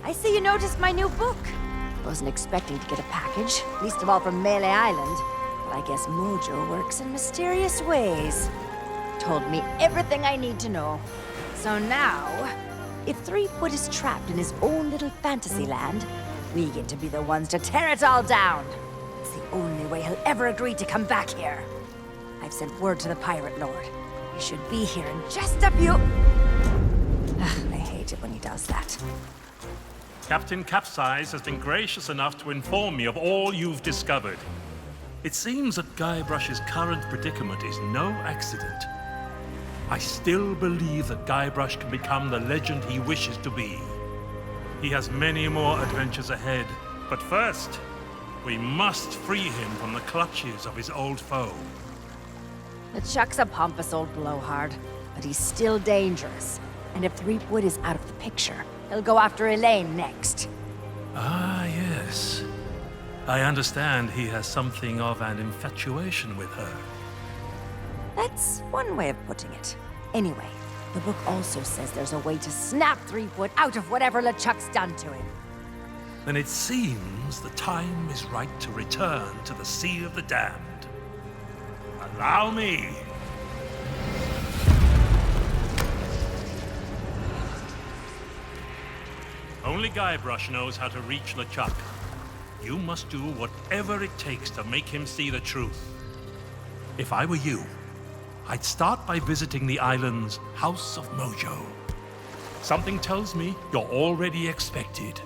I see you noticed my new book. Wasn't expecting to get a package, least of all from Melee Island. But I guess Mojo works in mysterious ways. Told me everything I need to know. So now, if Threepwood is trapped in his own little fantasy land, we get to be the ones to tear it all down. It's the only way he'll ever agree to come back here. I've sent word to the Pirate Lord. He should be here in just a few... I hate it when he does that. Captain Capsize has been gracious enough to inform me of all you've discovered. It seems that Guybrush's current predicament is no accident. I still believe that Guybrush can become the legend he wishes to be. He has many more adventures ahead, but first, we must free him from the clutches of his old foe. LeChuck's a pompous old blowhard, but he's still dangerous. And if Threepwood is out of the picture, he'll go after Elaine next. Ah, yes. I understand he has something of an infatuation with her. That's one way of putting it. Anyway, the book also says there's a way to snap Threepwood out of whatever LeChuck's done to him. Then it seems the time is right to return to the Sea of the Damned. Allow me. Only Guybrush knows how to reach LeChuck. You must do whatever it takes to make him see the truth. If I were you, I'd start by visiting the island's House of Mojo. Something tells me you're already expected.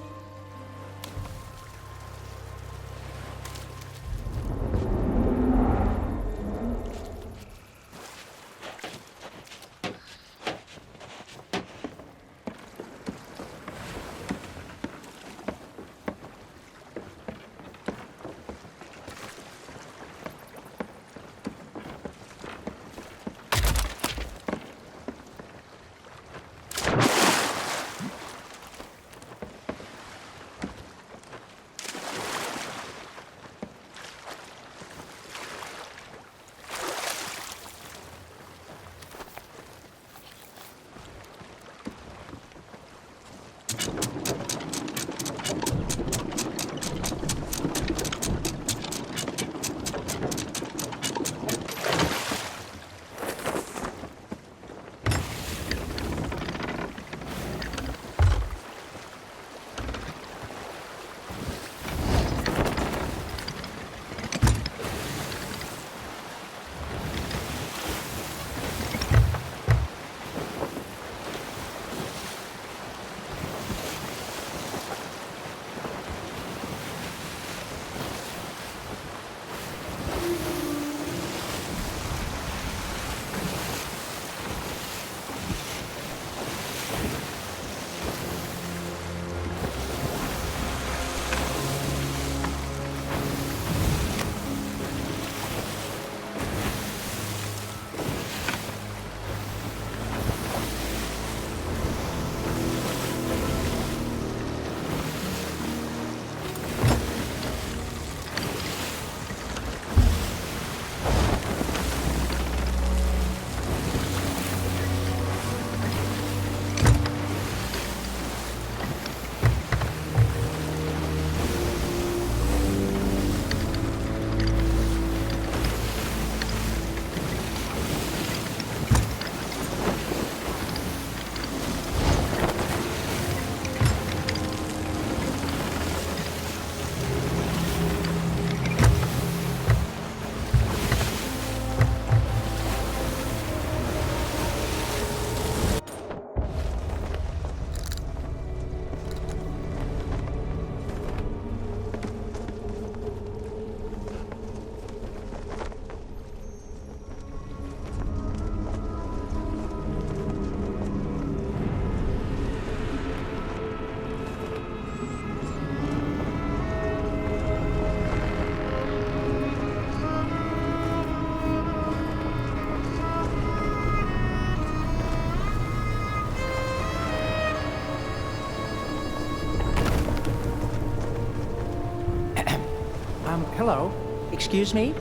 Hello. Excuse me?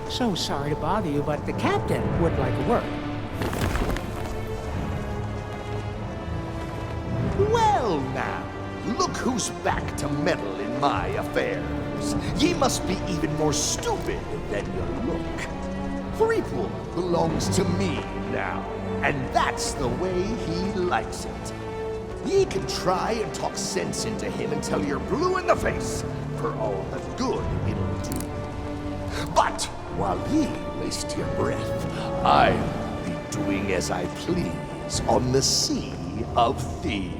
So sorry to bother you, but the captain would like a word. Well now, Look who's back to meddle in my affairs. Ye must be even more stupid than you look. Threepool belongs to me now, and that's the way he likes it. Ye can try and talk sense into him until you're blue in the face for all the good it'll do. But while ye waste your breath, I'll be doing as I please on the Sea of Thieves.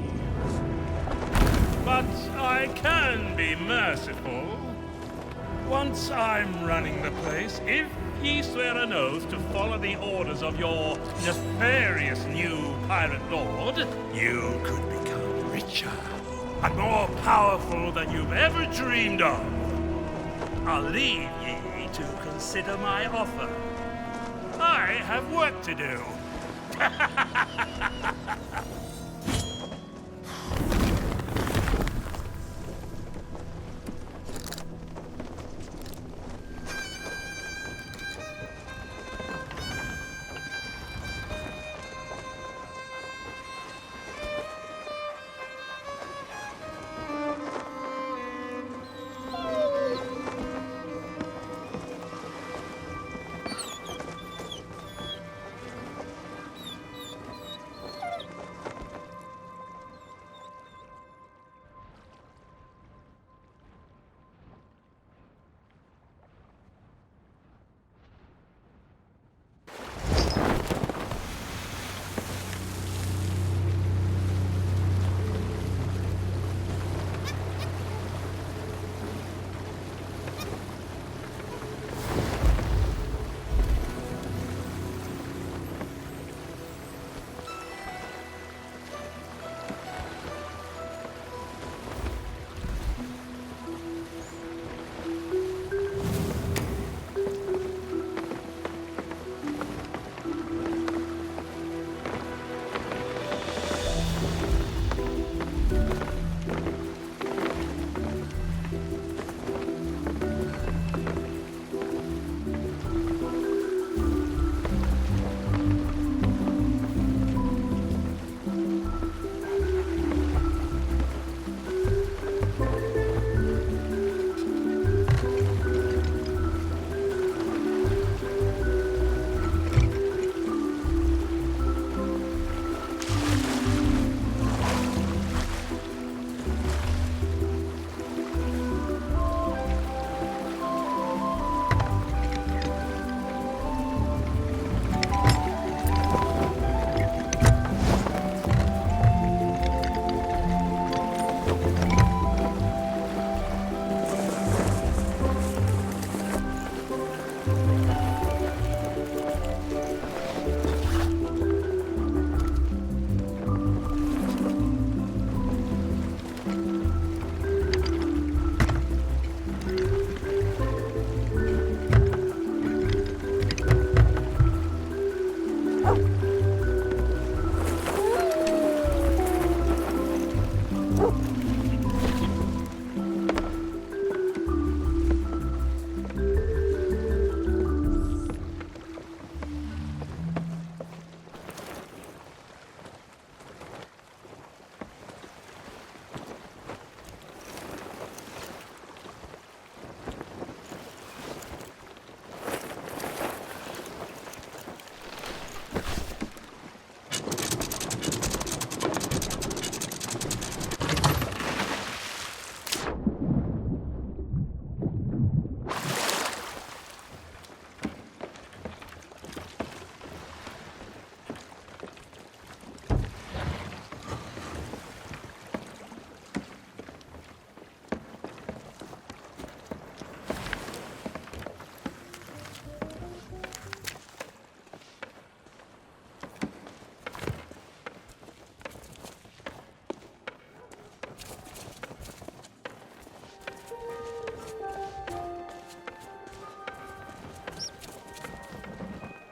But I can be merciful. Once I'm running the place, if ye swear an oath to follow the orders of your nefarious new pirate lord, you could become richer and more powerful than you've ever dreamed of. I'll leave ye to consider my offer. I have work to do.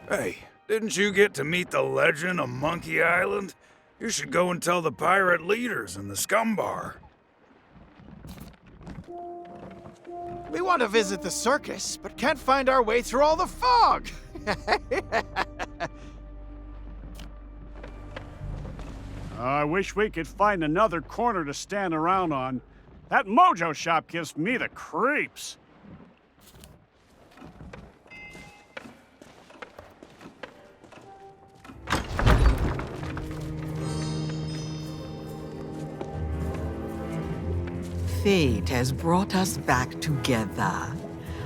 Hey, didn't you get to meet the legend of Monkey Island? You should go and tell the pirate leaders in the scum bar. We want to visit the circus, but can't find our way through all the fog. I wish we could find another corner to stand around on. That Mojo shop gives me the creeps. Fate has brought us back together.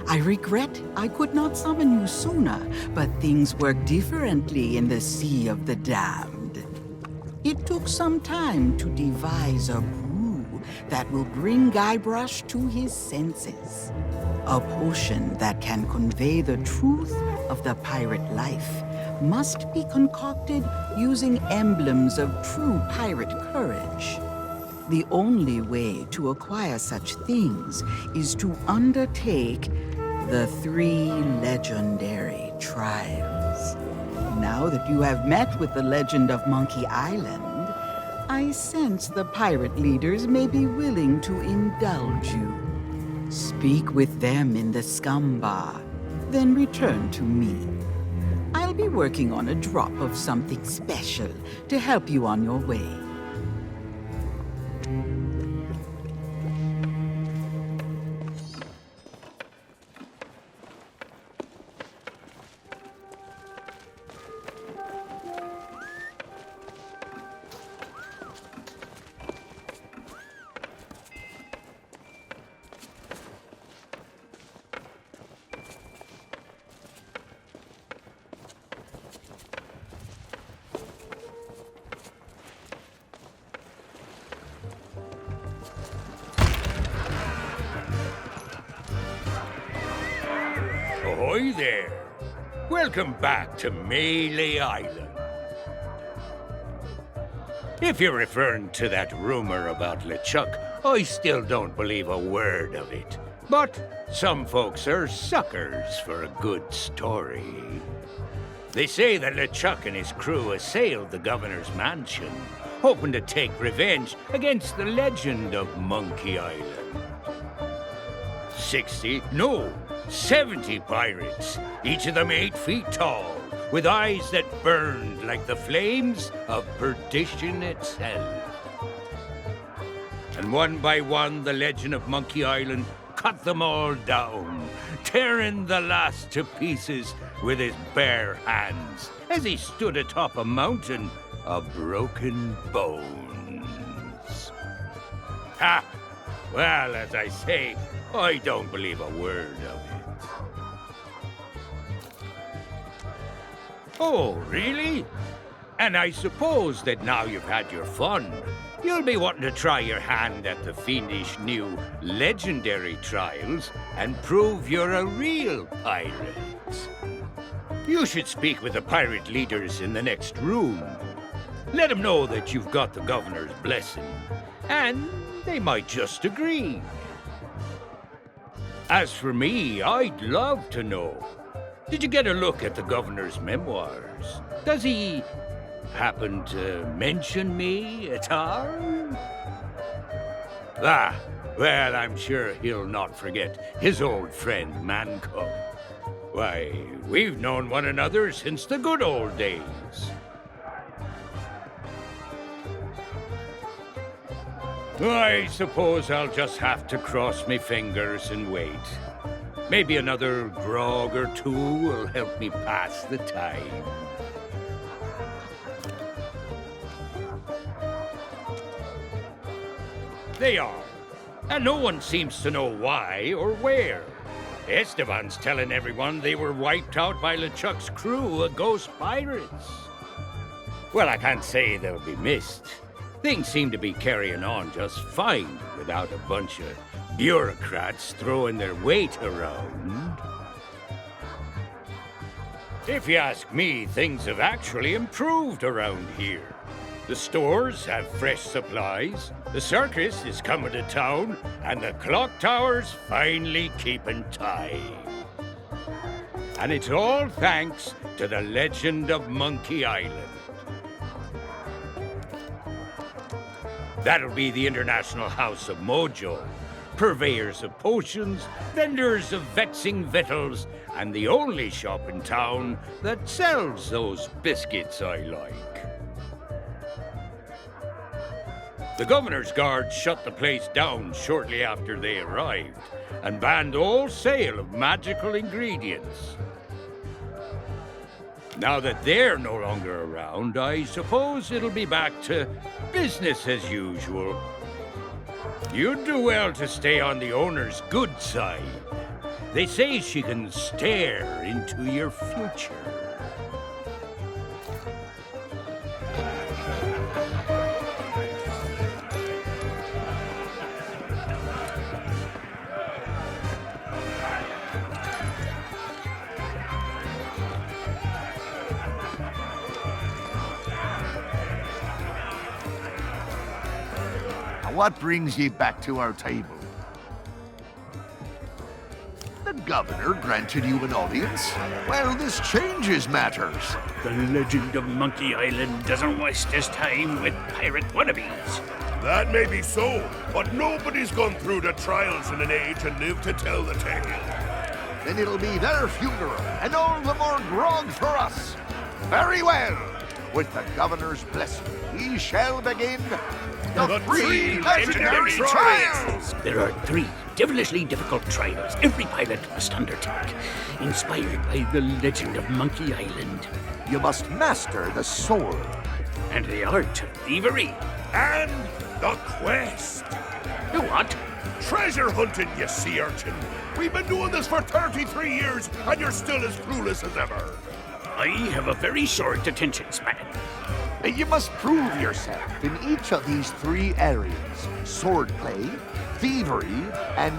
I regret I could not summon you sooner, but things work differently in the Sea of the Damned. It took some time to devise a brew that will bring Guybrush to his senses. A potion that can convey the truth of the pirate life must be concocted using emblems of true pirate courage. The only way to acquire such things is to undertake the 3 legendary trials. Now that you have met with the legend of Monkey Island, I sense the pirate leaders may be willing to indulge you. Speak with them in the scum bar, then return to me. I'll be working on a drop of something special to help you on your way. Ahoy there! Welcome back to Melee Island. If you're referring to that rumor about LeChuck, I still don't believe a word of it. But some folks are suckers for a good story. They say that LeChuck and his crew assailed the governor's mansion, hoping to take revenge against the legend of Monkey Island. 70 pirates, each of them 8 feet tall, with eyes that burned like the flames of perdition itself. And one by one, the legend of Monkey Island cut them all down, tearing the last to pieces with his bare hands as he stood atop a mountain of broken bones. Ha! Well, as I say, I don't believe a word of it. Oh, really? And I suppose that now you've had your fun, you'll be wanting to try your hand at the fiendish new legendary trials and prove you're a real pirate. You should speak with the pirate leaders in the next room. Let them know that you've got the governor's blessing, and they might just agree. As for me, I'd love to know. Did you get a look at the governor's memoirs? Does he happen to mention me at all? Ah, well, I'm sure he'll not forget his old friend, Manco. Why, we've known one another since the good old days. I suppose I'll just have to cross my fingers and wait. Maybe another grog or two will help me pass the time. They are, and no one seems to know why or where. Esteban's telling everyone they were wiped out by LeChuck's crew of ghost pirates. Well, I can't say they'll be missed. Things seem to be carrying on just fine without a bunch of bureaucrats throwing their weight around. If you ask me, things have actually improved around here. The stores have fresh supplies, the circus is coming to town, and the clock tower's finally keeping time. And it's all thanks to the legend of Monkey Island. That'll be the International House of Mojo, purveyors of potions, vendors of vexing victuals, and the only shop in town that sells those biscuits I like. The governor's guards shut the place down shortly after they arrived and banned all sale of magical ingredients. Now that they're no longer around, I suppose it'll be back to business as usual. You'd do well to stay on the owner's good side. They say she can stare into your future. What brings ye back to our table? The governor granted you an audience? Well, this changes matters. The legend of Monkey Island doesn't waste his time with pirate wannabes. That may be so, but nobody's gone through the trials in an age and lived to tell the tale. Then it'll be their funeral, and all the more grog for us. Very well. With the governor's blessing, we shall begin the three legendary trials! There are 3 devilishly difficult trials every pirate must undertake, inspired by the legend of Monkey Island. You must master the sword. And the art of thievery. And the quest. The what? Treasure hunting, you sea urchin. We've been doing this for 33 years, and you're still as clueless as ever. I have a very short attention span. You must prove yourself in each of these 3 areas. Swordplay, thievery, and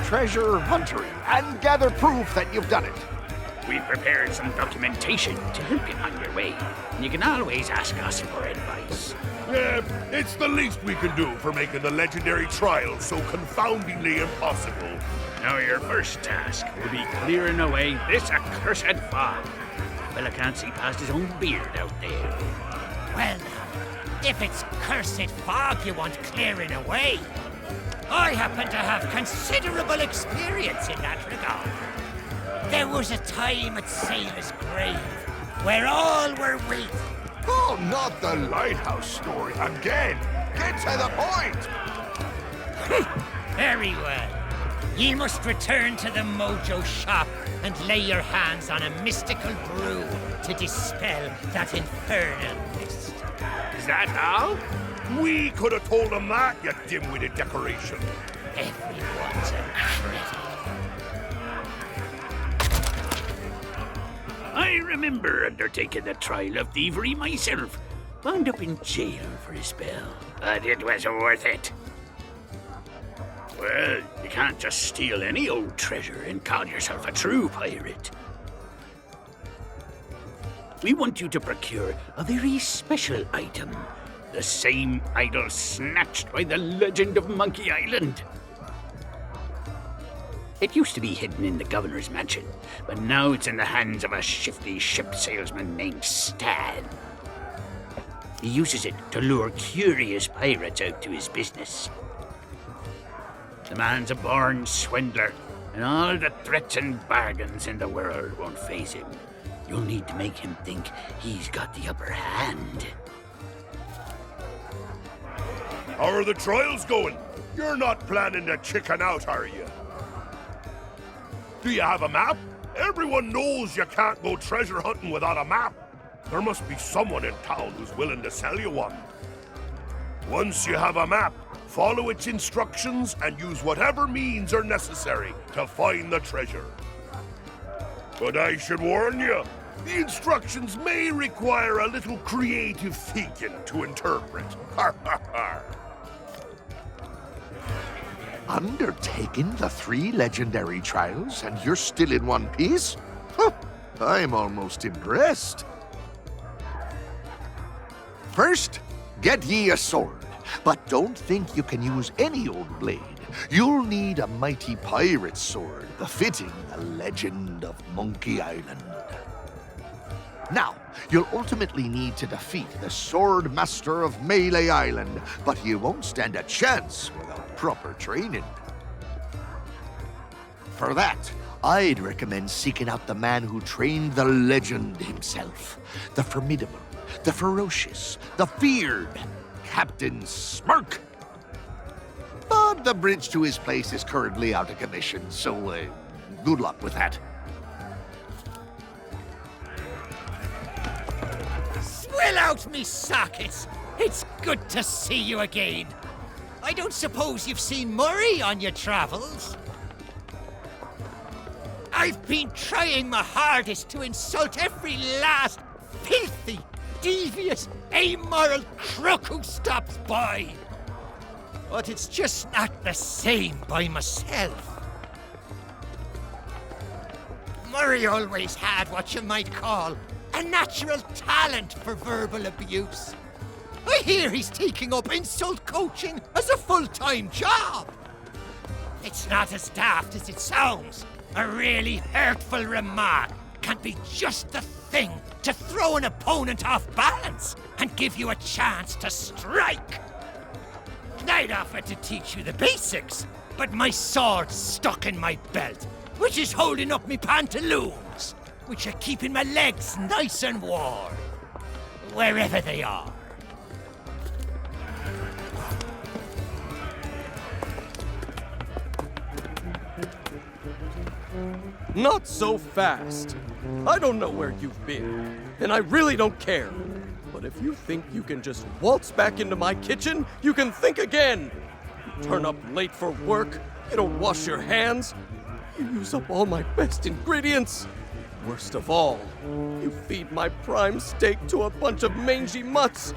treasure hunting. And gather proof that you've done it. We've prepared some documentation to help you on your way. You can always ask us for advice. Yeah, it's the least we can do for making the legendary trials so confoundingly impossible. Now your first task will be clearing away this accursed fog. Well, I can't see past his own beard out there. Well now, if it's cursed fog you want clearing away, I happen to have considerable experience in that regard. There was a time at Sailor's Grave where all were waiting. Oh, not the lighthouse story again. Get to the point. Very well. Ye must return to the Mojo shop and lay your hands on a mystical brew to dispel that infernal mist. Is that all? We could have told him that, you dim-witted decoration. Everyone's a critic. I remember undertaking the trial of thievery myself. Wound up in jail for a spell, but it was worth it. Well, you can't just steal any old treasure and call yourself a true pirate. We want you to procure a very special item. The same idol snatched by the legend of Monkey Island. It used to be hidden in the governor's mansion, but now it's in the hands of a shifty ship salesman named Stan. He uses it to lure curious pirates out to his business. The man's a born swindler, and all the threats and bargains in the world won't faze him. You'll need to make him think he's got the upper hand. How are the trials going? You're not planning to chicken out, are you? Do you have a map? Everyone knows you can't go treasure hunting without a map. There must be someone in town who's willing to sell you one. Once you have a map, follow its instructions and use whatever means are necessary to find the treasure. But I should warn you, the instructions may require a little creative thinking to interpret. Har har har. Undertaken the 3 legendary trials, and you're still in one piece? Huh, I'm almost impressed. First, get ye a sword. But don't think you can use any old blade. You'll need a mighty pirate sword, befitting the legend of Monkey Island. Now, you'll ultimately need to defeat the Sword Master of Melee Island, but you won't stand a chance without proper training. For that, I'd recommend seeking out the man who trained the legend himself. The formidable, the ferocious, the feared Captain Smirk. But the bridge to his place is currently out of commission, so good luck with that. Swill out me sockets! It's good to see you again. I don't suppose you've seen Murray on your travels? I've been trying my hardest to insult every last filthy, devious, amoral crook who stops by. But it's just not the same by myself. Murray always had what you might call a natural talent for verbal abuse. I hear he's taking up insult coaching as a full-time job. It's not as daft as it sounds. A really hurtful remark can be just the thing to throw an opponent off balance and give you a chance to strike. I'd offer to teach you the basics, but my sword's stuck in my belt, which is holding up me pantaloons, which are keeping my legs nice and warm, wherever they are. Not so fast. I don't know where you've been, and I really don't care. But if you think you can just waltz back into my kitchen, you can think again. You turn up late for work, you don't wash your hands, you use up all my best ingredients. Worst of all, you feed my prime steak to a bunch of mangy mutts.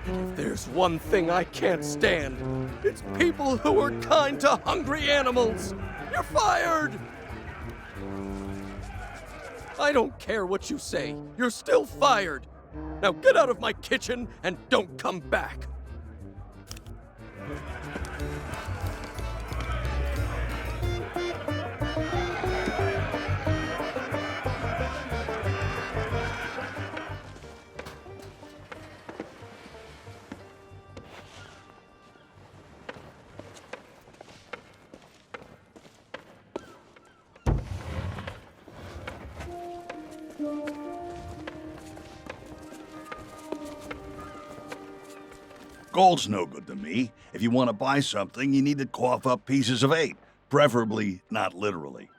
And if there's one thing I can't stand, it's people who are kind to hungry animals. You're fired! I don't care what you say. You're still fired. Now get out of my kitchen and don't come back. Gold's no good to me. If you want to buy something, you need to cough up pieces of 8, preferably not literally.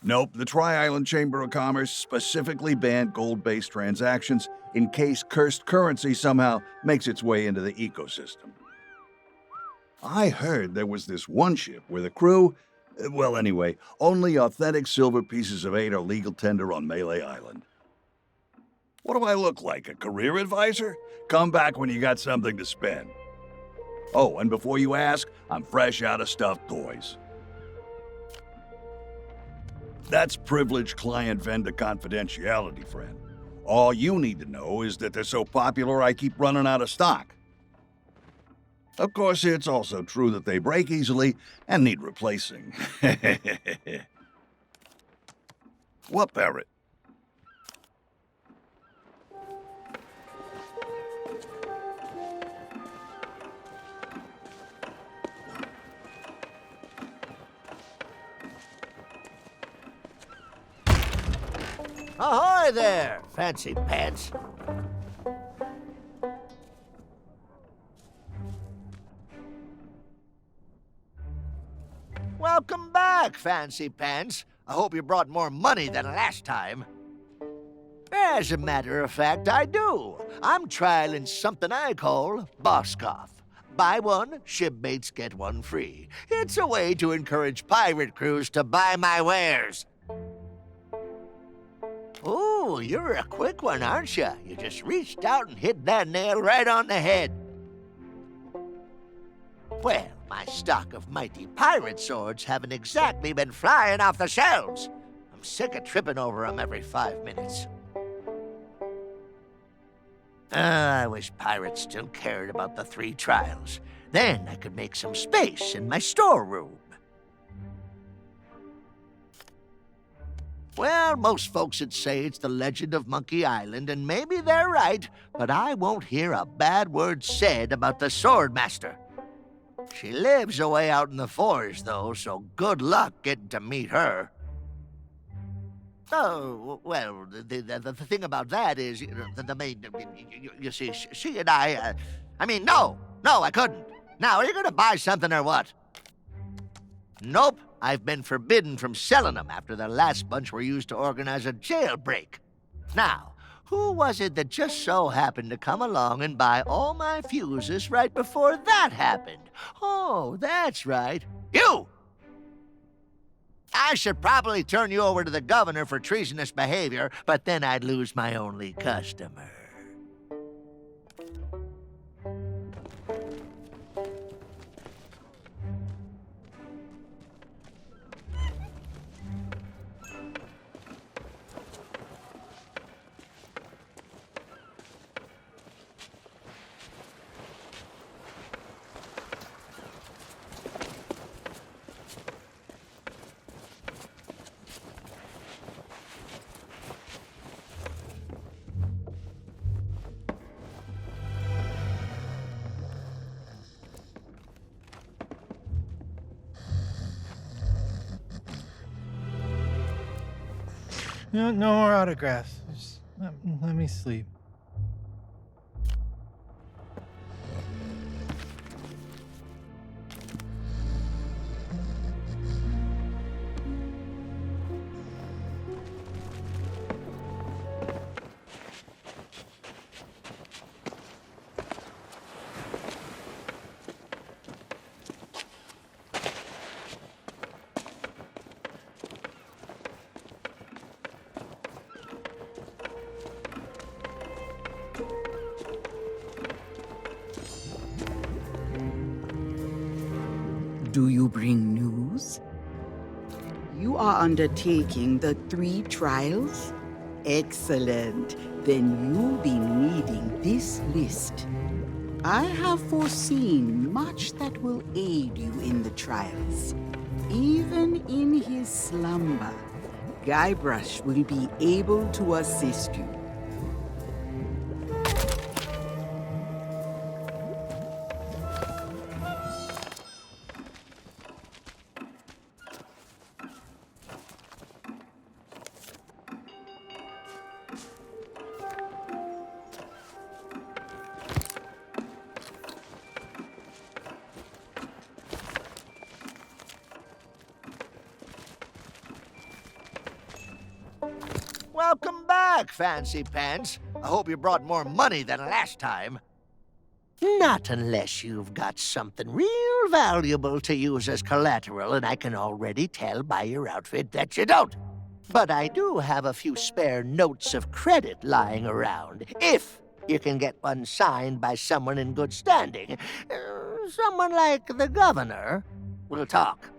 Nope, the Tri-Island Chamber of Commerce specifically banned gold-based transactions in case cursed currency somehow makes its way into the ecosystem. I heard there was this one ship where the crew, well anyway, only authentic silver pieces of 8 are legal tender on Melee Island. What do I look like, a career advisor? Come back when you got something to spend. Oh, and before you ask, I'm fresh out of stuffed toys. That's privileged client-vendor confidentiality, friend. All you need to know is that they're so popular I keep running out of stock. Of course, it's also true that they break easily and need replacing. What parrot? Ahoy there, fancy pants. Welcome back, fancy pants. I hope you brought more money than last time. As a matter of fact, I do. I'm trialing something I call Boskoff. Buy one, shipmates get one free. It's a way to encourage pirate crews to buy my wares. Ooh, you're a quick one, aren't you? You just reached out and hit that nail right on the head. Well, my stock of mighty pirate swords haven't exactly been flying off the shelves. I'm sick of tripping over them every 5 minutes. I wish pirates still cared about the 3 trials. Then I could make some space in my storeroom. Well, most folks would say it's the legend of Monkey Island, and maybe they're right, but I won't hear a bad word said about the Swordmaster. She lives away out in the forest, though, so good luck getting to meet her. Oh, well, the thing about that is, you know, the main, you see, she and I mean, no, I couldn't. Now, are you gonna buy something or what? Nope, I've been forbidden from selling them after the last bunch were used to organize a jailbreak. Now, who was it that just so happened to come along and buy all my fuses right before that happened? Oh, that's right. You! I should probably turn you over to the governor for treasonous behavior, but then I'd lose my only customer. No more autographs. Just let me sleep. Do you bring news? You are undertaking the 3 trials? Excellent. Then you'll be needing this list. I have foreseen much that will aid you in the trials. Even in his slumber, Guybrush will be able to assist you. Welcome back, Fancy Pants. I hope you brought more money than last time. Not unless you've got something real valuable to use as collateral, and I can already tell by your outfit that you don't. But I do have a few spare notes of credit lying around, if you can get one signed by someone in good standing. Someone like the governor. We'll talk.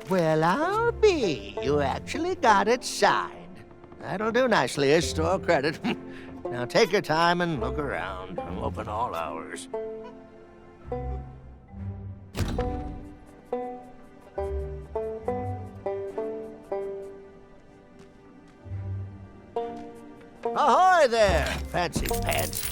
Well, I'll be. You actually got it signed. That'll do nicely as store credit. Now take your time and look around. I'm open all hours. Ahoy there, fancy pants.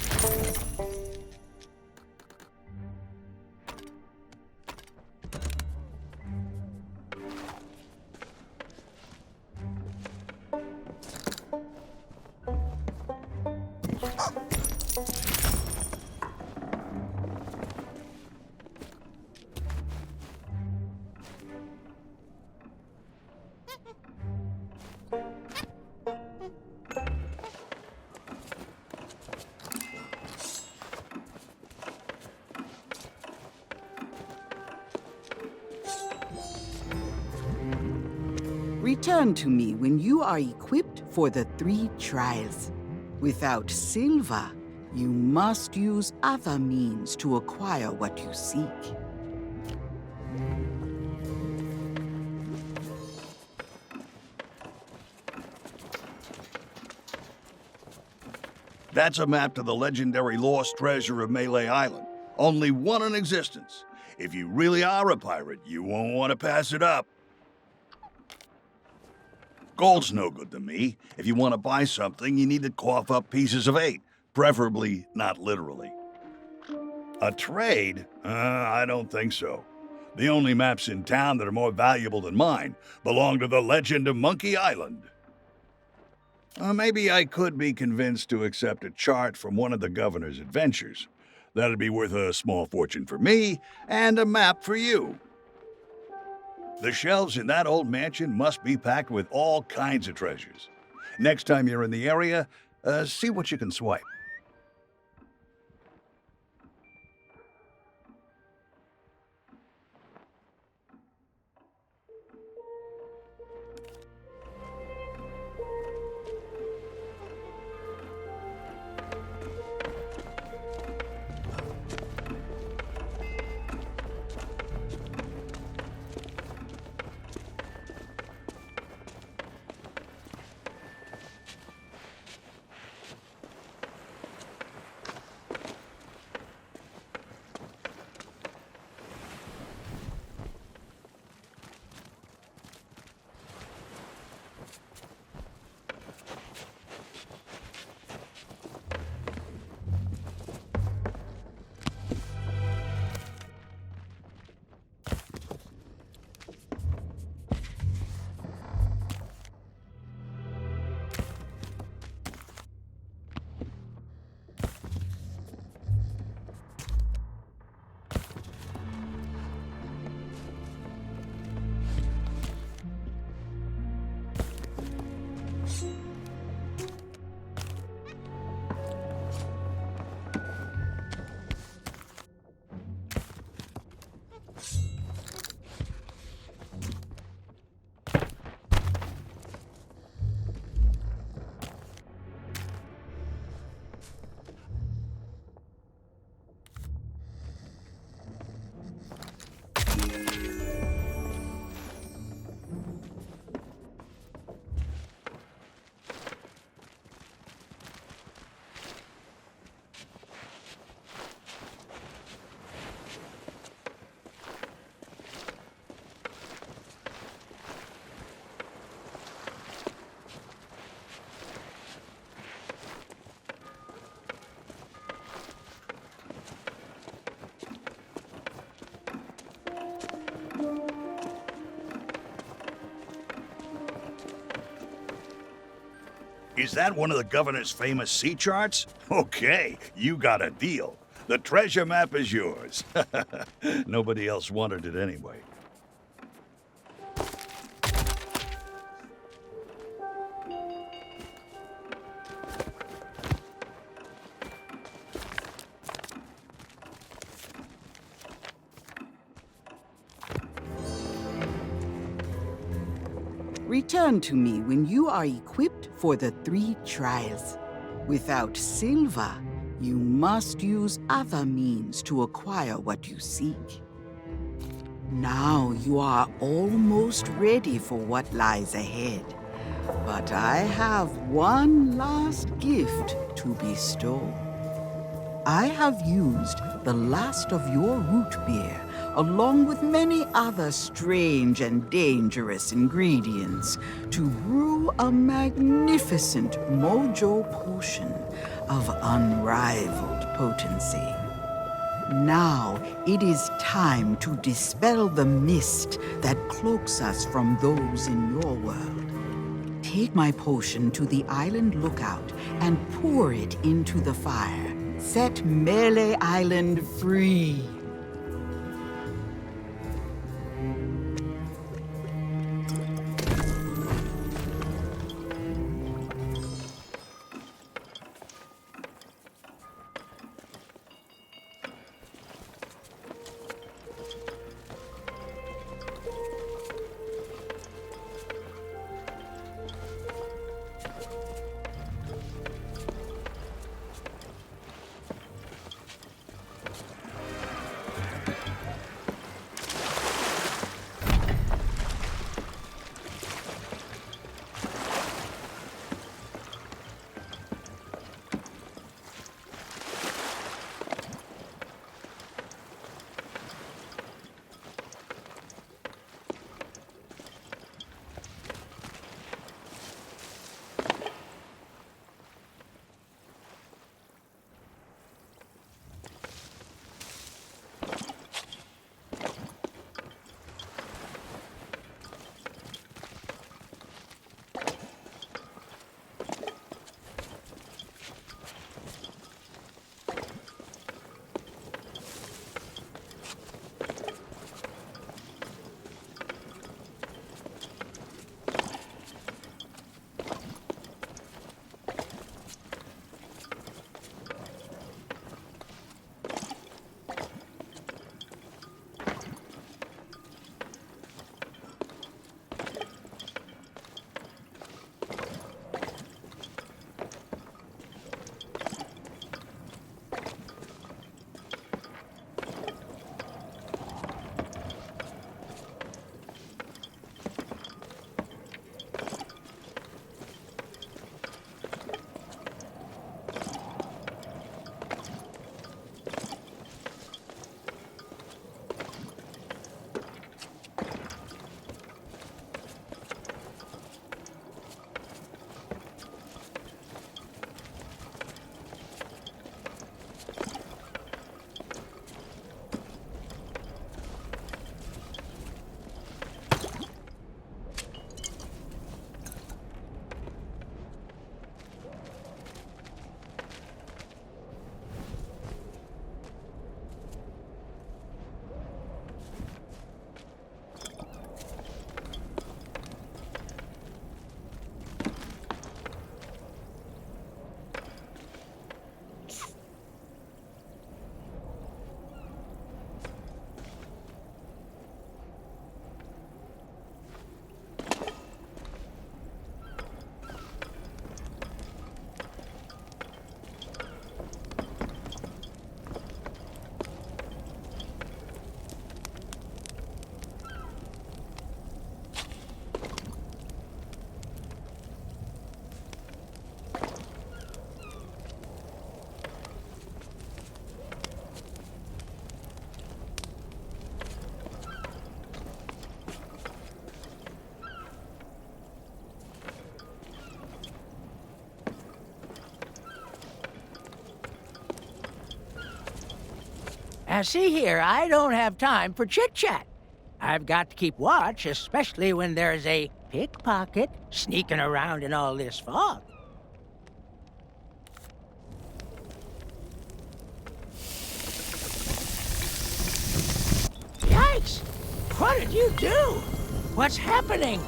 Return to me when you are equipped for the 3 trials. Without silver, you must use other means to acquire what you seek. That's a map to the legendary lost treasure of Melee Island. Only one in existence. If you really are a pirate, you won't want to pass it up. Gold's no good to me. If you want to buy something, you need to cough up pieces of 8, preferably not literally. A trade? I don't think so. The only maps in town that are more valuable than mine belong to the legend of Monkey Island. Maybe I could be convinced to accept a chart from one of the governor's adventures. That'd be worth a small fortune for me, and a map for you. The shelves in that old mansion must be packed with all kinds of treasures. Next time you're in the area, see what you can swipe. Is that one of the governor's famous sea charts? Okay, you got a deal. The treasure map is yours. Nobody else wanted it anyway. Return to me when you are equipped for the 3 trials. Without silver, you must use other means to acquire what you seek. Now you are almost ready for what lies ahead. But I have one last gift to bestow. I have used the last of your root beer, along with many other strange and dangerous ingredients, to brew a magnificent Mojo potion of unrivaled potency. Now it is time to dispel the mist that cloaks us from those in your world. Take my potion to the island lookout and pour it into the fire. Set Melee Island free. Now, see here, I don't have time for chit-chat. I've got to keep watch, especially when there's a pickpocket sneaking around in all this fog. Yikes! What did you do? What's happening?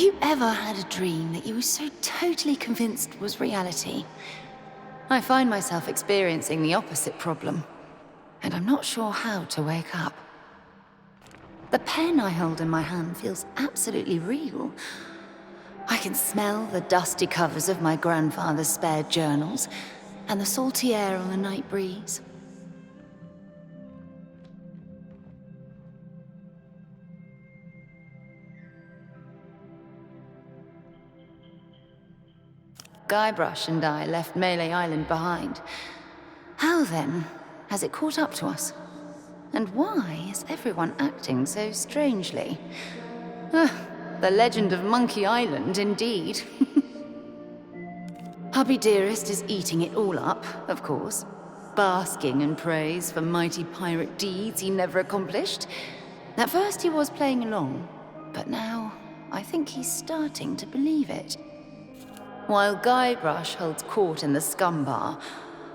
you ever had a dream that you were so totally convinced was reality? I find myself experiencing the opposite problem, and I'm not sure how to wake up. The pen I hold in my hand feels absolutely real. I can smell the dusty covers of my grandfather's spare journals, and the salty air on the night breeze. Guybrush and I left Melee Island behind. How then has it caught up to us? And why is everyone acting so strangely? The legend of Monkey Island, indeed. Hubby Dearest is eating it all up, of course, basking in praise for mighty pirate deeds he never accomplished. At first he was playing along, but now I think he's starting to believe it. While Guybrush holds court in the scum bar,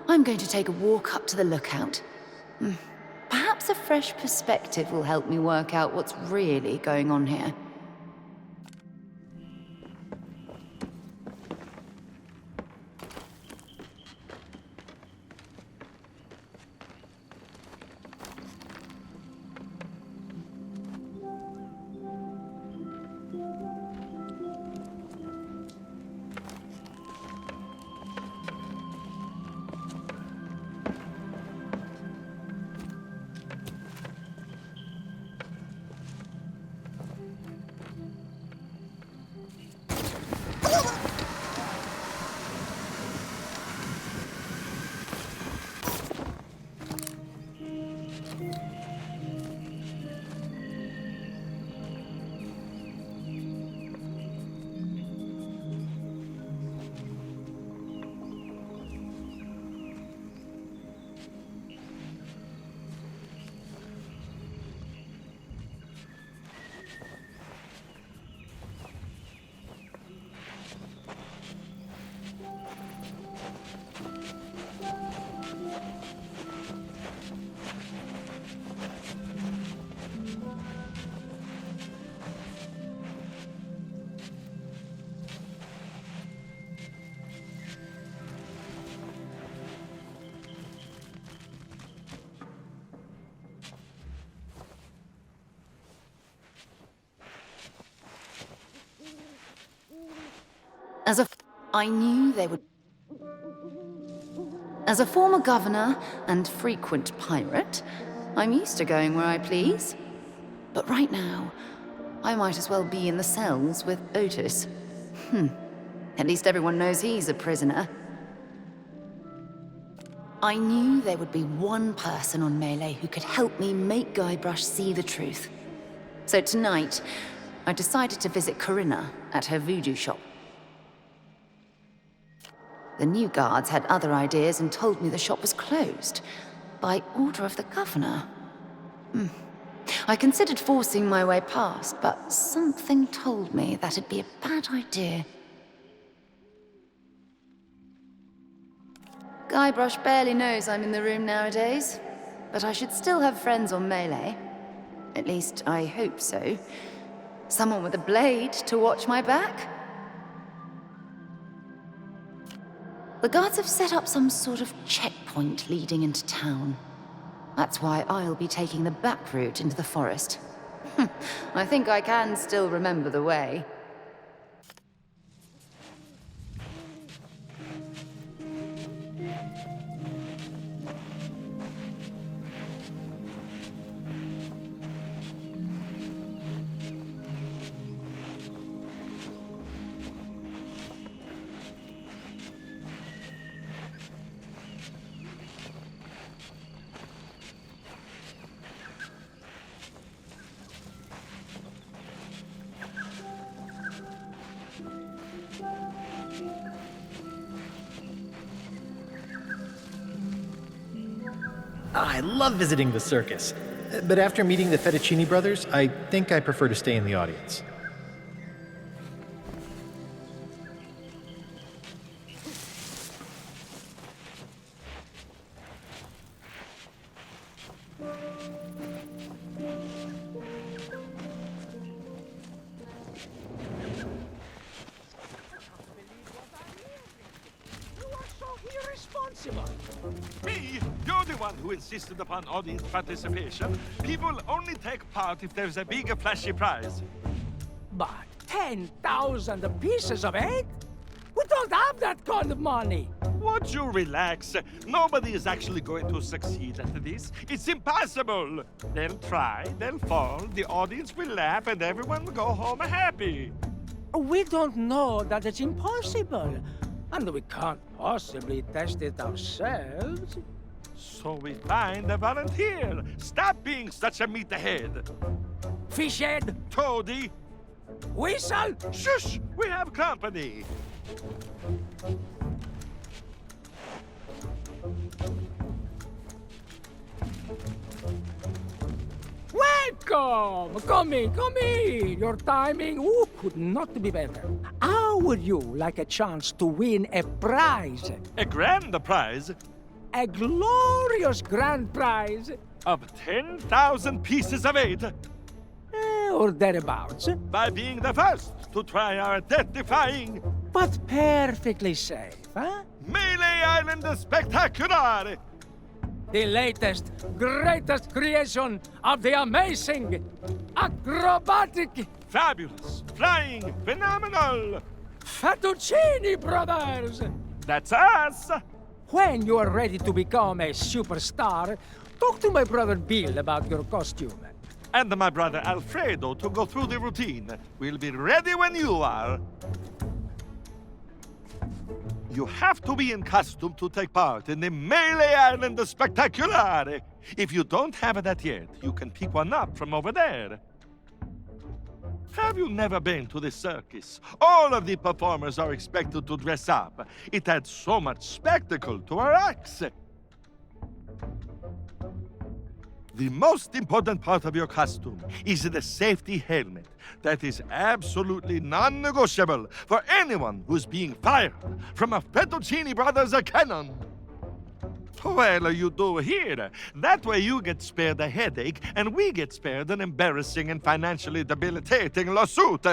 I'm going to take a walk up to the lookout. Perhaps a fresh perspective will help me work out what's really going on here. I knew they would. As a former governor and frequent pirate, I'm used to going where I please. But right now, I might as well be in the cells with Otis. At least everyone knows he's a prisoner. I knew there would be one person on Melee who could help me make Guybrush see the truth. So tonight, I decided to visit Corinna at her voodoo shop. The new guards had other ideas and told me the shop was closed, by order of the governor. I considered forcing my way past, but something told me that'd be a bad idea. Guybrush barely knows I'm in the room nowadays, but I should still have friends on Melee. At least, I hope so. Someone with a blade to watch my back? The guards have set up some sort of checkpoint leading into town. That's why I'll be taking the back route into the forest. I think I can still remember the way. I love visiting the circus, but after meeting the Fettuccini brothers, I think I prefer to stay in the audience. one who insisted upon audience participation. People only take part if there's a big, flashy prize. But 10,000 pieces of egg? We don't have that kind of money. Won't you relax? Nobody is actually going to succeed at this. It's impossible. They'll try, they'll fall, the audience will laugh, and everyone will go home happy. We don't know that it's impossible. And we can't possibly test it ourselves. So we find a volunteer. Stop being such a meathead. Fishhead. Toady. Whistle. Shush! We have company. Welcome! Come in! Your timing could not be better. How would you like a chance to win a prize? A grand prize? A glorious grand prize? Of 10,000 pieces of eight? Or thereabouts. By being the first to try our death-defying... But perfectly safe, huh? Melee Island Spectacular! The latest, greatest creation of the amazing, acrobatic, fabulous, flying, phenomenal Fettuccini Brothers! That's us! When you are ready to become a superstar, talk to my brother Bill about your costume. And my brother Alfredo to go through the routine. We'll be ready when you are. You have to be in costume to take part in the Melee Island Spectacular. If you don't have that yet, you can pick one up from over there. Have you never been to the circus? All of the performers are expected to dress up. It adds so much spectacle to our acts. The most important part of your costume is the safety helmet. That is absolutely non-negotiable for anyone who's being fired from a Fettuccini Brothers cannon. Well, you do here. That way you get spared a headache, and we get spared an embarrassing and financially debilitating lawsuit.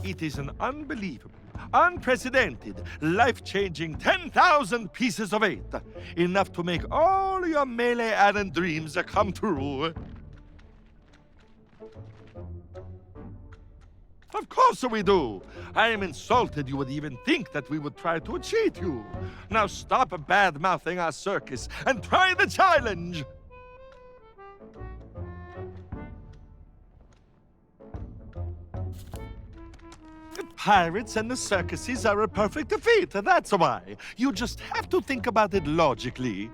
It is an unbelievable, unprecedented, life-changing 10,000 pieces of eight. Enough to make all your Melee Island dreams come true. Of course we do. I am insulted you would even think that we would try to cheat you. Now stop bad-mouthing our circus and try the challenge. The pirates and the circuses are a perfect fit, that's why. You just have to think about it logically.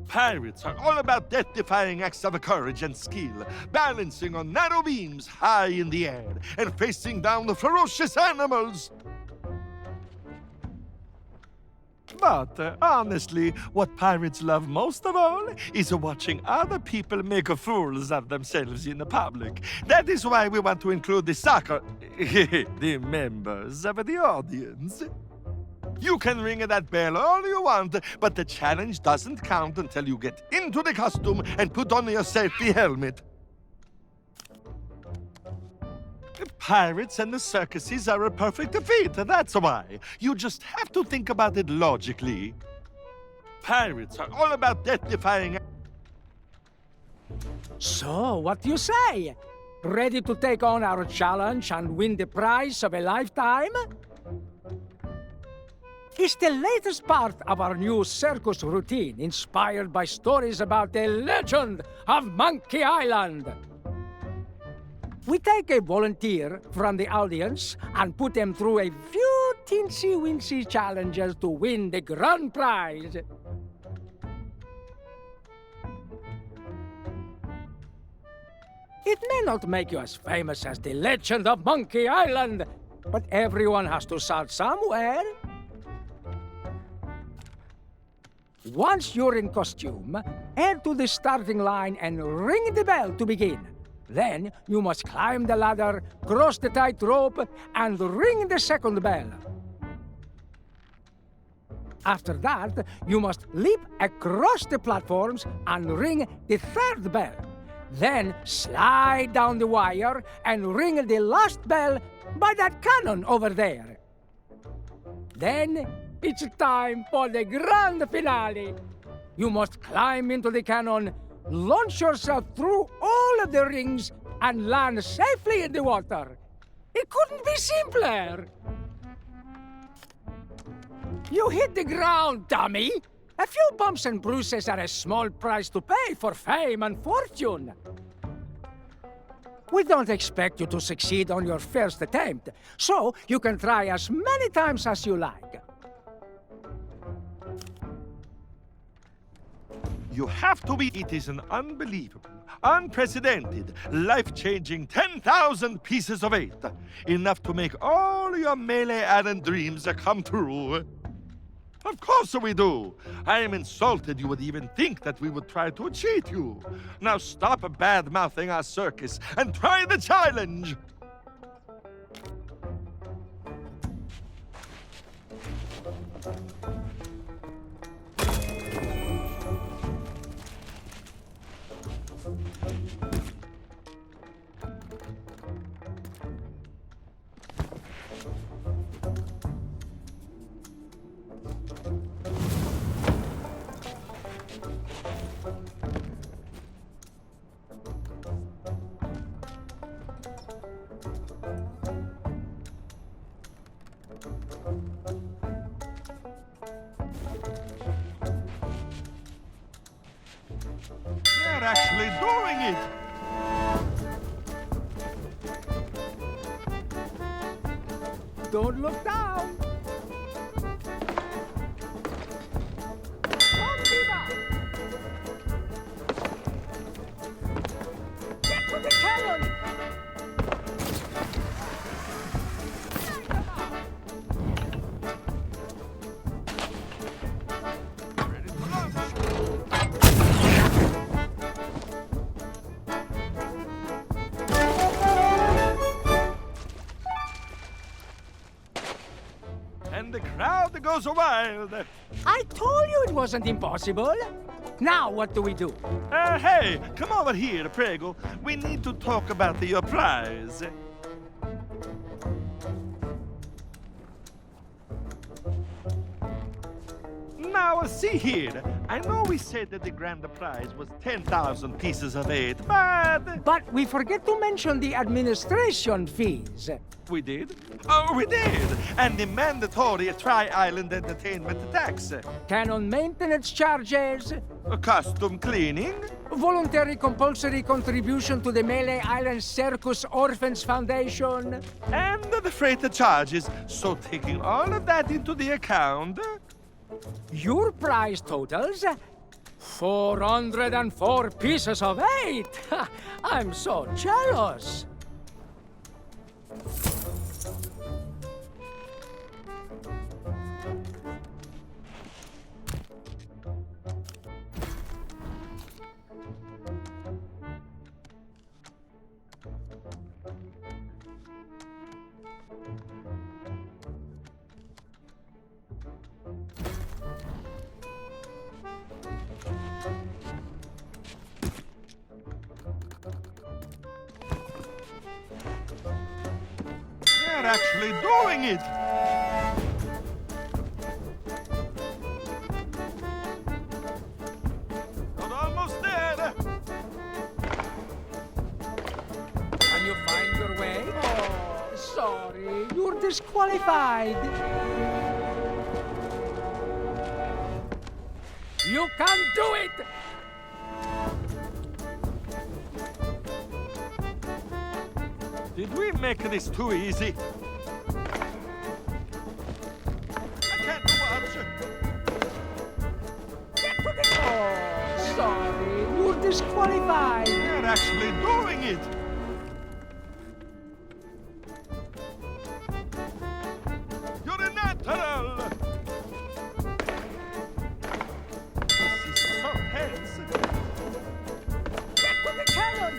Pirates are all about death-defying acts of courage and skill, balancing on narrow beams high in the air and facing down the ferocious animals. But honestly, what pirates love most of all is watching other people make fools of themselves in the public. That is why we want to include the members of the audience. You can ring that bell all you want, but the challenge doesn't count until you get into the costume and put on your safety helmet. The pirates and the circuses are a perfect fit, that's why. You just have to think about it logically. Pirates are all about death-defying... So, what do you say? Ready to take on our challenge and win the prize of a lifetime? It's the latest part of our new circus routine, inspired by stories about the legend of Monkey Island. We take a volunteer from the audience and put them through a few teensy-weensy challenges to win the grand prize. It may not make you as famous as the legend of Monkey Island, but everyone has to start somewhere. Once you're in costume, head to the starting line and ring the bell to begin. Then you must climb the ladder, cross the tightrope, and ring the second bell. After that, you must leap across the platforms and ring the third bell. Then slide down the wire and ring the last bell by that cannon over there. Then it's time for the grand finale. You must climb into the cannon, launch yourself through all of the rings, and land safely in the water. It couldn't be simpler. You hit the ground, dummy. A few bumps and bruises are a small price to pay for fame and fortune. We don't expect you to succeed on your first attempt, so you can try as many times as you like. You have to be. It is an unbelievable, unprecedented, life-changing 10,000 pieces of 8. Enough to make all your Melee Island dreams come true. Of course we do. I am insulted you would even think that we would try to cheat you. Now stop bad-mouthing our circus and try the challenge. They're actually doing it! Don't look down. Come, Viva! Get to the cannon! And the crowd goes wild. I told you it wasn't impossible. Now what do we do? Hey, come over here, Prego. We need to talk about your prize. Now, see here. I know we said that the grand prize was 10,000 pieces of 8, but... But we forget to mention the administration fees. We did? Oh, we did! And the mandatory Tri-Island Entertainment tax. Cannon maintenance charges. Custom cleaning. Voluntary compulsory contribution to the Melee Island Circus Orphans Foundation. And the freight charges. So taking all of that into the account... Your prize totals 404 pieces of 8. I'm so jealous. They're actually doing it! You're almost there! Can you find your way? Oh, sorry. You're disqualified. You can't do it! Did we make this too easy? I can't watch. Oh, sorry. You're disqualified. They're actually doing it! You're a natural! This is so tense. Get to the cannon!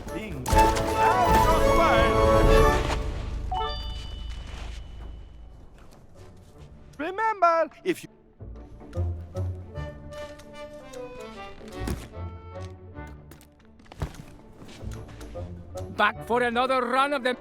Things now goes wild. Remember Back for another run of the...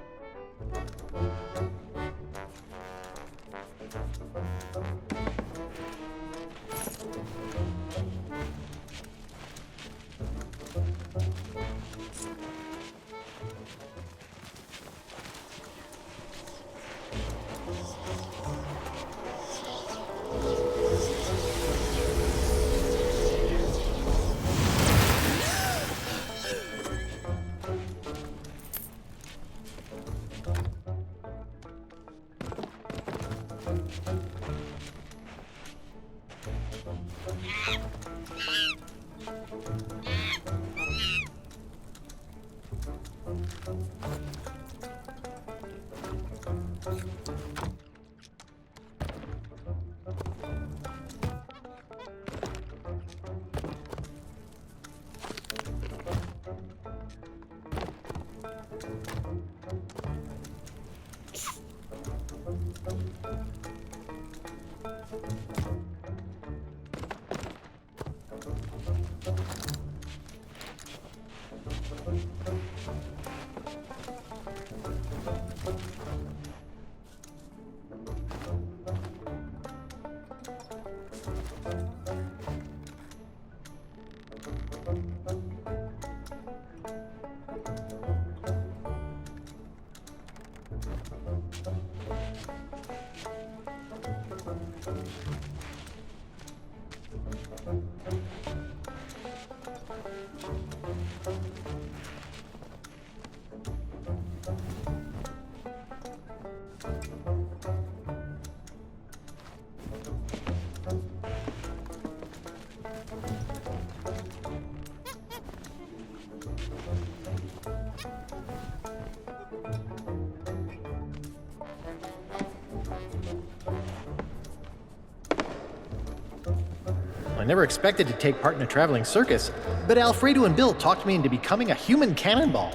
I never expected to take part in a traveling circus, but Alfredo and Bill talked me into becoming a human cannonball.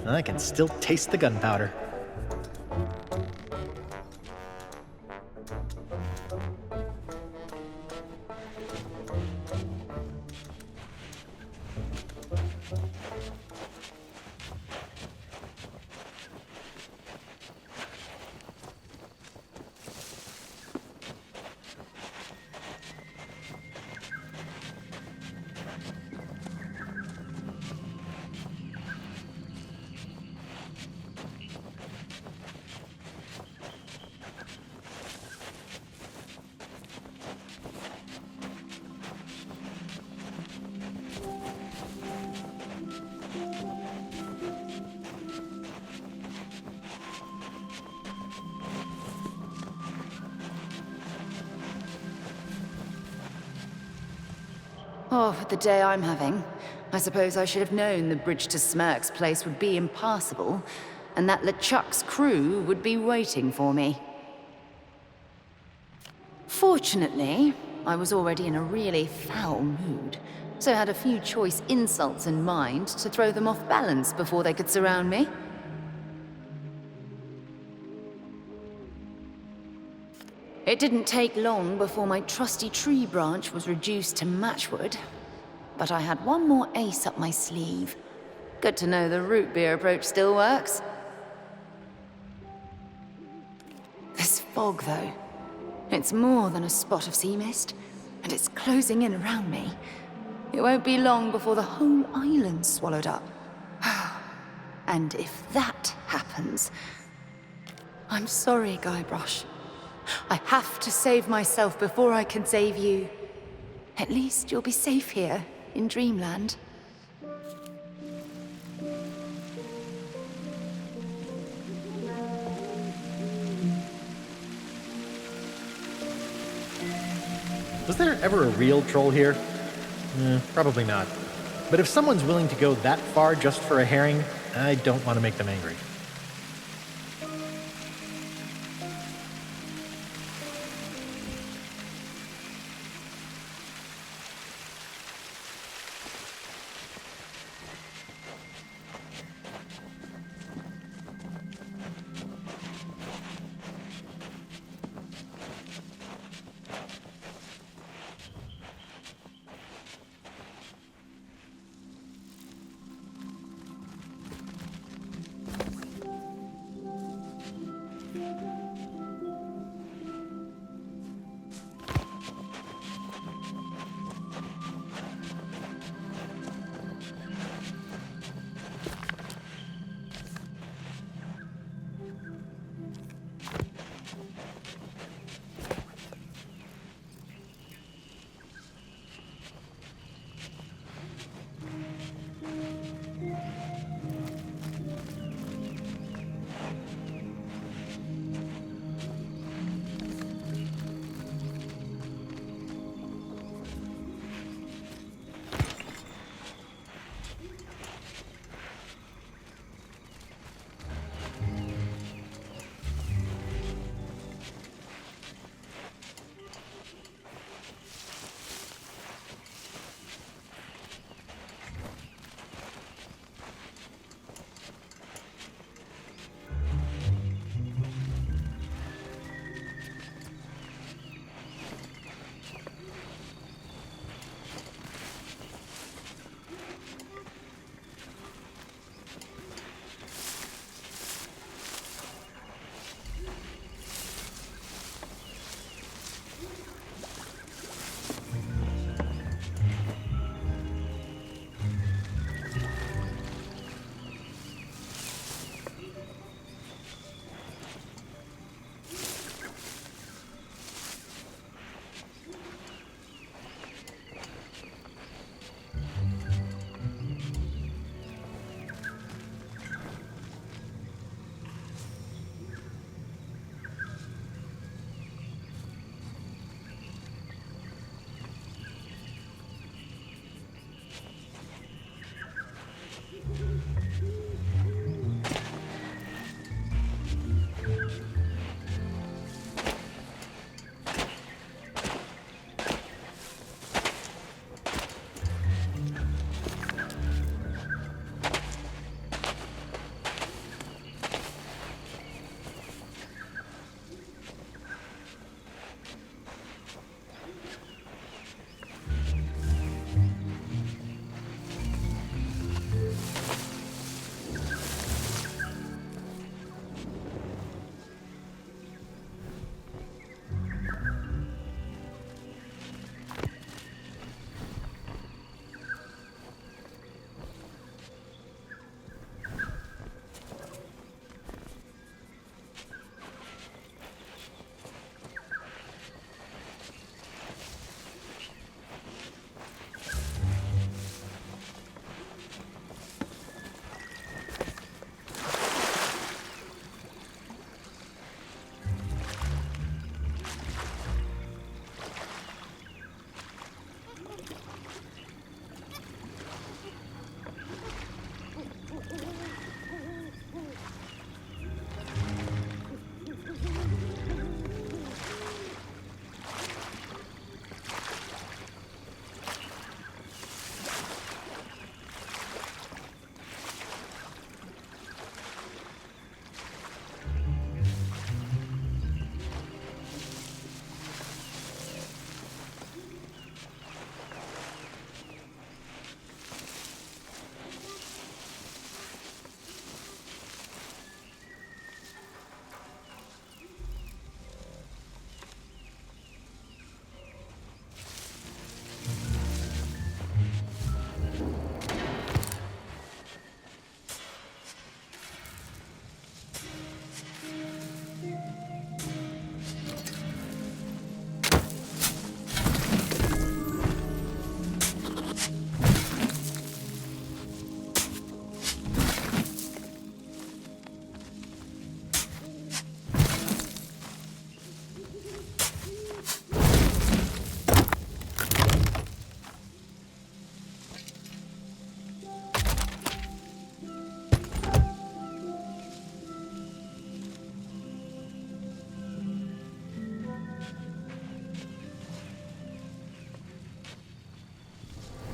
I can still taste the gunpowder. Oh, with the day I'm having. I suppose I should have known the bridge to Smirk's place would be impassable, and that LeChuck's crew would be waiting for me. Fortunately, I was already in a really foul mood, so I had a few choice insults in mind to throw them off balance before they could surround me. It didn't take long before my trusty tree branch was reduced to matchwood, but I had one more ace up my sleeve. Good to know the root beer approach still works. This fog, though, it's more than a spot of sea mist, and it's closing in around me. It won't be long before the whole island's swallowed up. And if that happens, I'm sorry, Guybrush. I have to save myself before I can save you. At least you'll be safe here, in Dreamland. Was there ever a real troll here? Probably not. But if someone's willing to go that far just for a herring, I don't want to make them angry.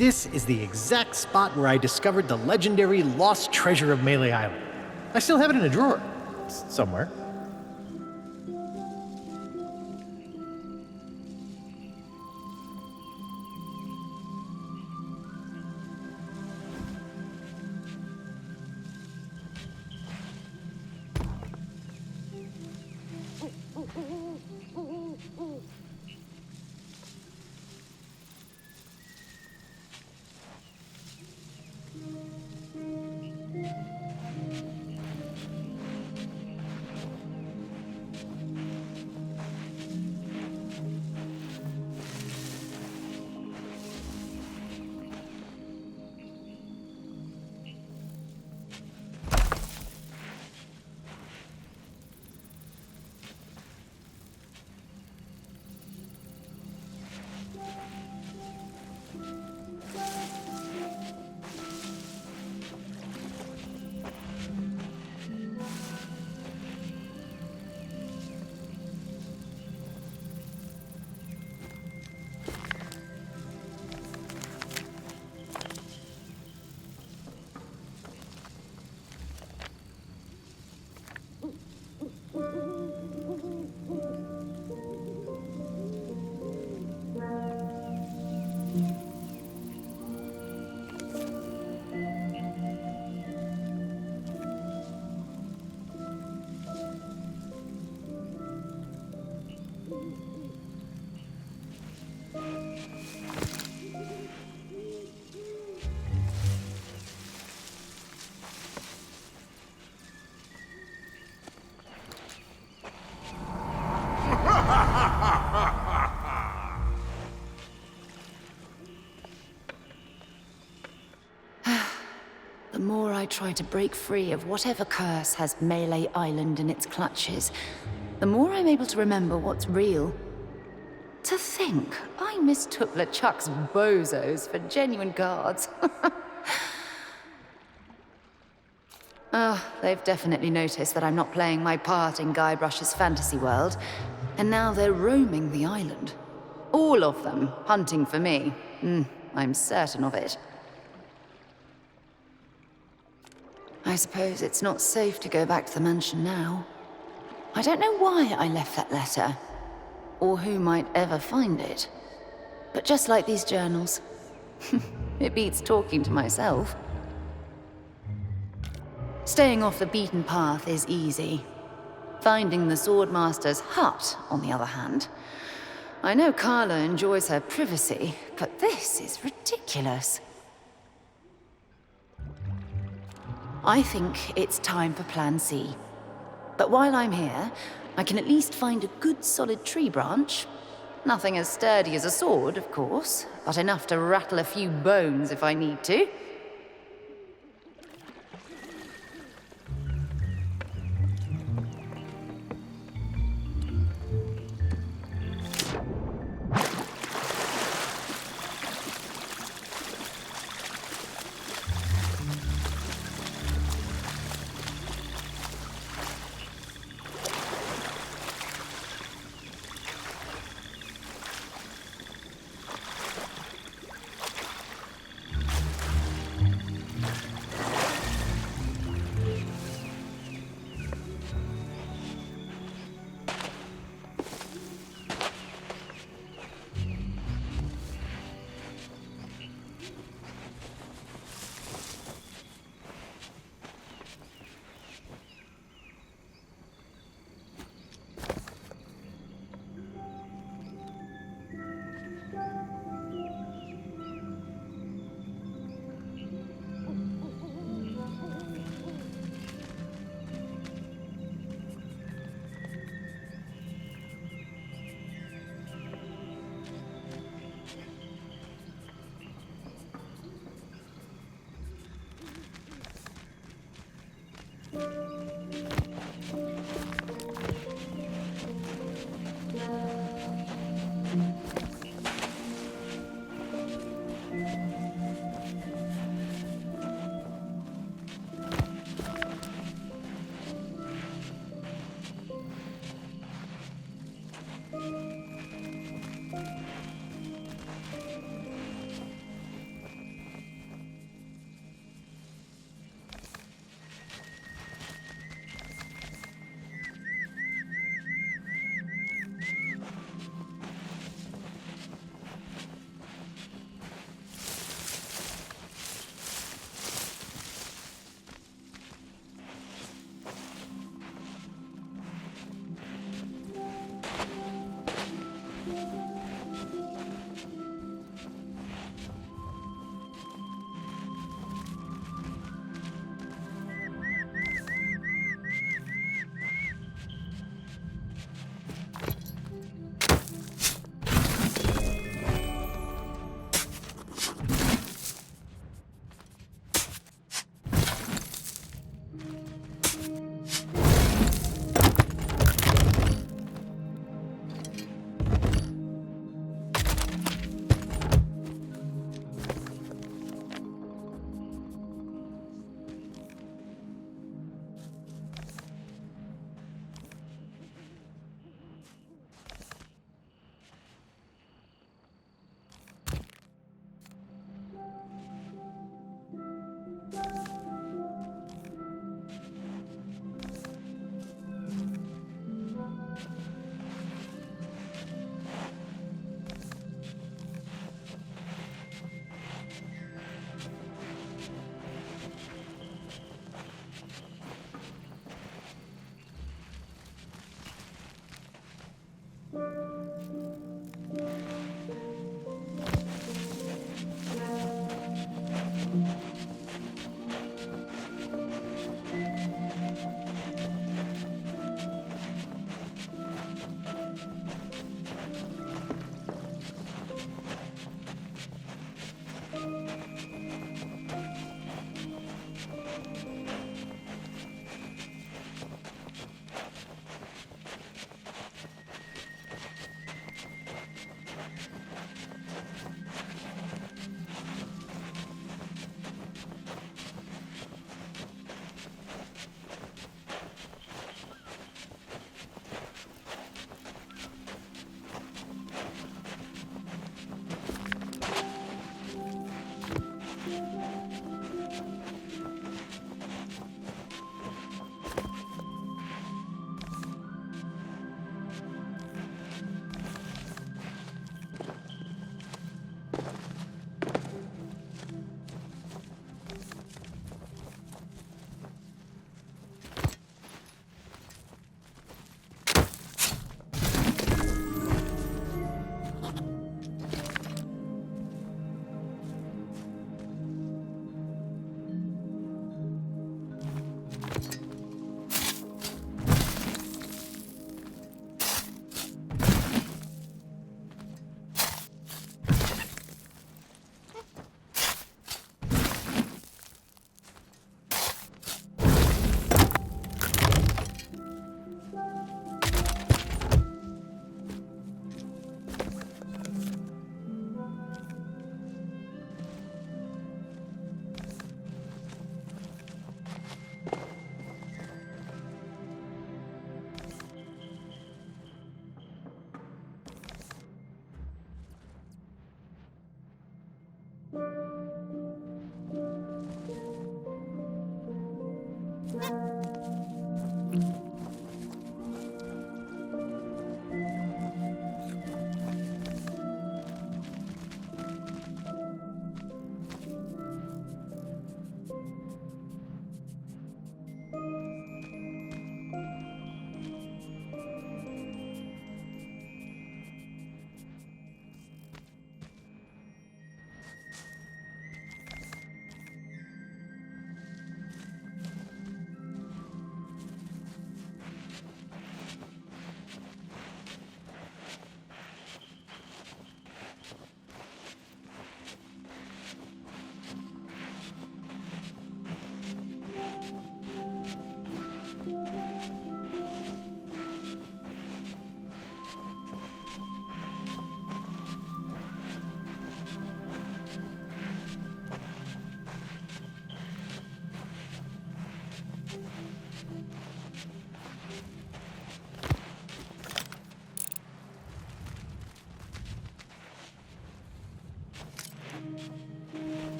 This is the exact spot where I discovered the legendary lost treasure of Melee Island. I still have it in a drawer. Somewhere. The more I try to break free of whatever curse has Melee Island in its clutches, the more I'm able to remember what's real. To think, I mistook LeChuck's bozos for genuine guards. They've definitely noticed that I'm not playing my part in Guybrush's fantasy world, and now they're roaming the island. All of them, hunting for me. I'm certain of it. I suppose it's not safe to go back to the mansion now. I don't know why I left that letter, or who might ever find it. But just like these journals, it beats talking to myself. Staying off the beaten path is easy. Finding the Swordmaster's hut, on the other hand. I know Carla enjoys her privacy, but this is ridiculous. I think it's time for Plan C. But while I'm here, I can at least find a good solid tree branch. Nothing as sturdy as a sword, of course, but enough to rattle a few bones if I need to.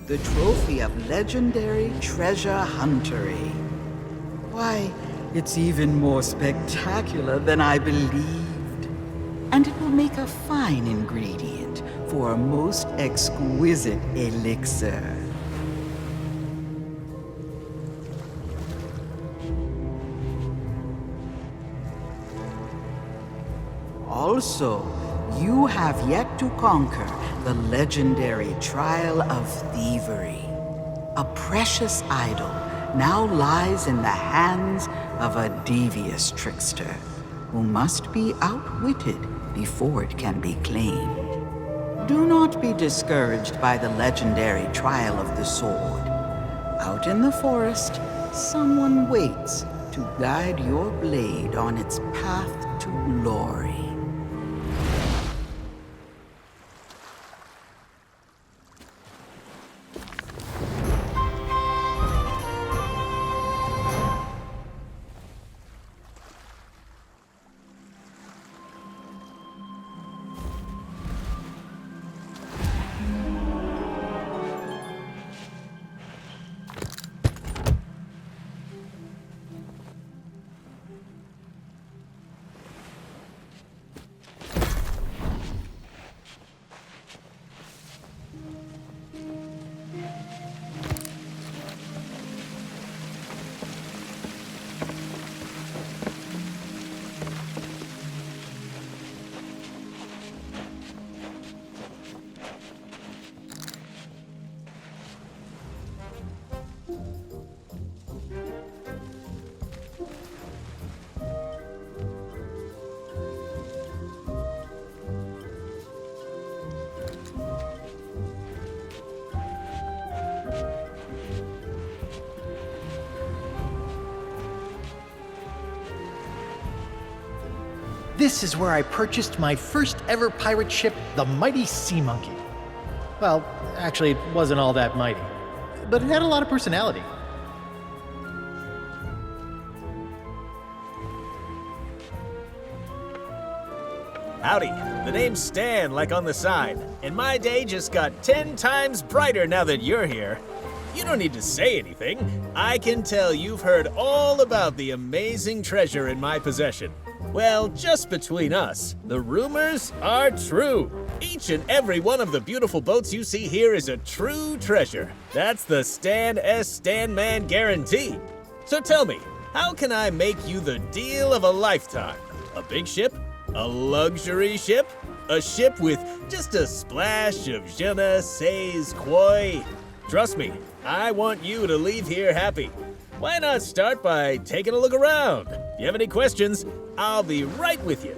the trophy of legendary treasure huntery. Why, it's even more spectacular than I believed. And it will make a fine ingredient for a most exquisite elixir. Also, you have yet to conquer the legendary Trial of Thievery. A precious idol now lies in the hands of a devious trickster who must be outwitted before it can be claimed. Do not be discouraged by the legendary Trial of the Sword. Out in the forest, someone waits to guide your blade on its path to glory. This is where I purchased my first ever pirate ship, the mighty Sea Monkey. Well, actually, it wasn't all that mighty, but it had a lot of personality. Howdy, the name's Stan, like on the sign, and my day just got 10 times brighter now that you're here. You don't need to say anything. I can tell you've heard all about the amazing treasure in my possession. Well, just between us, the rumors are true. Each and every one of the beautiful boats you see here is a true treasure. That's the Stan S. Stanman guarantee. So tell me, how can I make you the deal of a lifetime? A big ship? A luxury ship? A ship with just a splash of je ne sais quoi? Trust me, I want you to leave here happy. Why not start by taking a look around? If you have any questions, I'll be right with you.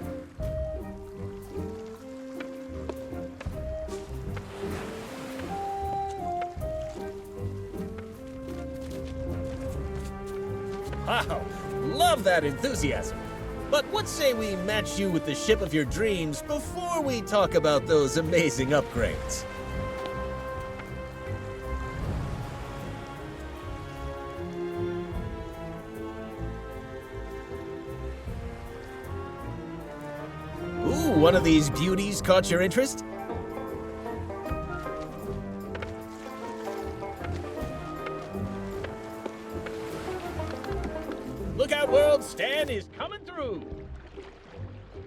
Wow, love that enthusiasm. But what say we match you with the ship of your dreams before we talk about those amazing upgrades? Ooh, one of these beauties caught your interest? Look out, world! Stan is coming through!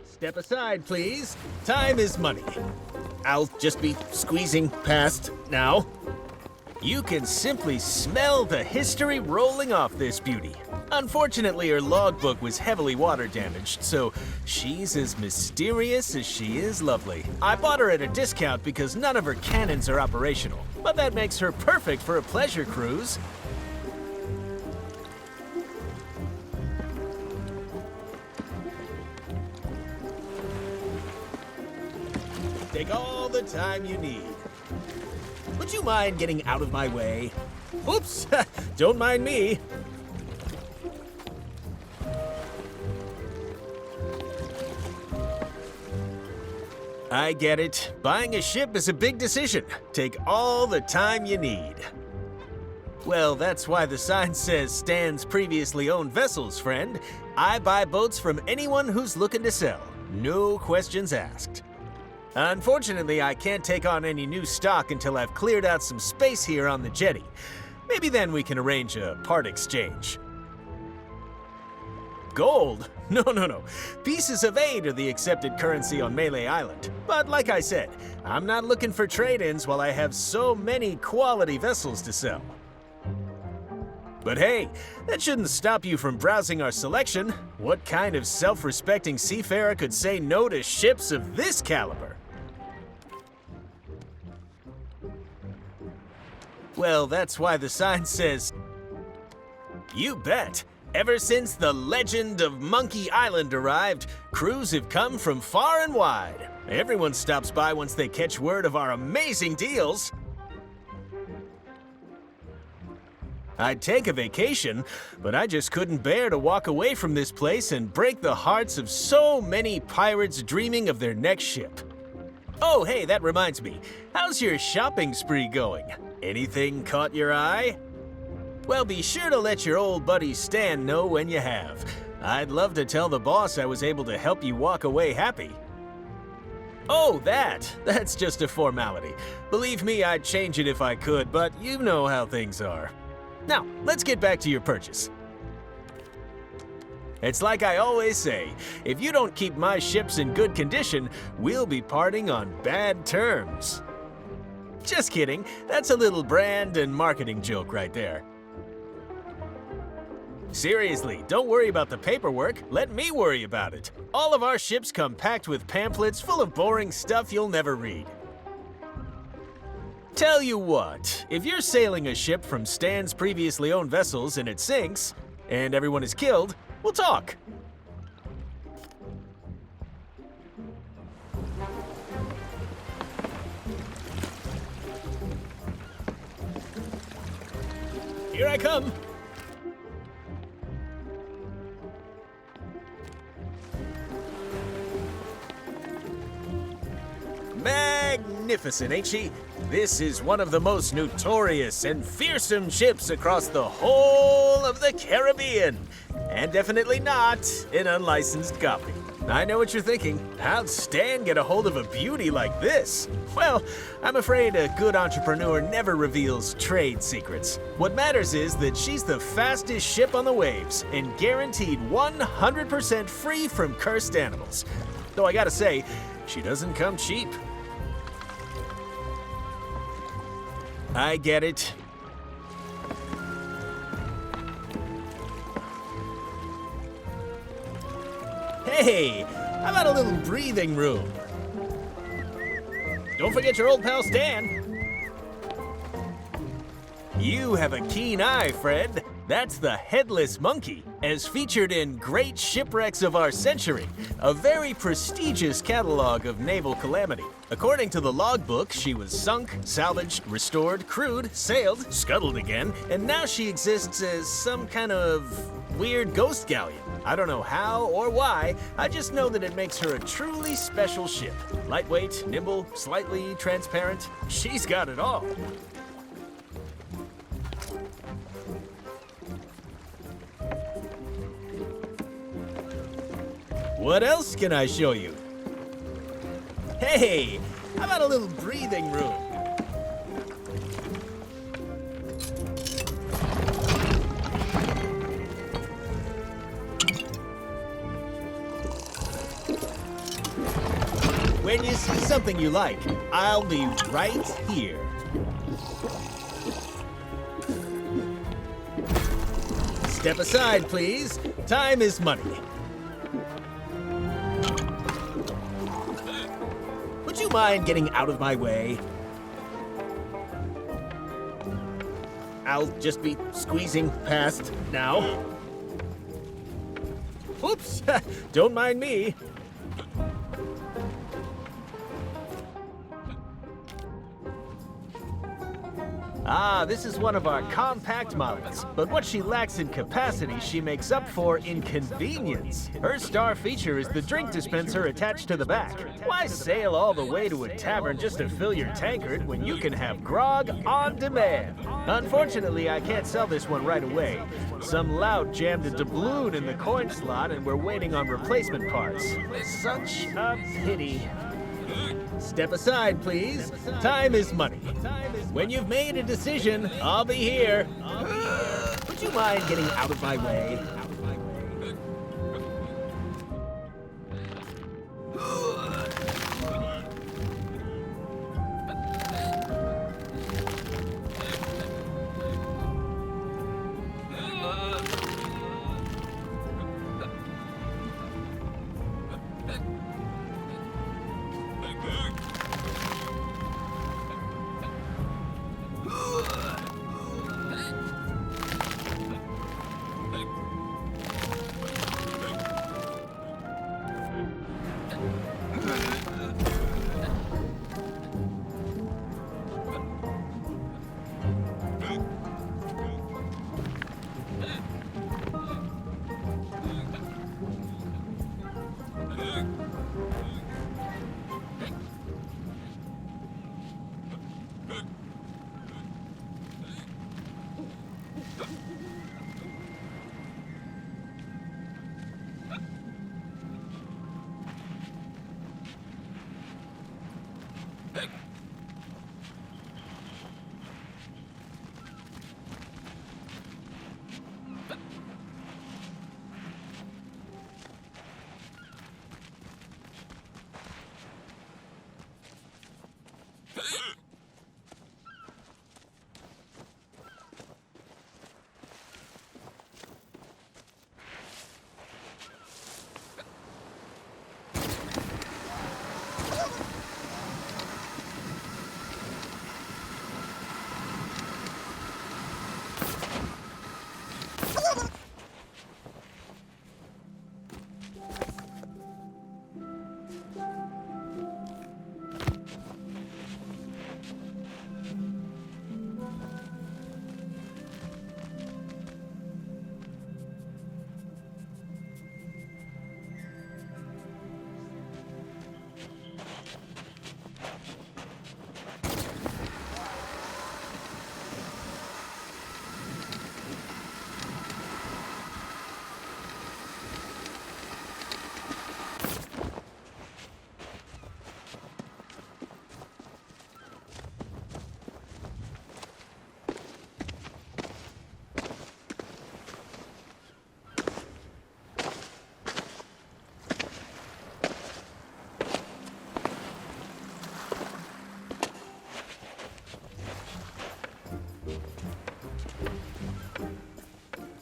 Step aside, please. Time is money. I'll just be squeezing past now. You can simply smell the history rolling off this beauty. Unfortunately, her logbook was heavily water damaged, so she's as mysterious as she is lovely. I bought her at a discount because none of her cannons are operational, but that makes her perfect for a pleasure cruise. Take all the time you need. Would you mind getting out of my way? Oops, don't mind me. I get it. Buying a ship is a big decision. Take all the time you need. Well, that's why the sign says Stan's previously owned vessels, friend. I buy boats from anyone who's looking to sell. No questions asked. Unfortunately, I can't take on any new stock until I've cleared out some space here on the jetty. Maybe then we can arrange a part exchange. Gold? No. Pieces of 8 are the accepted currency on Melee Island. But like I said, I'm not looking for trade-ins while I have so many quality vessels to sell. But hey, that shouldn't stop you from browsing our selection. What kind of self-respecting seafarer could say no to ships of this caliber? Well, that's why the sign says... You bet! Ever since the legend of Monkey Island arrived, crews have come from far and wide. Everyone stops by once they catch word of our amazing deals. I'd take a vacation, but I just couldn't bear to walk away from this place and break the hearts of so many pirates dreaming of their next ship. Oh, hey, that reminds me. How's your shopping spree going? Anything caught your eye? Well, be sure to let your old buddy Stan know when you have. I'd love to tell the boss I was able to help you walk away happy. Oh, that's just a formality. Believe me, I'd change it if I could, but you know how things are. Now, let's get back to your purchase. It's like I always say, if you don't keep my ships in good condition, we'll be parting on bad terms. Just kidding, that's a little brand and marketing joke right there. Seriously, don't worry about the paperwork, let me worry about it. All of our ships come packed with pamphlets full of boring stuff you'll never read. Tell you what, if you're sailing a ship from Stan's previously owned vessels and it sinks, and everyone is killed, we'll talk. Here I come. Magnificent, ain't she? This is one of the most notorious and fearsome ships across the whole of the Caribbean. And definitely not an unlicensed copy. I know what you're thinking. How'd Stan get a hold of a beauty like this? Well, I'm afraid a good entrepreneur never reveals trade secrets. What matters is that she's the fastest ship on the waves and guaranteed 100% free from cursed animals. Though I gotta say, she doesn't come cheap. I get it. Hey, how about a little breathing room? Don't forget your old pal Stan. You have a keen eye, Fred. That's the Headless Monkey, as featured in Great Shipwrecks of Our Century, a very prestigious catalog of naval calamity. According to the logbook, she was sunk, salvaged, restored, crewed, sailed, scuttled again, and now she exists as some kind of weird ghost galleon. I don't know how or why, I just know that it makes her a truly special ship. Lightweight, nimble, slightly transparent, she's got it all. What else can I show you? Hey, how about a little breathing room? When you see something you like, I'll be right here. Step aside, please. Time is money. Would you mind getting out of my way? I'll just be squeezing past now. Oops, don't mind me. Ah, this is one of our compact models, but what she lacks in capacity, she makes up for in convenience. Her star feature is the drink dispenser attached to the back. Why sail all the way to a tavern just to fill your tankard when you can have grog on demand? Unfortunately, I can't sell this one right away. Some lout jammed a doubloon in the coin slot and we're waiting on replacement parts. Such a pity. Step aside, please. Time is money. When you've made a decision, I'll be here. Would you mind getting out of my way?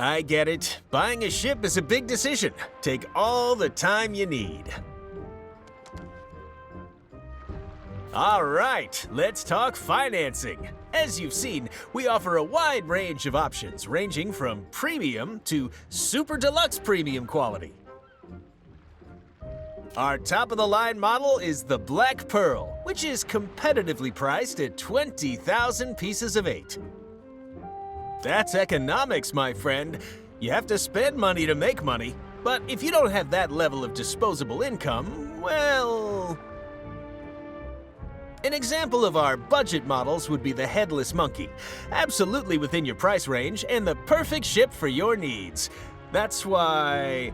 I get it. Buying a ship is a big decision. Take all the time you need. All right, let's talk financing. As you've seen, we offer a wide range of options, ranging from premium to super deluxe premium quality. Our top-of-the-line model is the Black Pearl, which is competitively priced at 20,000 pieces of 8. That's economics, my friend. You have to spend money to make money. But if you don't have that level of disposable income, well... An example of our budget models would be the Headless Monkey. Absolutely within your price range and the perfect ship for your needs. That's why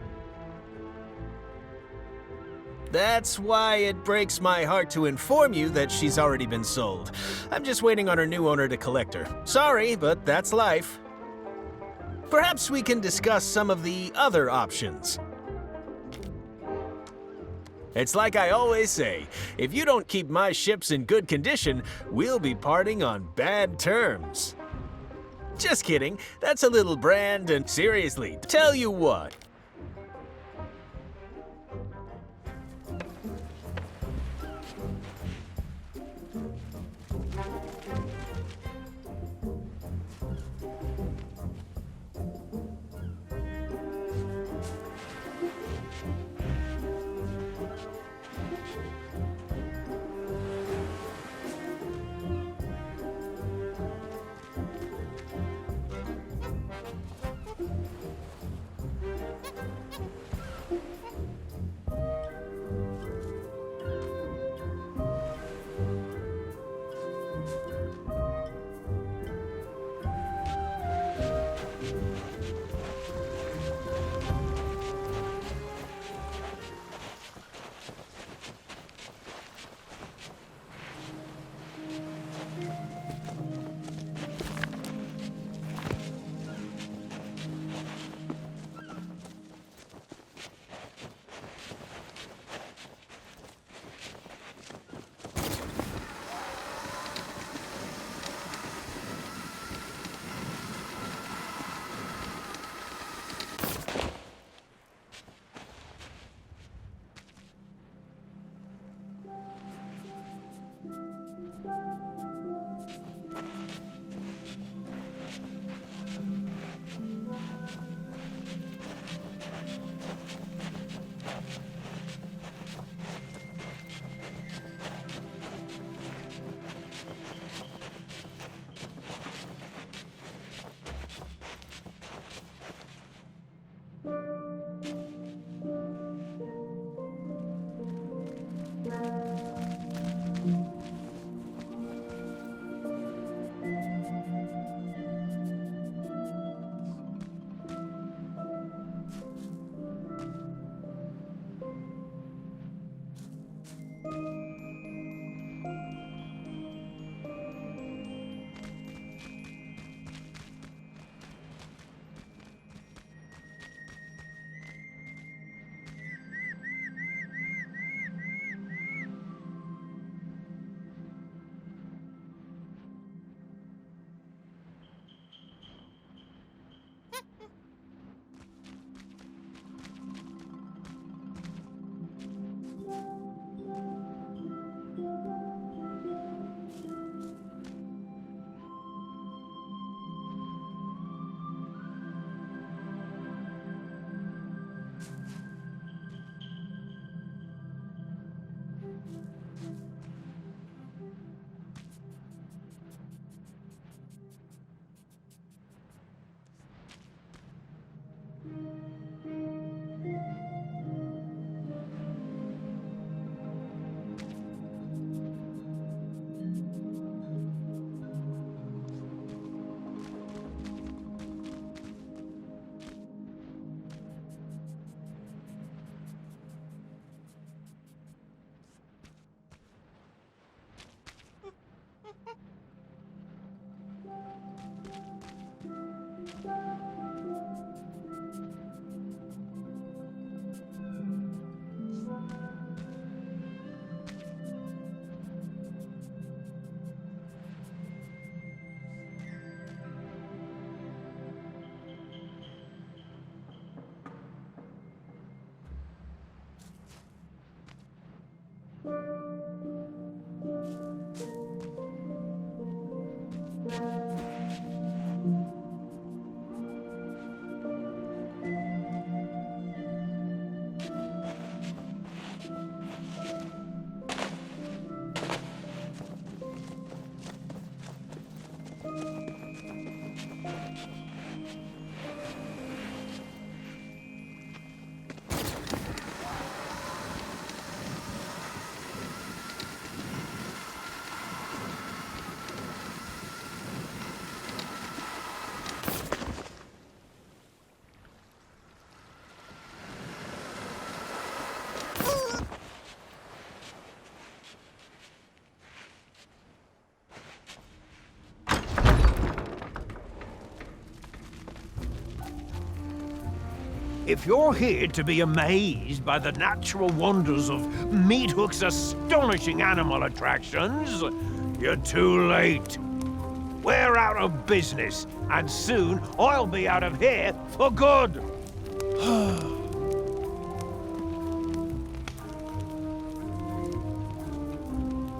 it breaks my heart to inform you that she's already been sold. I'm just waiting on her new owner to collect her. Sorry, but that's life. Perhaps we can discuss some of the other options. It's like I always say, if you don't keep my ships in good condition, we'll be parting on bad terms. Just kidding, that's a little brand, and seriously, tell you what. if you're here to be amazed by the natural wonders of Meathook's astonishing animal attractions, you're too late. We're out of business, and soon I'll be out of here for good.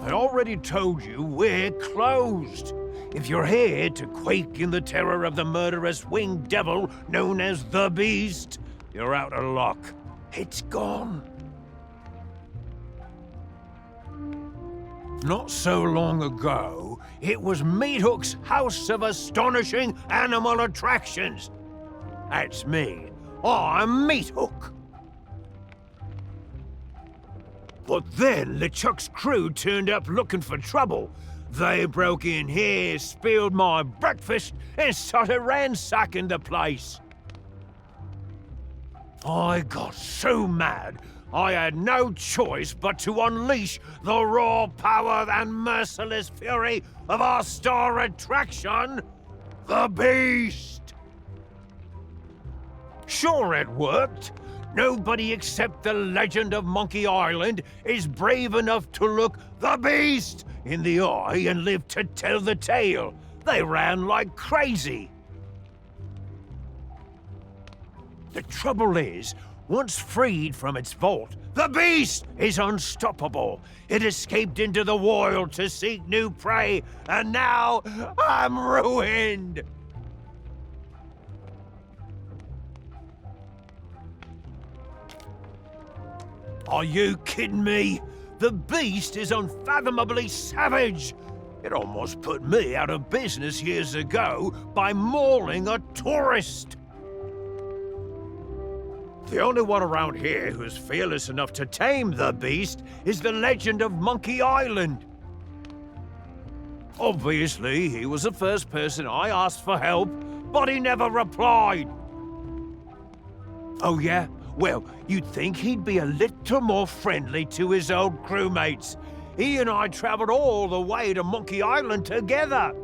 I already told you we're closed. If you're here to quake in the terror of the murderous winged devil known as the Beast, you're out of luck. It's gone. Not so long ago, it was Meathook's House of Astonishing Animal Attractions. That's me. I'm Meathook. But then LeChuck's crew turned up looking for trouble. They broke in here, spilled my breakfast, and started ransacking the place. I got so mad, I had no choice but to unleash the raw power and merciless fury of our star attraction, the Beast. Sure, it worked. Nobody except the legend of Monkey Island is brave enough to look the Beast in the eye and live to tell the tale. They ran like crazy. The trouble is, once freed from its vault, the Beast is unstoppable. It escaped into the wild to seek new prey, and now I'm ruined. Are you kidding me? The Beast is unfathomably savage. It almost put me out of business years ago by mauling a tourist. The only one around here who's fearless enough to tame the Beast is the legend of Monkey Island. Obviously, he was the first person I asked for help, but he never replied. Oh yeah? Well, you'd think he'd be a little more friendly to his old crewmates. He and I traveled all the way to Monkey Island together.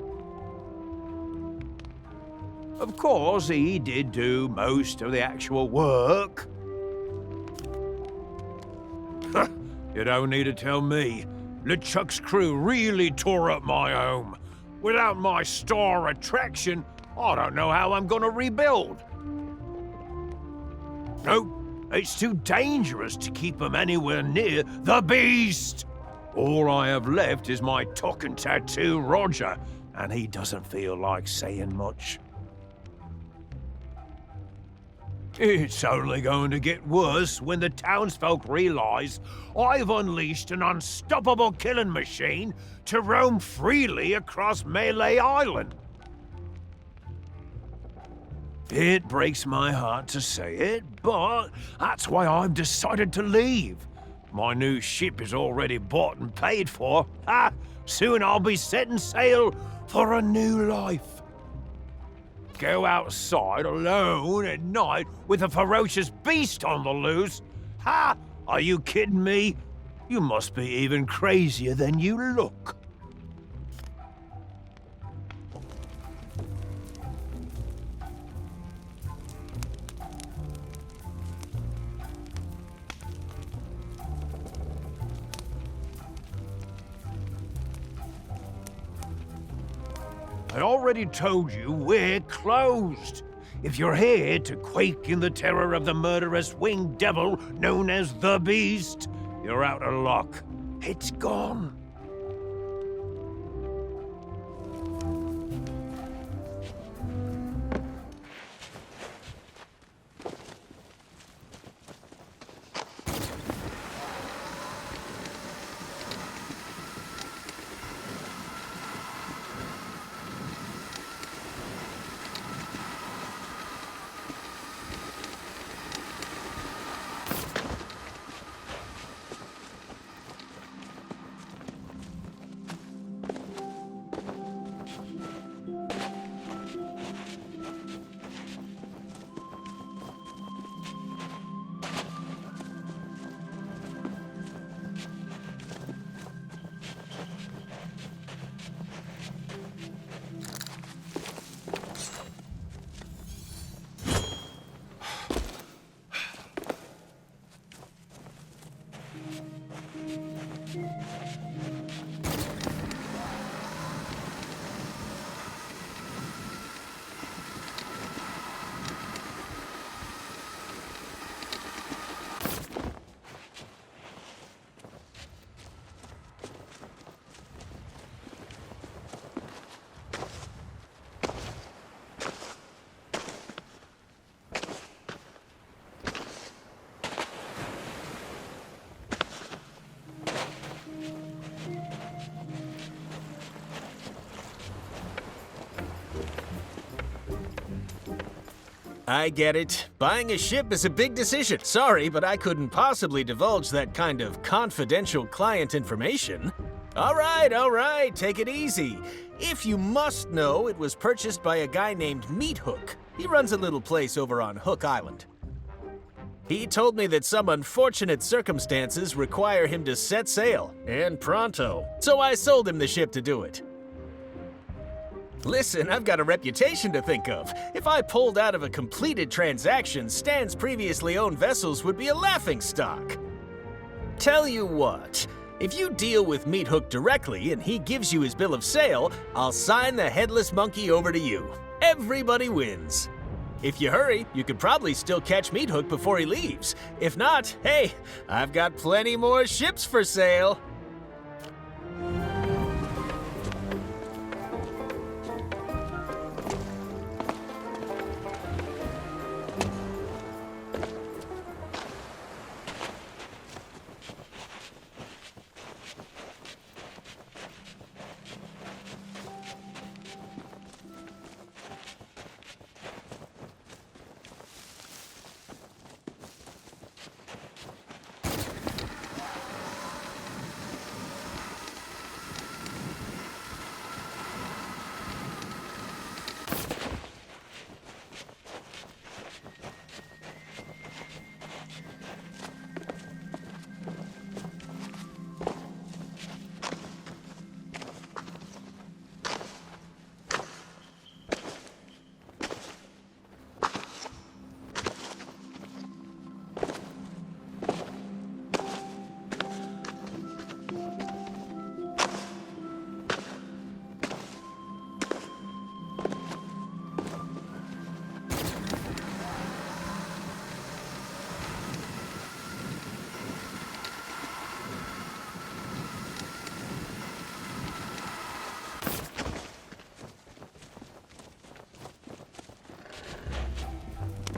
Of course, he did do most of the actual work. You don't need to tell me. LeChuck's crew really tore up my home. Without my star attraction, I don't know how I'm gonna rebuild. Nope. It's too dangerous to keep him anywhere near the Beast. All I have left is my talking tattoo, Roger, and he doesn't feel like saying much. It's only going to get worse when the townsfolk realize I've unleashed an unstoppable killing machine to roam freely across Melee Island. It breaks my heart to say it, but that's why I've decided to leave. My new ship is already bought and paid for. Soon I'll be setting sail for a new life. Go outside alone at night with a ferocious beast on the loose? Ha! Are you kidding me? You must be even crazier than you look. I already told you we're closed. If you're here to quake in the terror of the murderous winged devil known as the Beast, you're out of luck. It's gone. I get it. Buying a ship is a big decision. Sorry, but I couldn't possibly divulge that kind of confidential client information. All right, take it easy. If you must know, it was purchased by a guy named Meat Hook. He runs a little place over on Hook Island. He told me that some unfortunate circumstances require him to set sail, and pronto. So I sold him the ship to do it. Listen, I've got a reputation to think of. If I pulled out of a completed transaction, Stan's previously owned vessels would be a laughingstock. Tell you what, if you deal with Meat Hook directly and he gives you his bill of sale, I'll sign the headless monkey over to you. Everybody wins. If you hurry, you could probably still catch Meat Hook before he leaves. If not, hey, I've got plenty more ships for sale.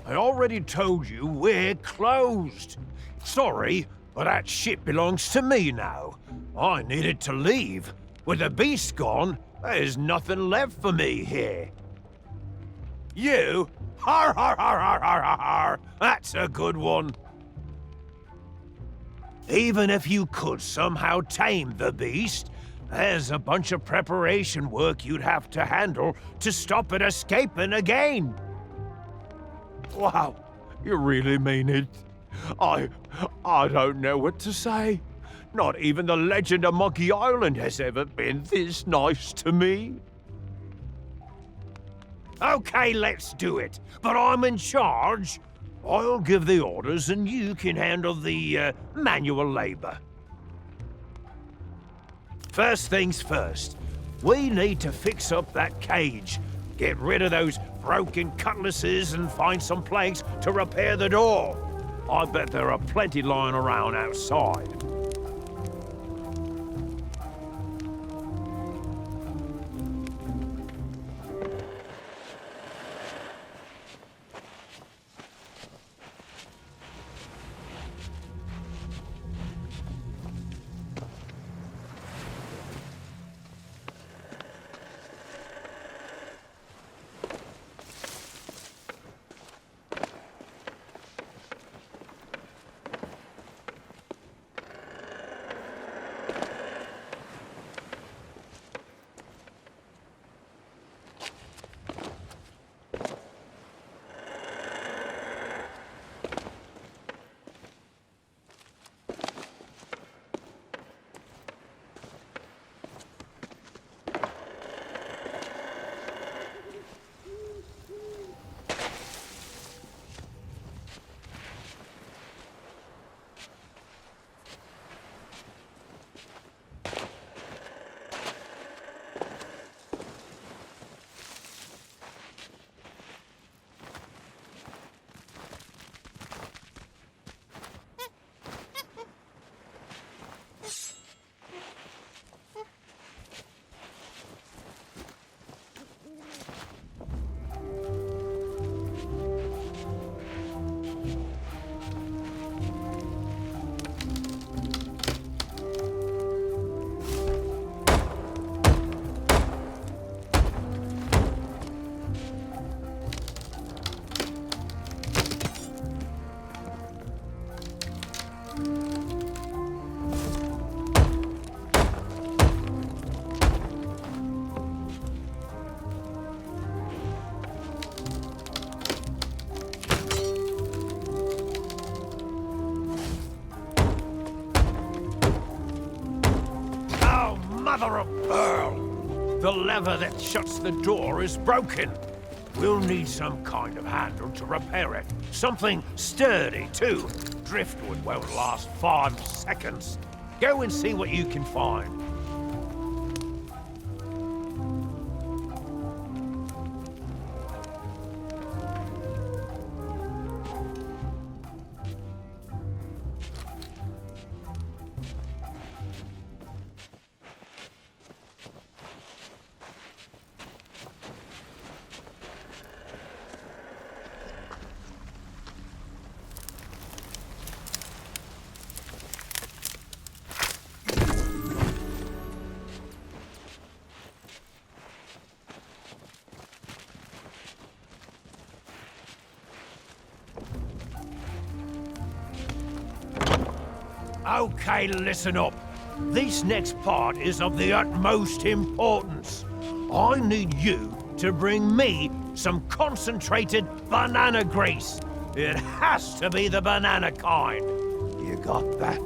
I already told you we're closed. Sorry, but that ship belongs to me now. I needed to leave. With the beast gone, there's nothing left for me here. You? Har har har har har har har! That's a good one. Even if you could somehow tame the beast, there's a bunch of preparation work you'd have to handle to stop it escaping again. Wow, you really mean it? I don't know what to say. Not even the legend of Monkey Island has ever been this nice to me. Okay, let's do it. But I'm in charge. I'll give the orders and you can handle the manual labor. First things first, we need to fix up that cage. Get rid of those broken cutlasses and find some planks to repair the door. I bet there are plenty lying around outside. The lever that shuts the door is broken. We'll need some kind of handle to repair it. Something sturdy, too. Driftwood won't last 5 seconds. Go and see what you can find. Okay, listen up. This next part is of the utmost importance. I need you to bring me some concentrated banana grease. It has to be the banana kind. You got that?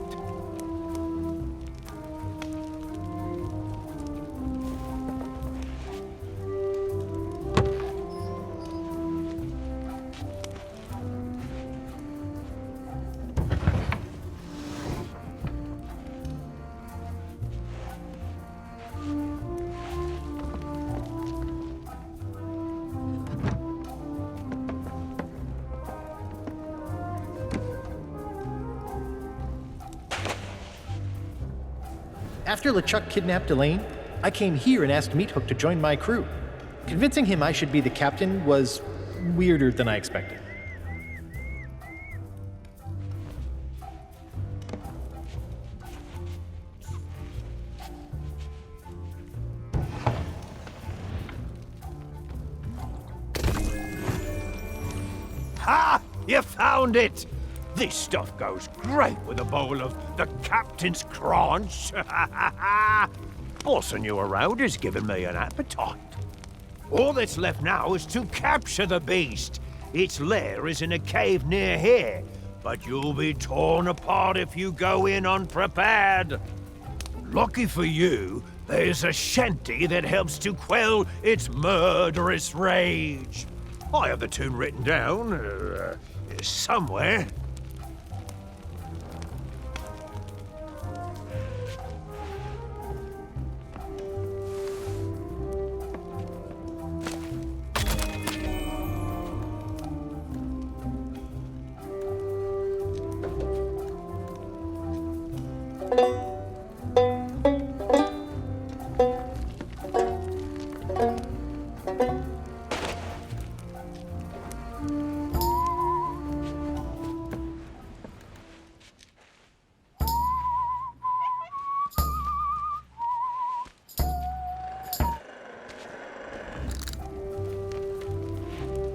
After LeChuck kidnapped Elaine, I came here and asked Meathook to join my crew. Convincing him I should be the captain was weirder than I expected. Ha! You found it! This stuff goes great with a bowl of the captain's crunch. Bossing you around has given me an appetite. All that's left now is to capture the beast. Its lair is in a cave near here, but you'll be torn apart if you go in unprepared. Lucky for you, there's a shanty that helps to quell its murderous rage. I have the tune written down somewhere.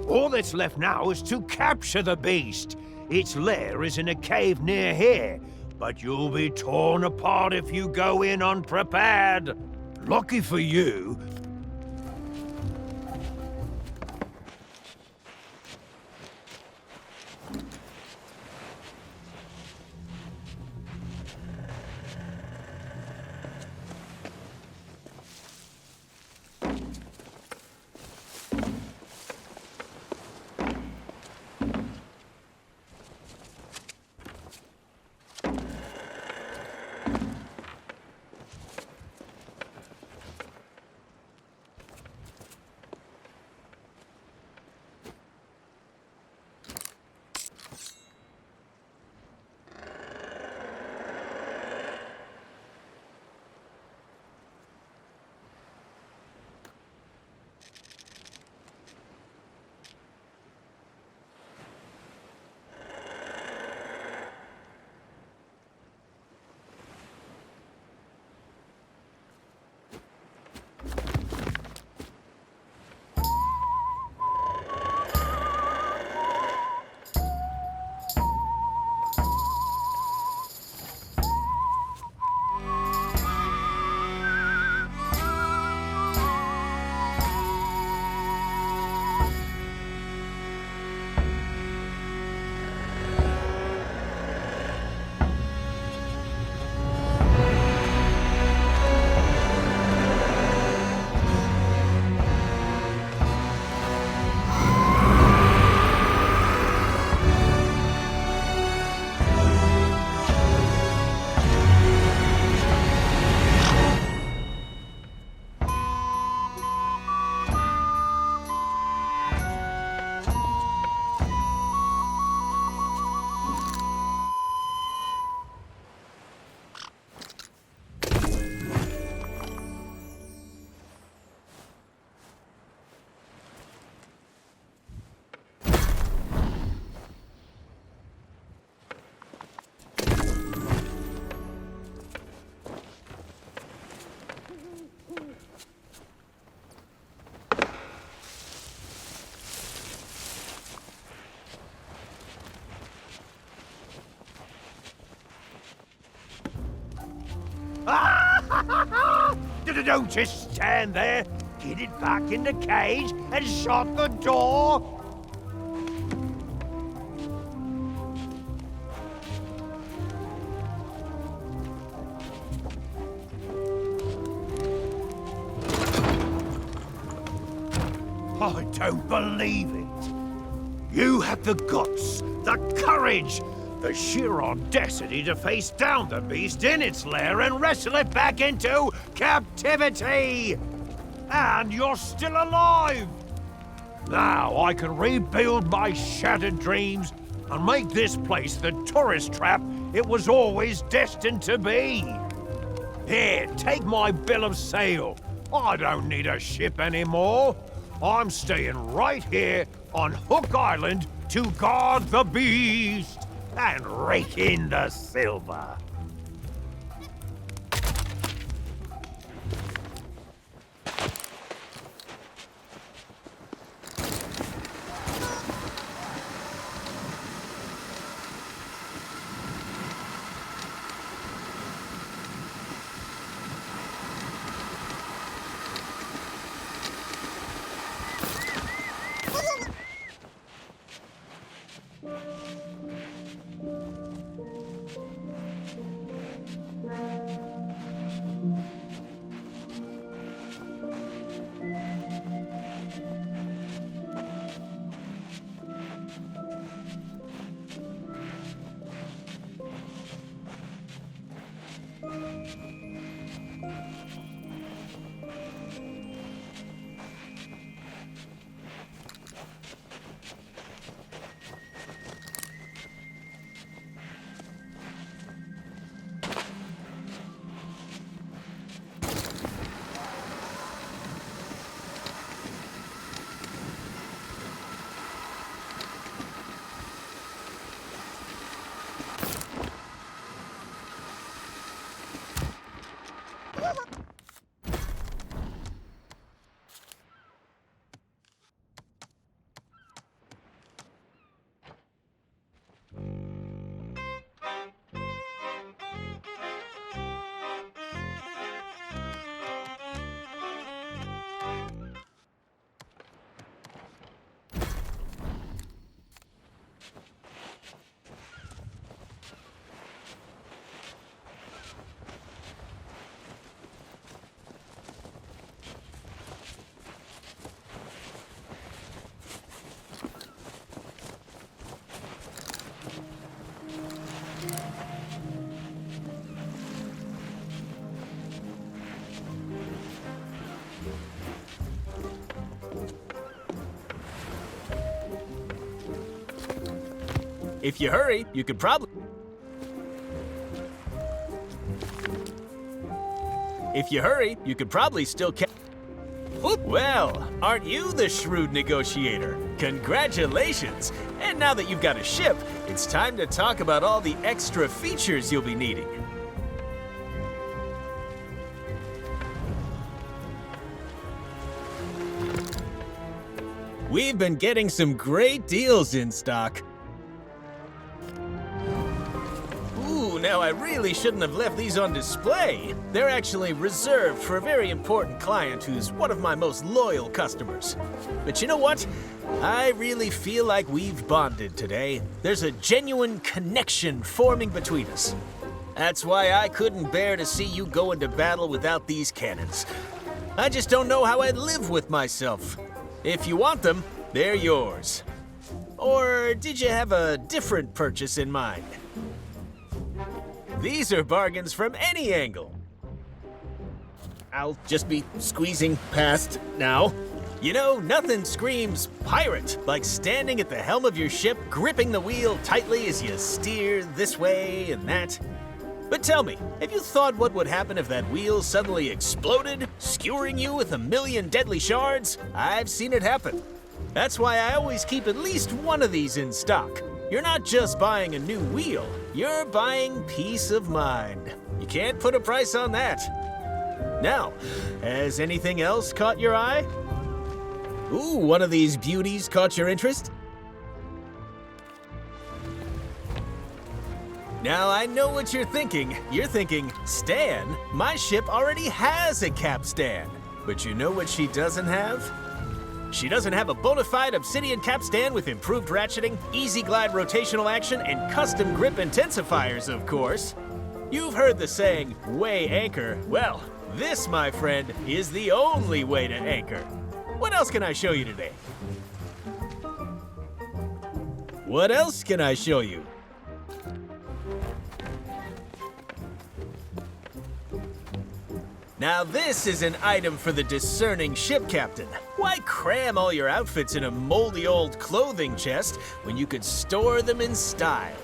All that's left now is to capture the beast. Its lair is in a cave near here, but you'll be torn apart if you go in unprepared. Lucky for you, don't just stand there. Get it back in the cage and shut the door. I don't believe it. You had the guts, the courage, the sheer audacity to face down the beast in its lair and wrestle it back into captivity! And you're still alive! Now I can rebuild my shattered dreams and make this place the tourist trap it was always destined to be. Here, take my bill of sale. I don't need a ship anymore. I'm staying right here on Hook Island to guard the beast and rake in the silver. If you hurry, you could probably... If you hurry, you could probably still catch... Well, aren't you the shrewd negotiator? Congratulations! And now that you've got a ship, it's time to talk about all the extra features you'll be needing. We've been getting some great deals in stock. Now, I really shouldn't have left these on display. They're actually reserved for a very important client who's one of my most loyal customers. But you know what? I really feel like we've bonded today. There's a genuine connection forming between us. That's why I couldn't bear to see you go into battle without these cannons. I just don't know how I'd live with myself. If you want them, they're yours. Or did you have a different purchase in mind? These are bargains from any angle. I'll just be squeezing past now. You know, nothing screams pirate like standing at the helm of your ship, gripping the wheel tightly as you steer this way and that. But tell me, have you thought what would happen if that wheel suddenly exploded, skewering you with 1,000,000 deadly shards? I've seen it happen. That's why I always keep at least one of these in stock. You're not just buying a new wheel, you're buying peace of mind. You can't put a price on that. Now, has anything else caught your eye? Ooh, one of these beauties caught your interest? Now, I know what you're thinking. You're thinking, Stan, my ship already has a capstan. But you know what she doesn't have? She doesn't have a bona fide obsidian capstan with improved ratcheting, easy glide rotational action, and custom grip intensifiers, of course. You've heard the saying, weigh anchor. Well, this, my friend, is the only way to anchor. What else can I show you today? What else can I show you? Now this is an item for the discerning ship captain. Why cram all your outfits in a moldy old clothing chest when you could store them in style?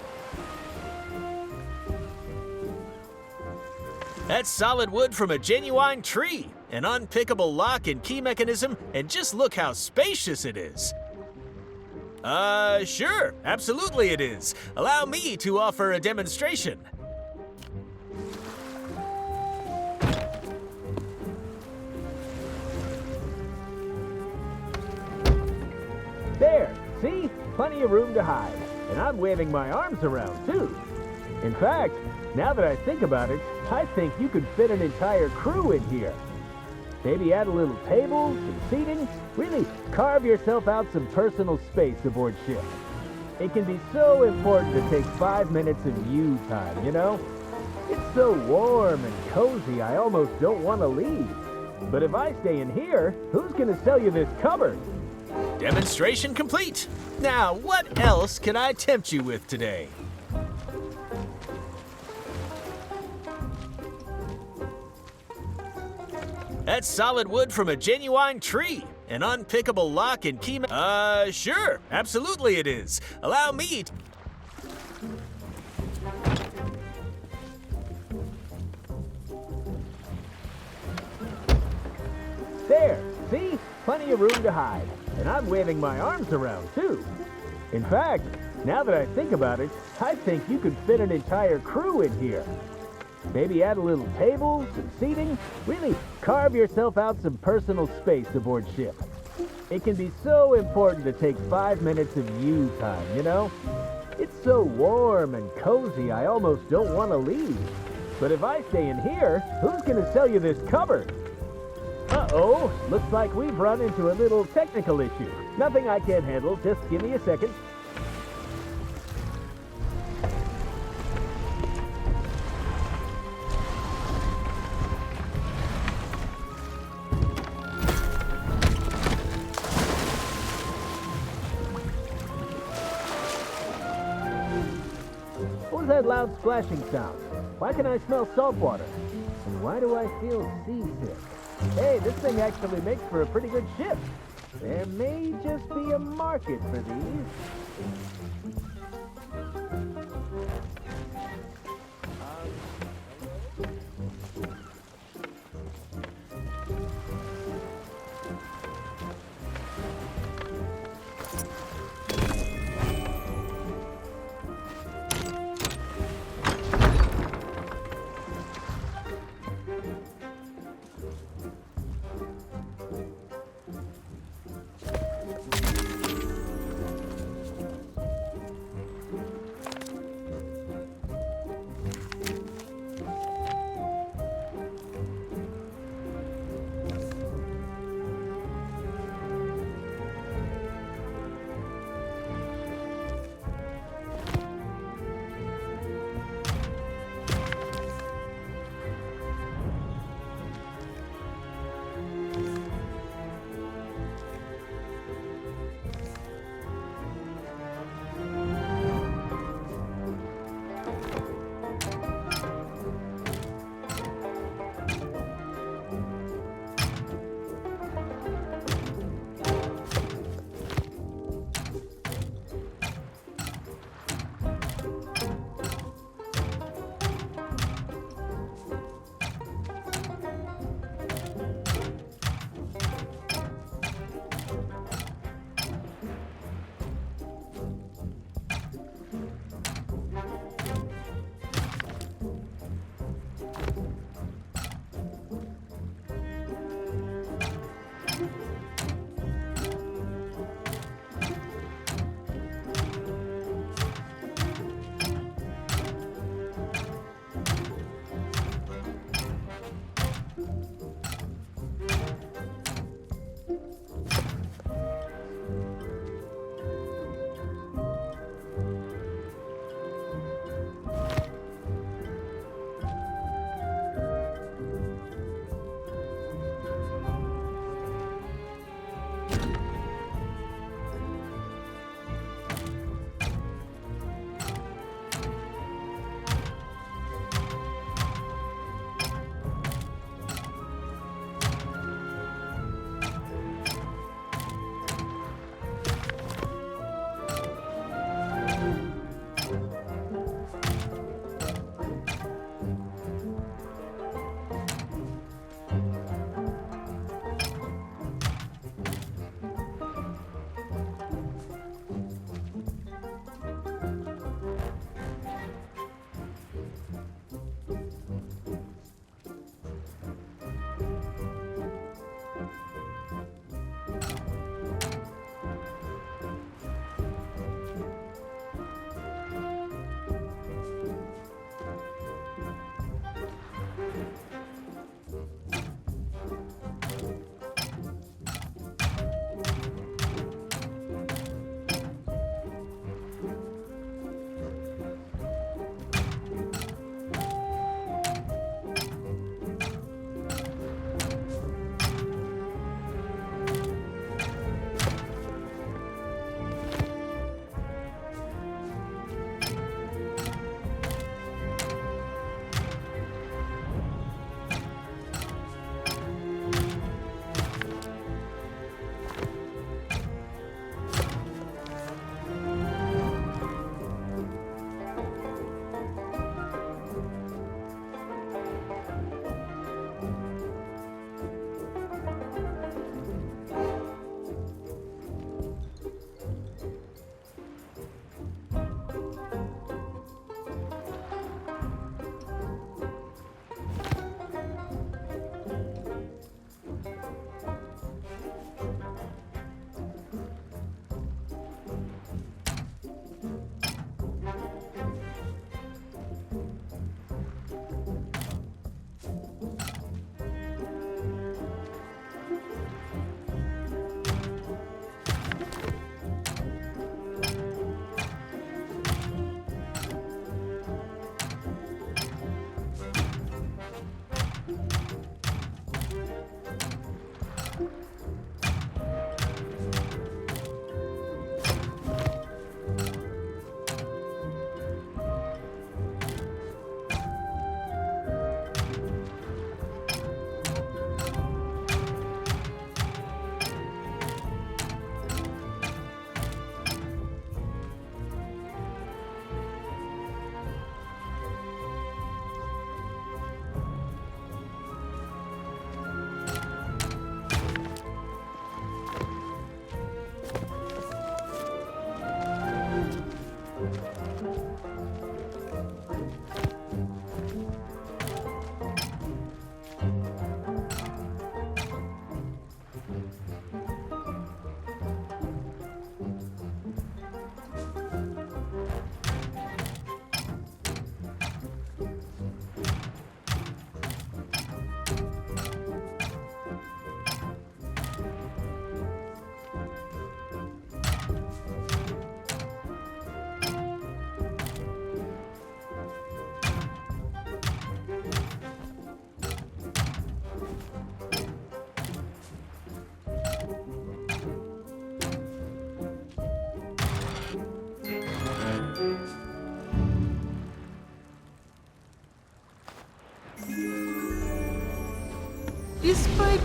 That's solid wood from a genuine tree, an unpickable lock and key mechanism, and just look how spacious it is. Sure, absolutely it is. Allow me to offer a demonstration. There, see? Plenty of room to hide. And I'm waving my arms around, too. In fact, now that I think about it, I think you could fit an entire crew in here. Maybe add a little table, some seating. Really carve yourself out some personal space aboard ship. It can be so important to take 5 minutes of you time, you know? It's so warm and cozy, I almost don't want to leave. But if I stay in here, who's going to sell you this cupboard? Demonstration complete. Now, what else can I tempt you with today? That's solid wood from a genuine tree, an unpickable lock and key. Sure, absolutely it is. Allow me. There, see? Plenty of room to hide. And I'm waving my arms around, too. In fact, now that I think about it, I think you could fit an entire crew in here. Maybe add a little table, some seating. Really carve yourself out some personal space aboard ship. It can be so important to take 5 minutes of you time, you know? It's so warm and cozy, I almost don't want to leave. But if I stay in here, who's going to sell you this cupboard? Uh-oh, looks like we've run into a little technical issue. Nothing I can't handle, just give me a second. What was that loud splashing sound? Why can I smell salt water? And why do I feel seasick? Hey, this thing actually makes for a pretty good ship. There may just be a market for these.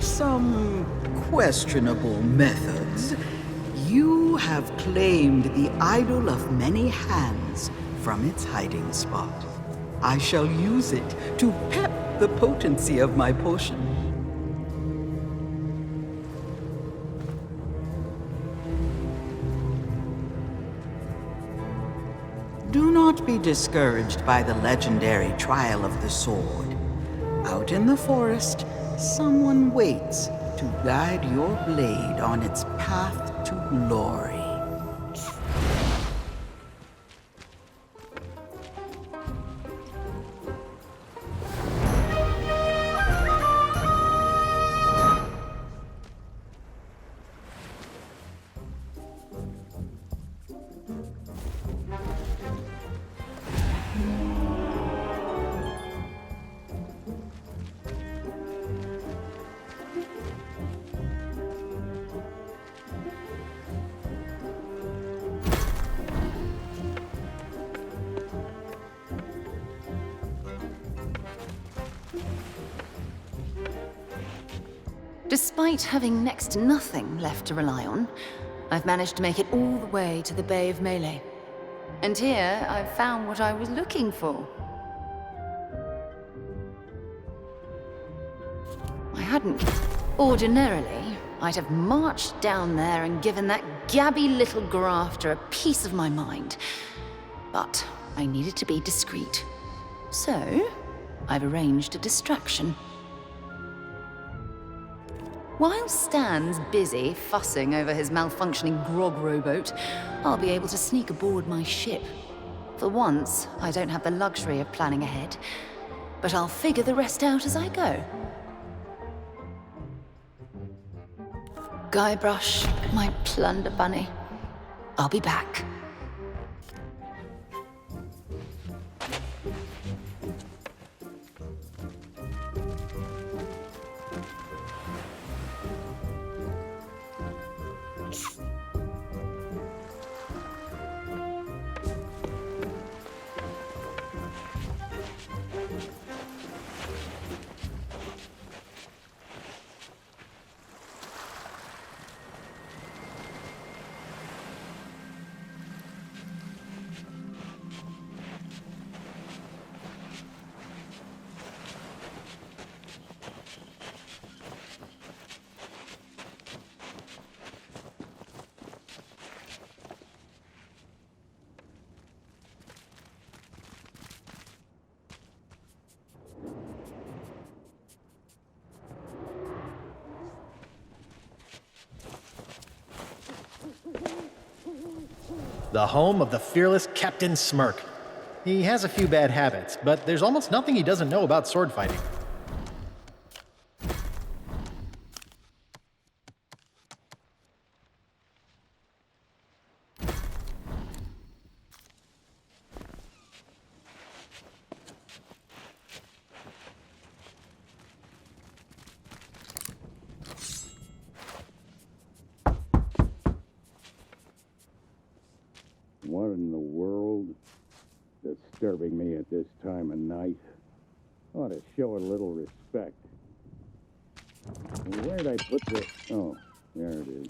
some questionable methods, you have claimed the idol of many hands from its hiding spot. I shall use it to pep the potency of my potion. Do not be discouraged by the legendary trial of the sword. Out in the forest, someone waits to guide your blade on its path to glory. Despite having next to nothing left to rely on, I've managed to make it all the way to the Bay of Melee. And here, I've found what I was looking for. I hadn't. Ordinarily, I'd have marched down there and given that gabby little grafter a piece of my mind. But I needed to be discreet. So, I've arranged a distraction. While Stan's busy fussing over his malfunctioning grog rowboat, I'll be able to sneak aboard my ship. For once, I don't have the luxury of planning ahead, but I'll figure the rest out as I go. Guybrush, my plunder bunny. I'll be back. The home of the fearless Captain Smirk. He has a few bad habits, but there's almost nothing he doesn't know about sword fighting. What in the world? Disturbing me at this time of night. Ought to show a little respect. And where'd I put the... Oh, there it is.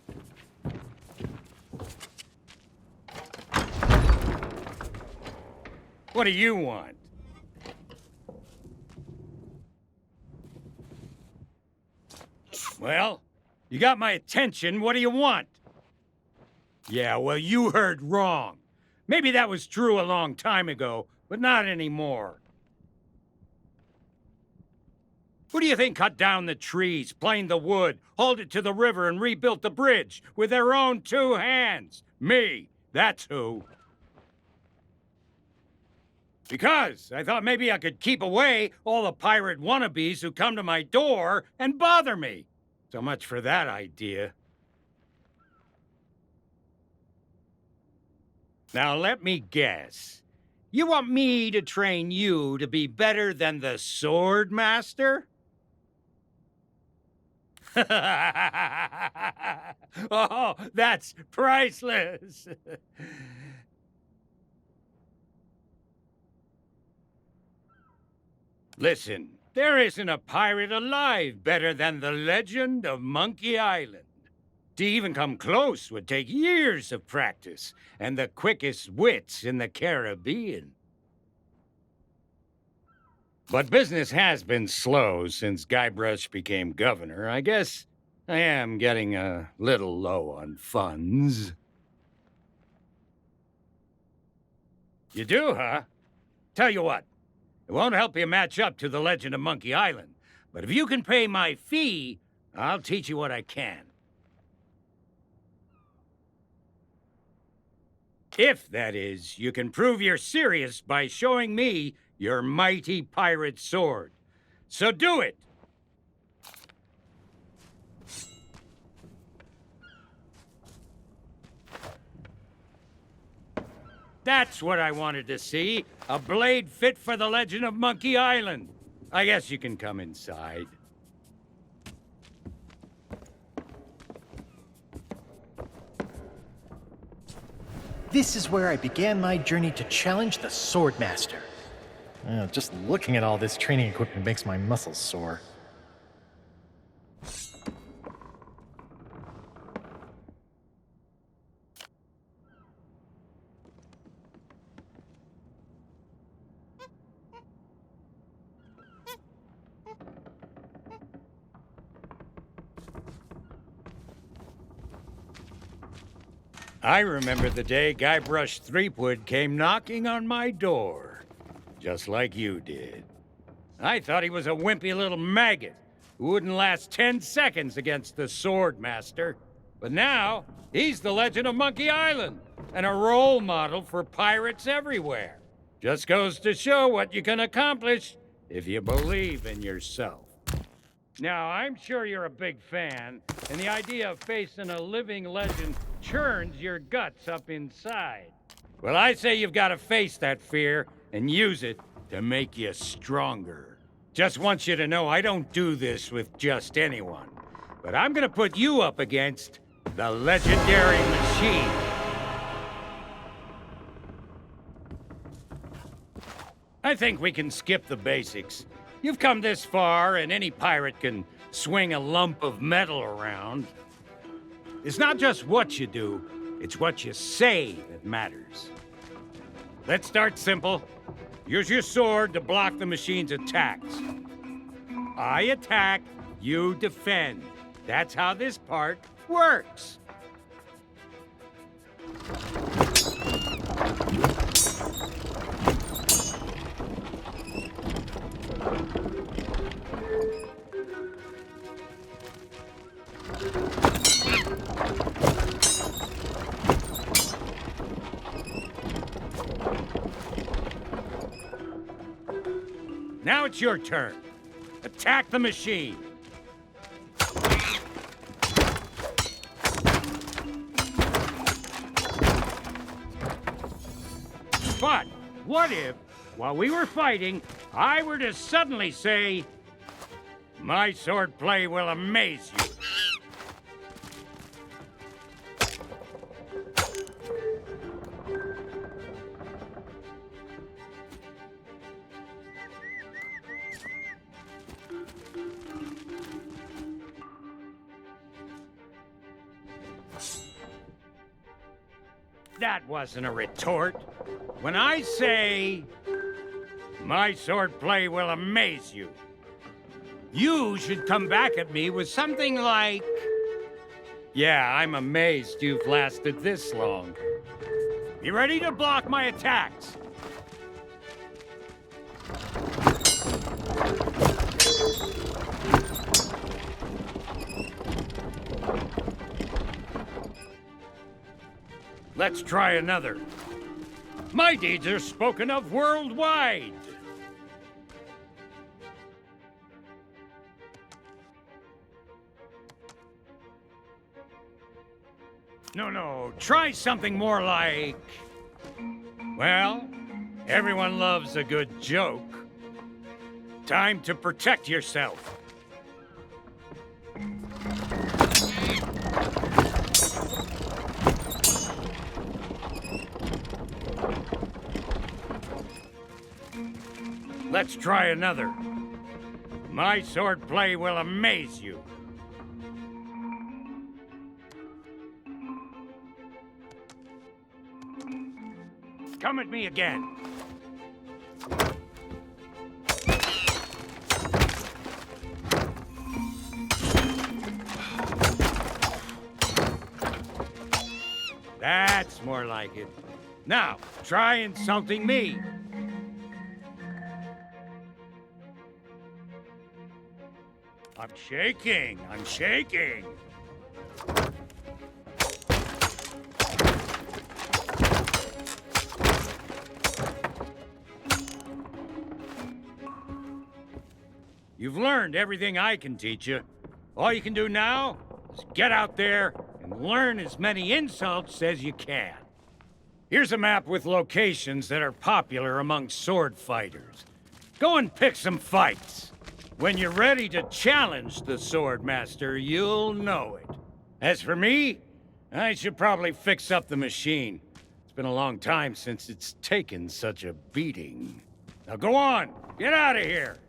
What do you want? Well, you got my attention. What do you want? Yeah, well, you heard wrong. Maybe that was true a long time ago, but not anymore. Who do you think cut down the trees, planed the wood, hauled it to the river, and rebuilt the bridge with their own 2 hands? Me. That's who. Because I thought maybe I could keep away all the pirate wannabes who come to my door and bother me. So much for that idea. Now let me guess. You want me to train you to be better than the Sword Master? Oh, that's priceless. Listen, There isn't a pirate alive better than the legend of Monkey Island. To even come close would take years of practice and the quickest wits in the Caribbean. But business has been slow since Guybrush became governor. I guess I am getting a little low on funds. You do, huh? Tell you what, it won't help you match up to the legend of Monkey Island, but if you can pay my fee, I'll teach you what I can. If, that is, you can prove you're serious by showing me your mighty pirate sword. So do it! That's what I wanted to see. A blade fit for the legend of Monkey Island. I guess you can come inside. This is where I began my journey to challenge the Swordmaster. Just looking at all this training equipment makes my muscles sore. I remember the day Guybrush Threepwood came knocking on my door, just like you did. I thought he was a wimpy little maggot who wouldn't last 10 seconds against the Swordmaster. But now, he's the legend of Monkey Island and a role model for pirates everywhere. Just goes to show what you can accomplish if you believe in yourself. Now, I'm sure you're a big fan, and the idea of facing a living legend churns your guts up inside. Well, I say you've got to face that fear and use it to make you stronger. Just want you to know I don't do this with just anyone, but I'm gonna put you up against the legendary machine. I think we can skip the basics. You've come this far, and any pirate can swing a lump of metal around. It's not just what you do, it's what you say that matters. Let's start simple. Use your sword to block the machine's attacks. I attack, you defend. That's how this part works. Now it's your turn. Attack the machine. But what if, while we were fighting, I were to suddenly say, "My swordplay will amaze you"? That wasn't a retort. When I say, "My swordplay will amaze you," you should come back at me with something like, "Yeah, I'm amazed you've lasted this long. Be ready to block my attacks." Let's try another. My deeds are spoken of worldwide. No, try something more like... Well, everyone loves a good joke. Time to protect yourself. Let's try another. My swordplay will amaze you. Come at me again. That's more like it. Now, try insulting me. I'm shaking. I'm shaking. You've learned everything I can teach you. All you can do now is get out there and learn as many insults as you can. Here's a map with locations that are popular among sword fighters. Go and pick some fights. When you're ready to challenge the Sword Master, you'll know it. As for me, I should probably fix up the machine. It's been a long time since it's taken such a beating. Now go on, get out of here!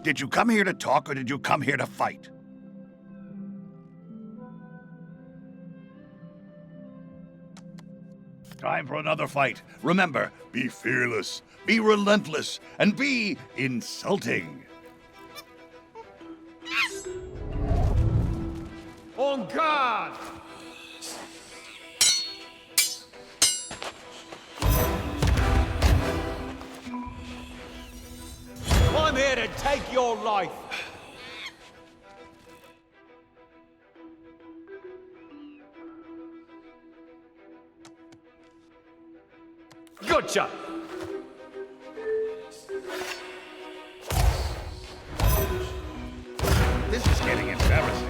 Did you come here to talk or did you come here to fight? Time for another fight. Remember, be fearless, be relentless, and be insulting. On guard! I'm here to take your life. Gotcha! This is getting embarrassing.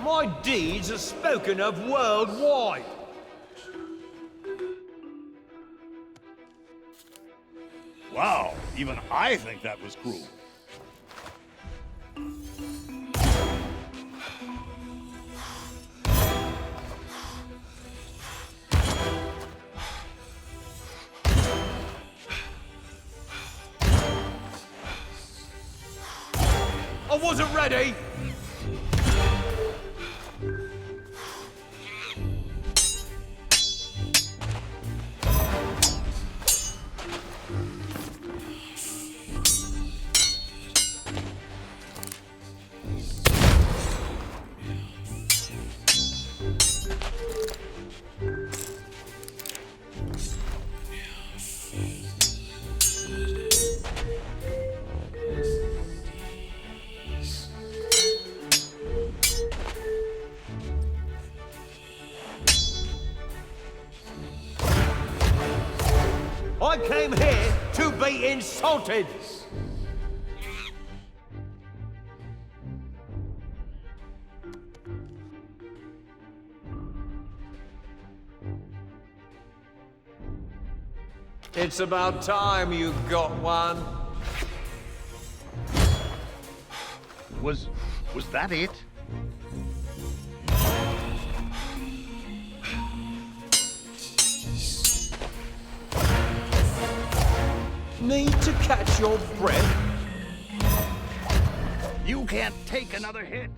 My deeds are spoken of worldwide. Wow, even I think that was cruel. I wasn't ready. I came here to be insulted. It's about time you got one. Was that it? Need to catch your breath? You can't take another hit.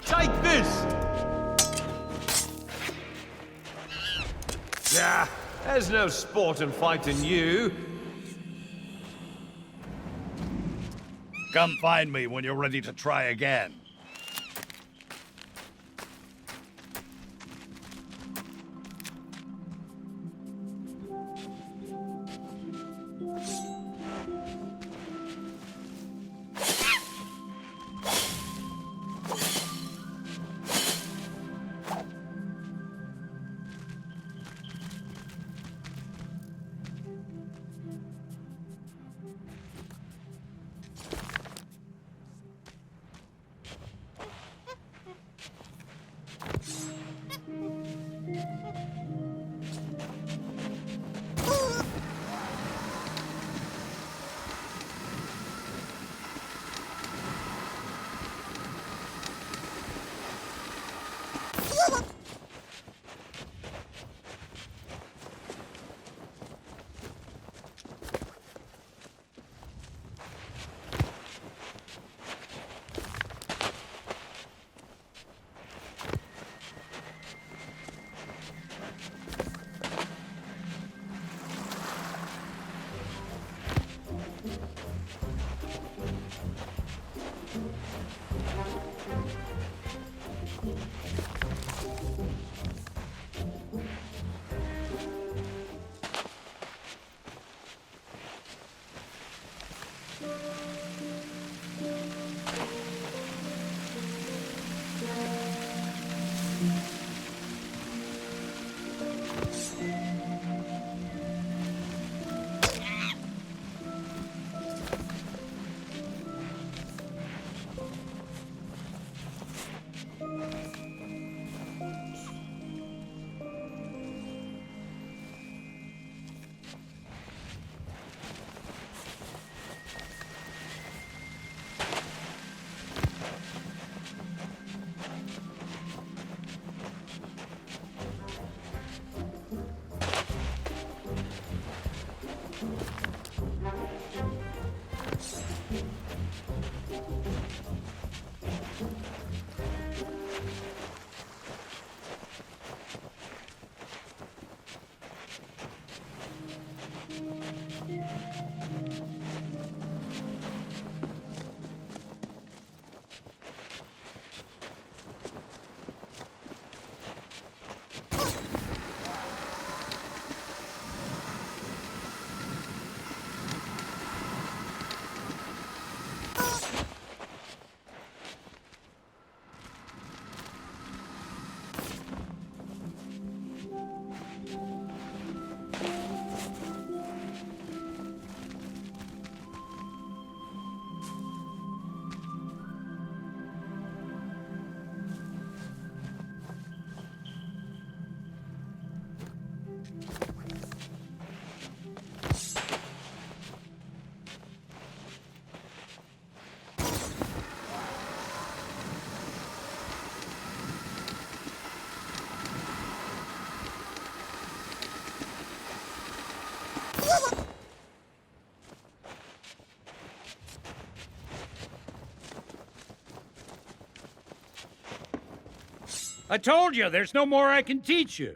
Take this! Yeah, there's no sport in fighting you. Come find me when you're ready to try again. I told you, there's no more I can teach you.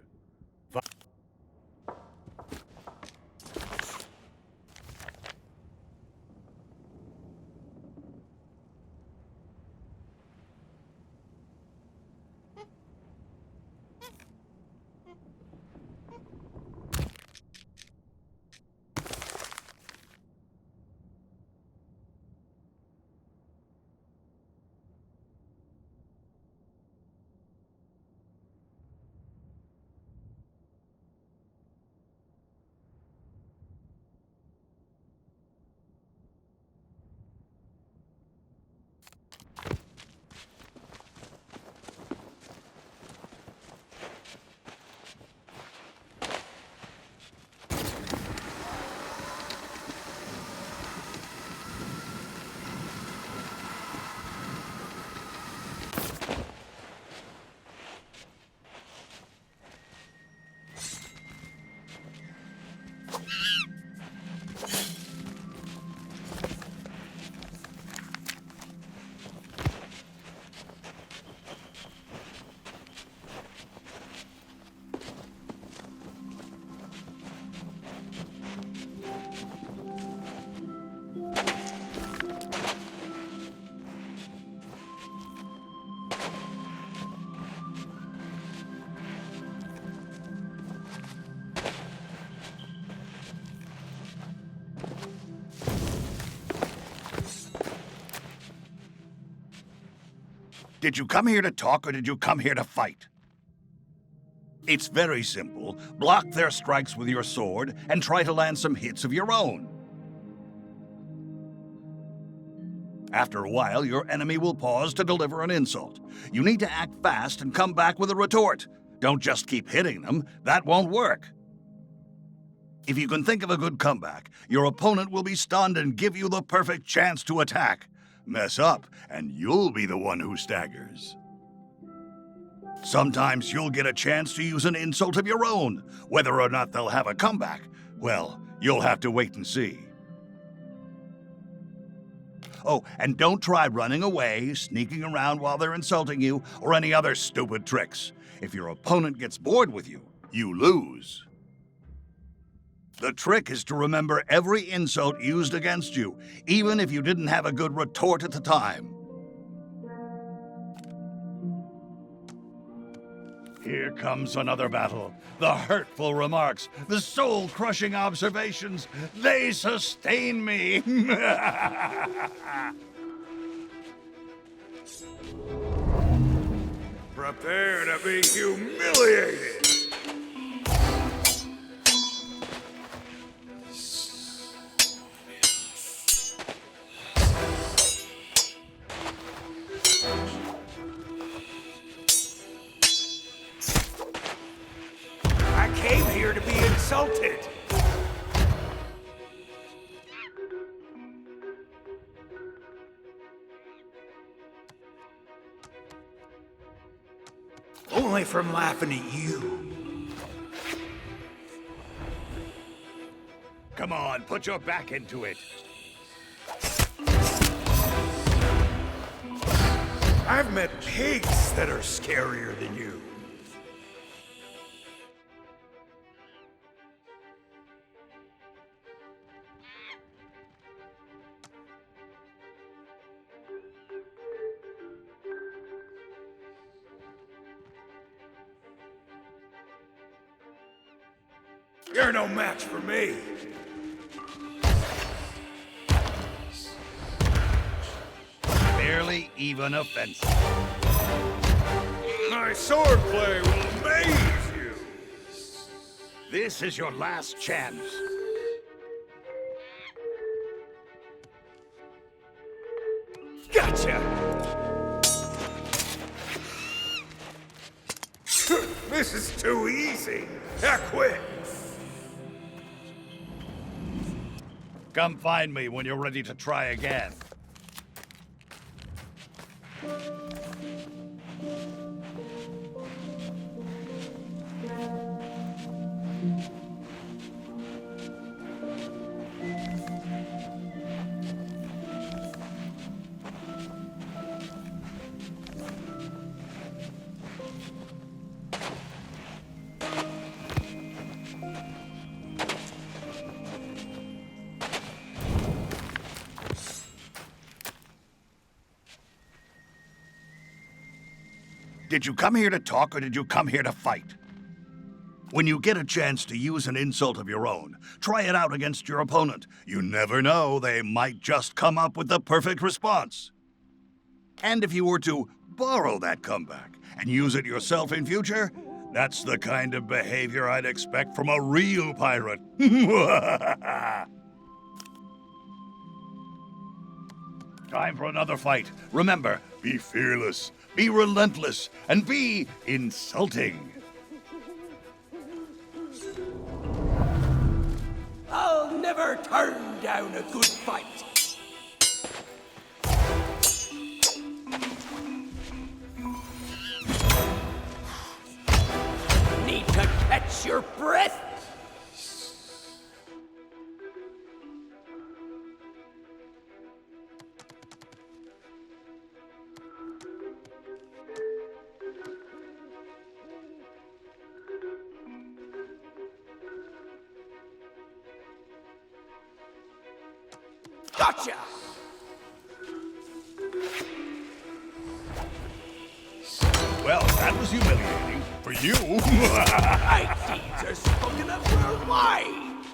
Did you come here to talk or did you come here to fight? It's very simple. Block their strikes with your sword and try to land some hits of your own. After a while, your enemy will pause to deliver an insult. You need to act fast and come back with a retort. Don't just keep hitting them. That won't work. If you can think of a good comeback, your opponent will be stunned and give you the perfect chance to attack. Mess up, and you'll be the one who staggers. Sometimes you'll get a chance to use an insult of your own. Whether or not they'll have a comeback, well, you'll have to wait and see. Oh, and don't try running away, sneaking around while they're insulting you, or any other stupid tricks. If your opponent gets bored with you, you lose. The trick is to remember every insult used against you, even if you didn't have a good retort at the time. Here comes another battle. The hurtful remarks, the soul-crushing observations, they sustain me. Prepare to be humiliated. I came here to be insulted. Only from laughing at you. Come on, put your back into it. I've met pigs that are scarier than you. You're no match for me. Barely even offensive. My swordplay will amaze you. This is your last chance. Gotcha! This is too easy. I quit. Come find me when you're ready to try again. Did you come here to talk or did you come here to fight? When you get a chance to use an insult of your own, try it out against your opponent. You never know, they might just come up with the perfect response. And if you were to borrow that comeback and use it yourself in future, that's the kind of behavior I'd expect from a real pirate. Time for another fight. Remember, be fearless, be relentless, and be insulting. I'll never turn down a good fight. Need to catch your breath? Gotcha! Well, that was humiliating. For you. My deeds are spoken of worldwide!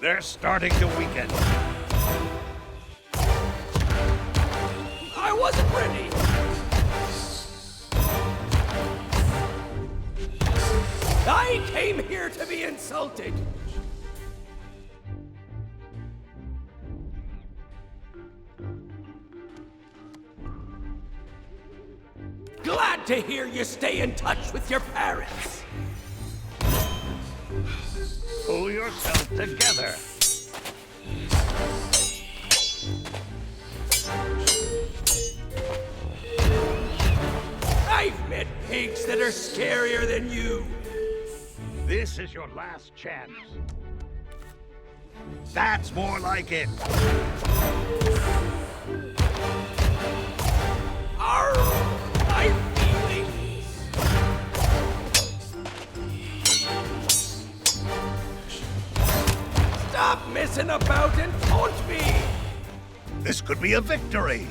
They're starting to weaken. I wasn't ready! I came here to be insulted! Glad to hear you stay in touch with your parents! Pull yourself together. I've met pigs that are scarier than you! This is your last chance. That's more like it. Arr! My feelings! Stop messing about and taunt me! This could be a victory.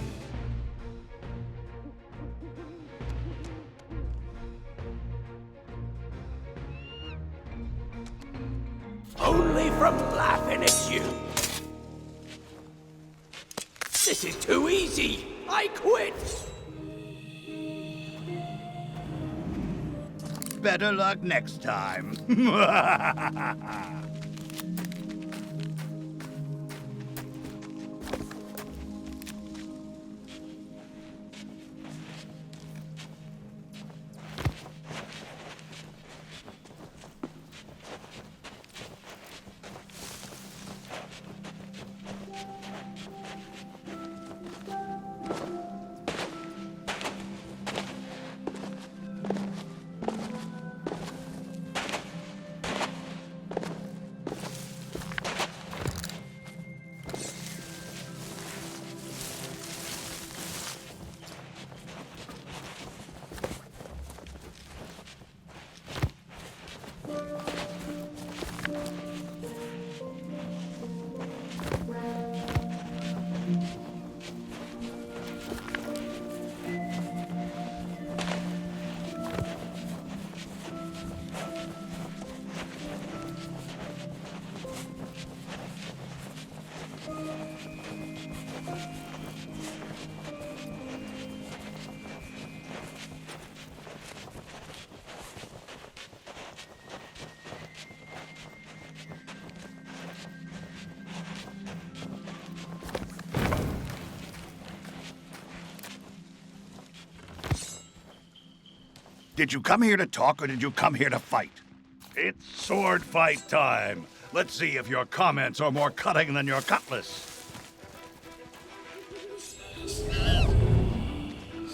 Only from laughing at you. This is too easy. I quit. Better luck next time. Did you come here to talk or did you come here to fight? It's sword fight time. Let's see if your comments are more cutting than your cutlass.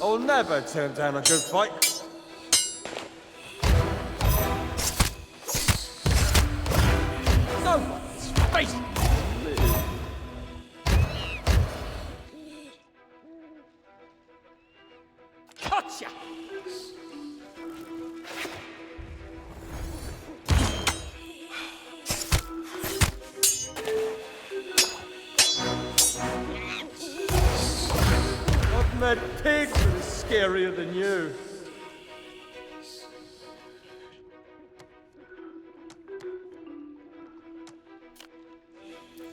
I'll never turn down a good fight. No one's face. Gotcha. red pigs that are scarier than you.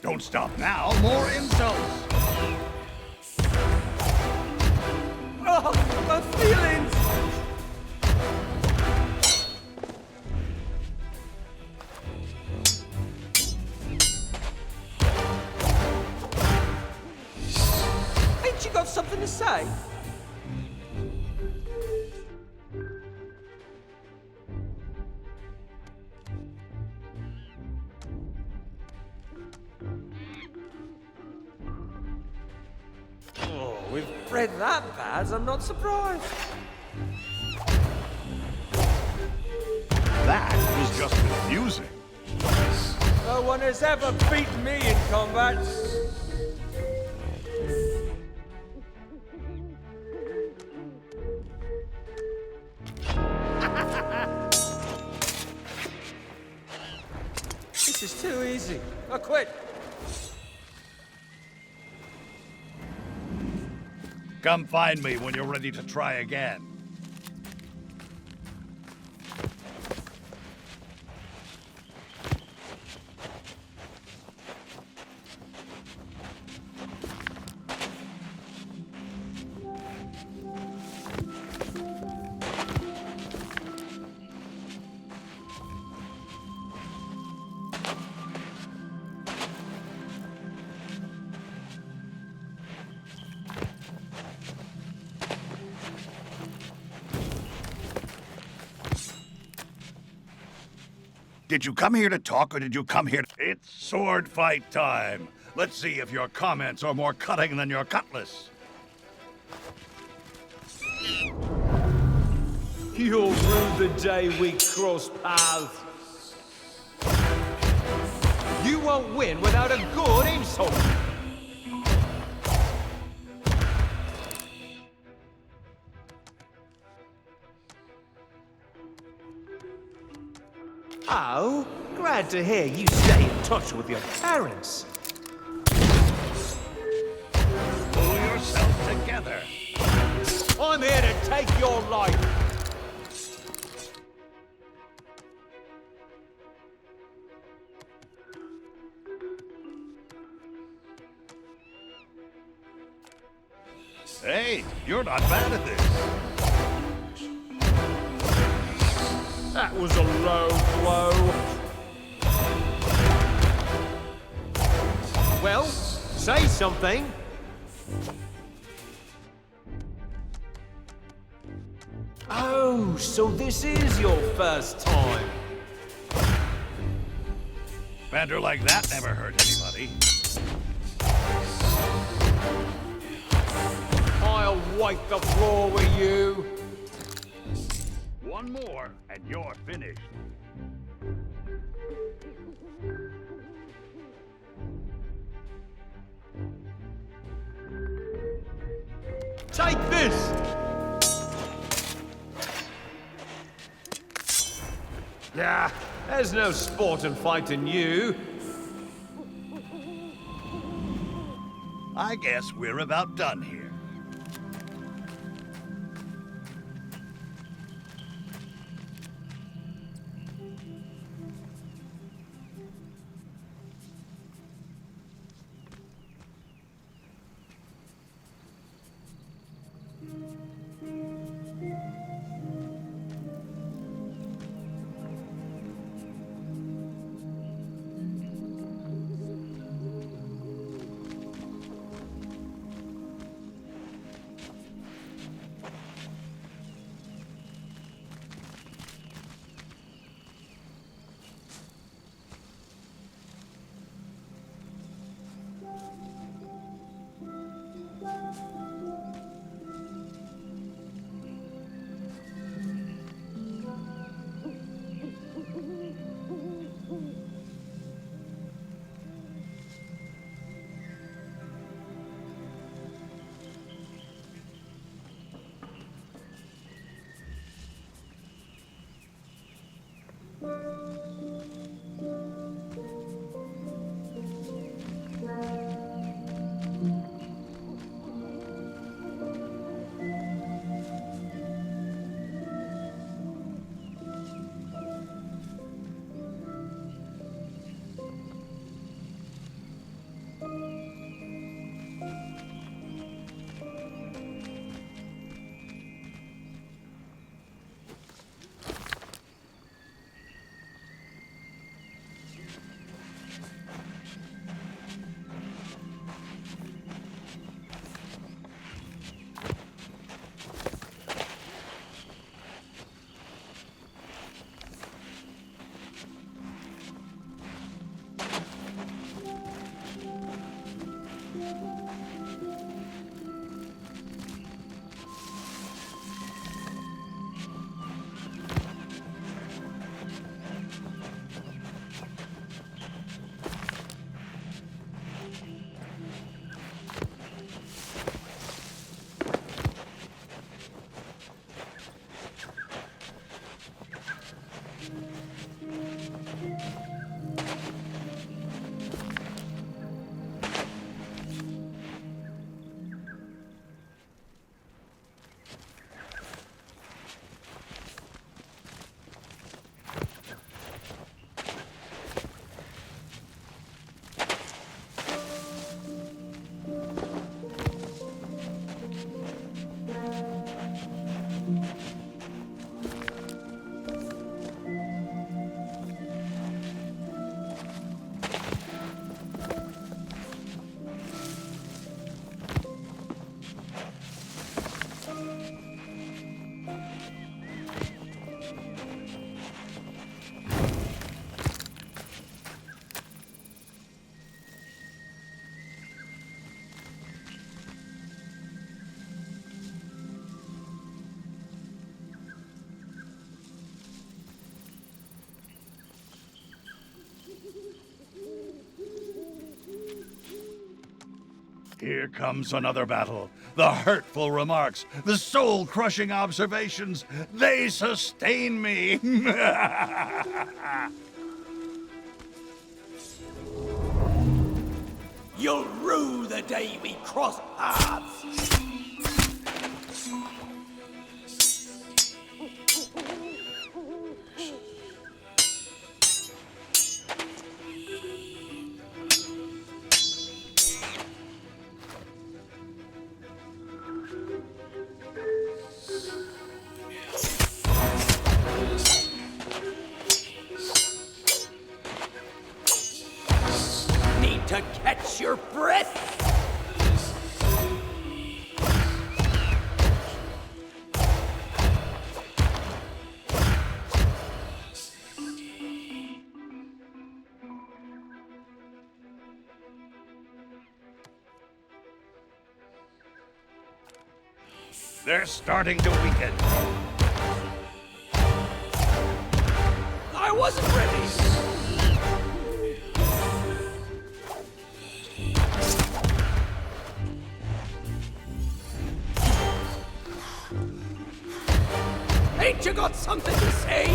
Don't stop now. More insults. Oh, my feelings! Ain't you got something to say? Oh, with bread that bad, I'm not surprised. That was just confusing. No one has ever beaten me in combat. This is too easy. I quit. Come find me when you're ready to try again. Did you come here to talk, or did you come here to... It's sword fight time. Let's see if your comments are more cutting than your cutlass. You'll rue the day we cross paths. You won't win without a good insult. Oh, glad to hear you stay in touch with your parents. Pull yourself together. I'm here to take your life. Hey, you're not bad at this. That was a low blow. Well, say something. Oh, so this is your first time. Banter like that never hurt anybody. I'll wipe the floor with you. One more, and you're finished. Take this! Yeah, there's no sport in fighting you. I guess we're about done here. Here comes another battle. The hurtful remarks, the soul-crushing observations, they sustain me. You'll rue the day we cross paths. To catch your breath? They're starting to weaken. I wasn't ready. Ain't you got something to say?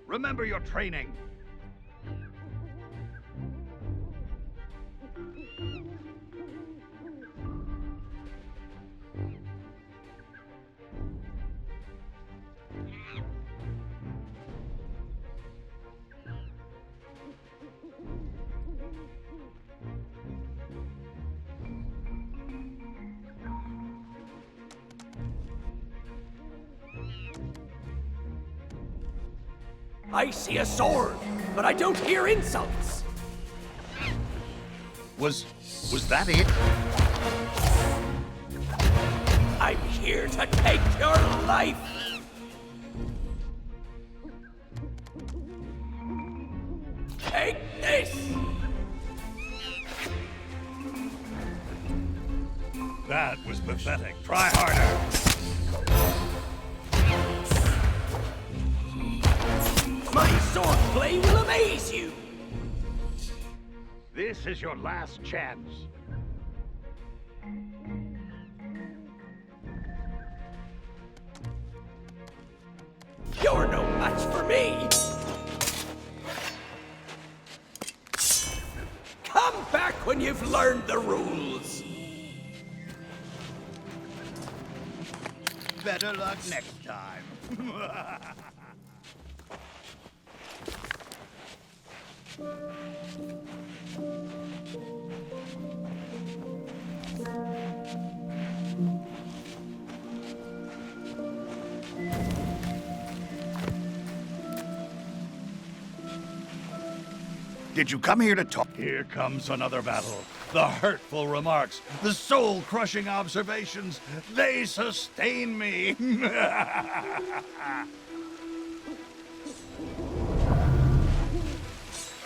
Remember your training. I see a sword, but I don't hear insults. Was that it? I'm here to take your life. Take this. That was pathetic. Try harder. My swordplay will amaze you! This is your last chance. You're no match for me! Come back when you've learned the rules! Better luck next time. Did you come here to talk? Here comes another battle. The hurtful remarks, the soul-crushing observations, they sustain me.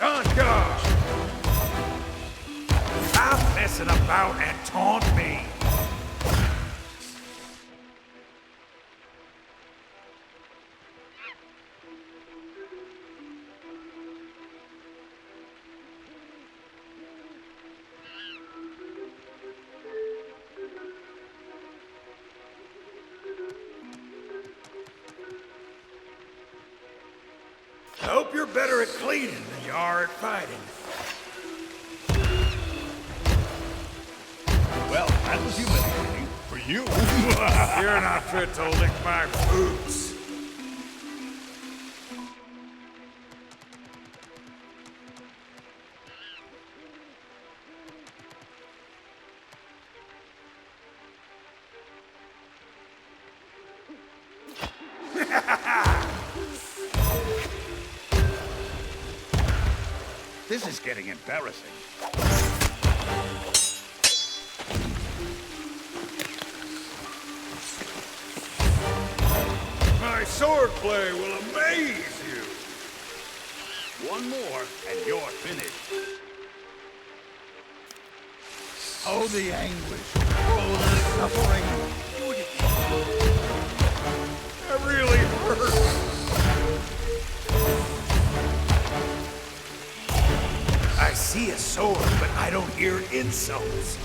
Oh, gosh! Stop messing about and taunt me! I hope you're better at cleaning than you are at fighting. Well, that was humiliating for you. You're not fit to lick my boots. This is getting embarrassing. My swordplay will amaze you. One more, and you're finished. Oh, the anguish. Oh, the suffering. That really hurts. I see a sword, but I don't hear insults.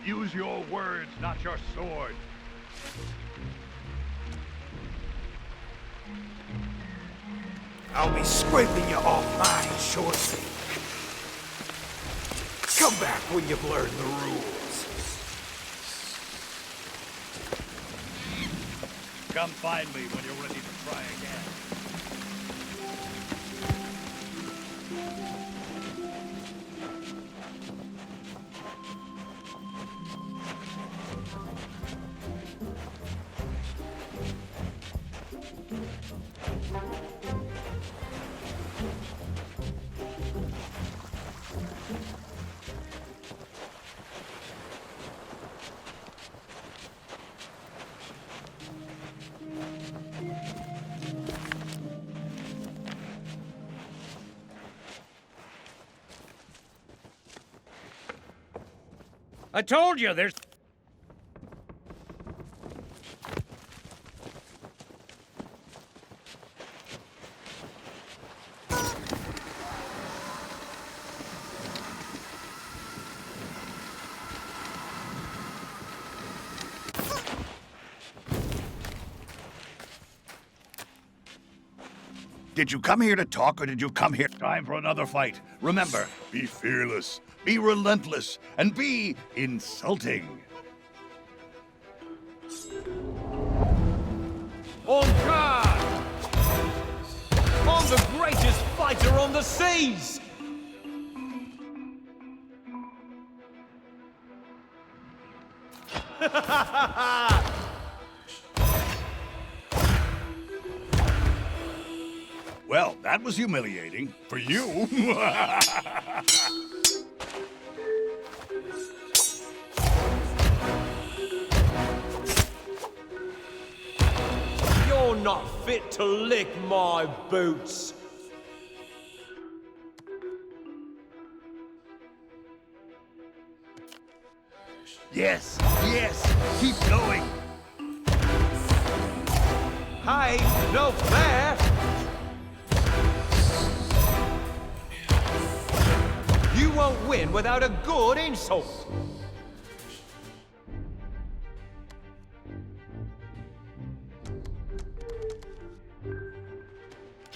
Use your words, not your sword. I'll be scraping you off mine shortly. Come back when you've learned the rules. Come find me when you're ready to try again. I told you, there's... Did you come here to talk, or did you come here? Time for another fight. Remember, be fearless, be relentless, and be insulting. On guard! I'm the greatest fighter on the seas! Well, that was humiliating for you. You're not fit to lick my boots. Yes, yes, keep going. Hey, no fair! You won't win without a good insult.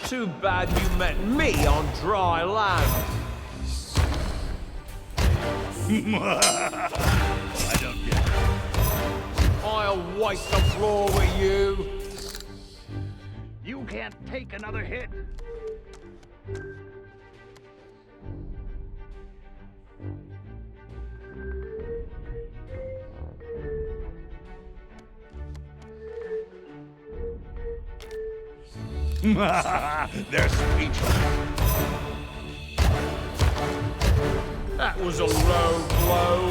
Too bad you met me on dry land. I don't get it. I'll wipe the floor with you. You can't take another hit. They're speechless. That was a low blow.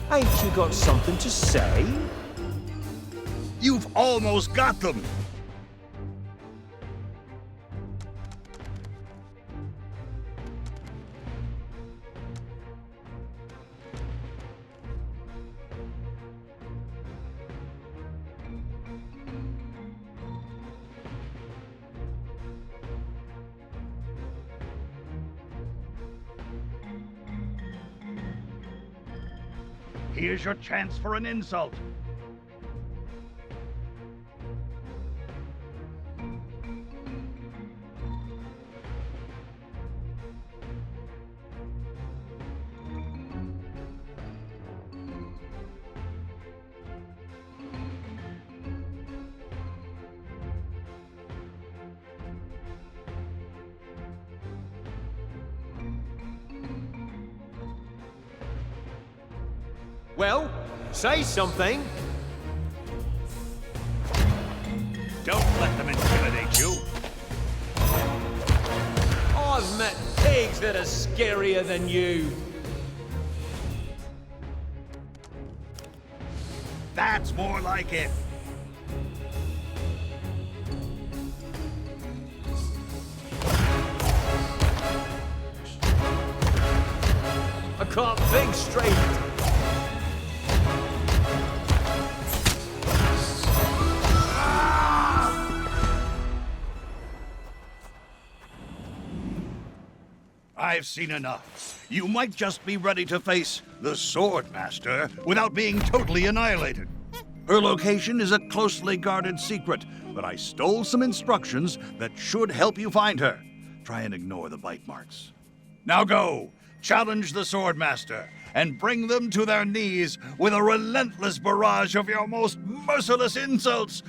Ain't you got something to say? You've almost got them. Here's your chance for an insult. Well, say something. Don't let them intimidate you. I've met pigs that are scarier than you. That's more like it. I can't think straight. I've seen enough. You might just be ready to face the Sword Master without being totally annihilated. Her location is a closely guarded secret, but I stole some instructions that should help you find her. Try and ignore the bite marks. Now go, challenge the Sword Master, and bring them to their knees with a relentless barrage of your most merciless insults.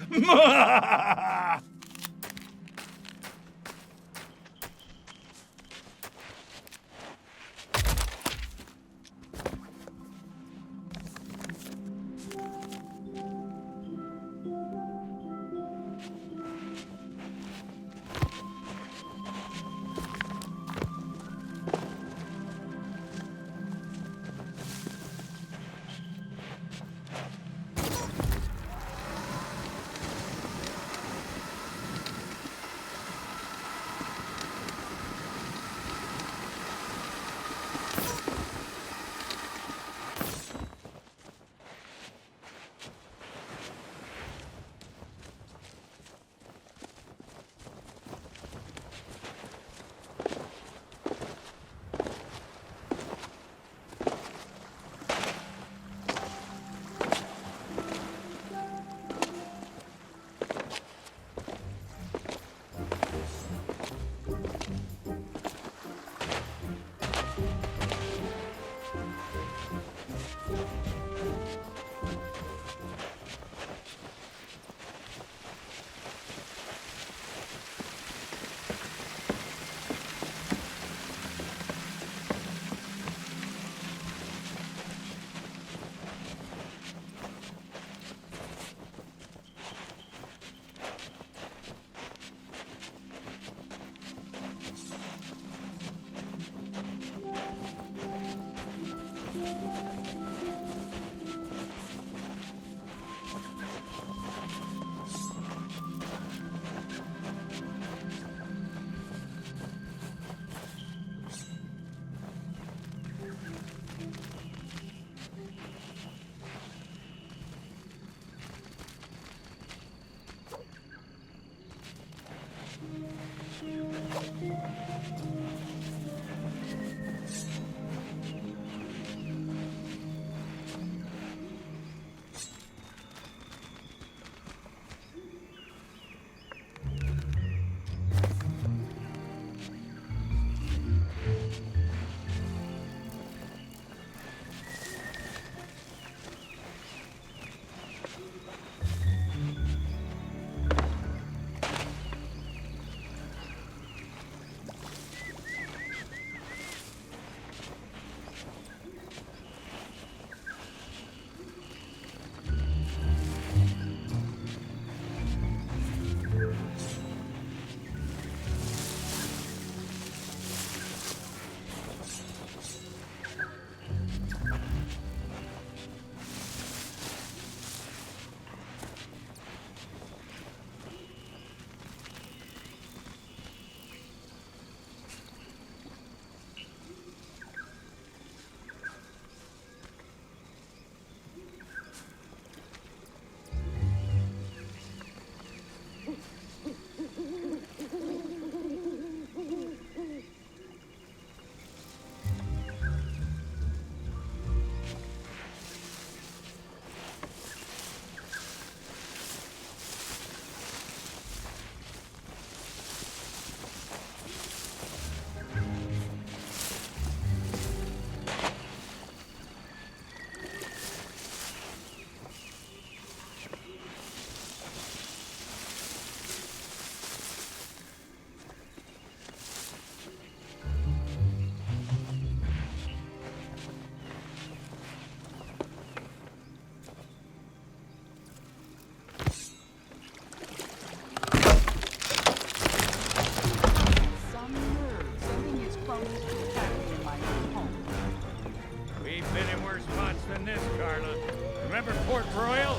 Remember Port Royal?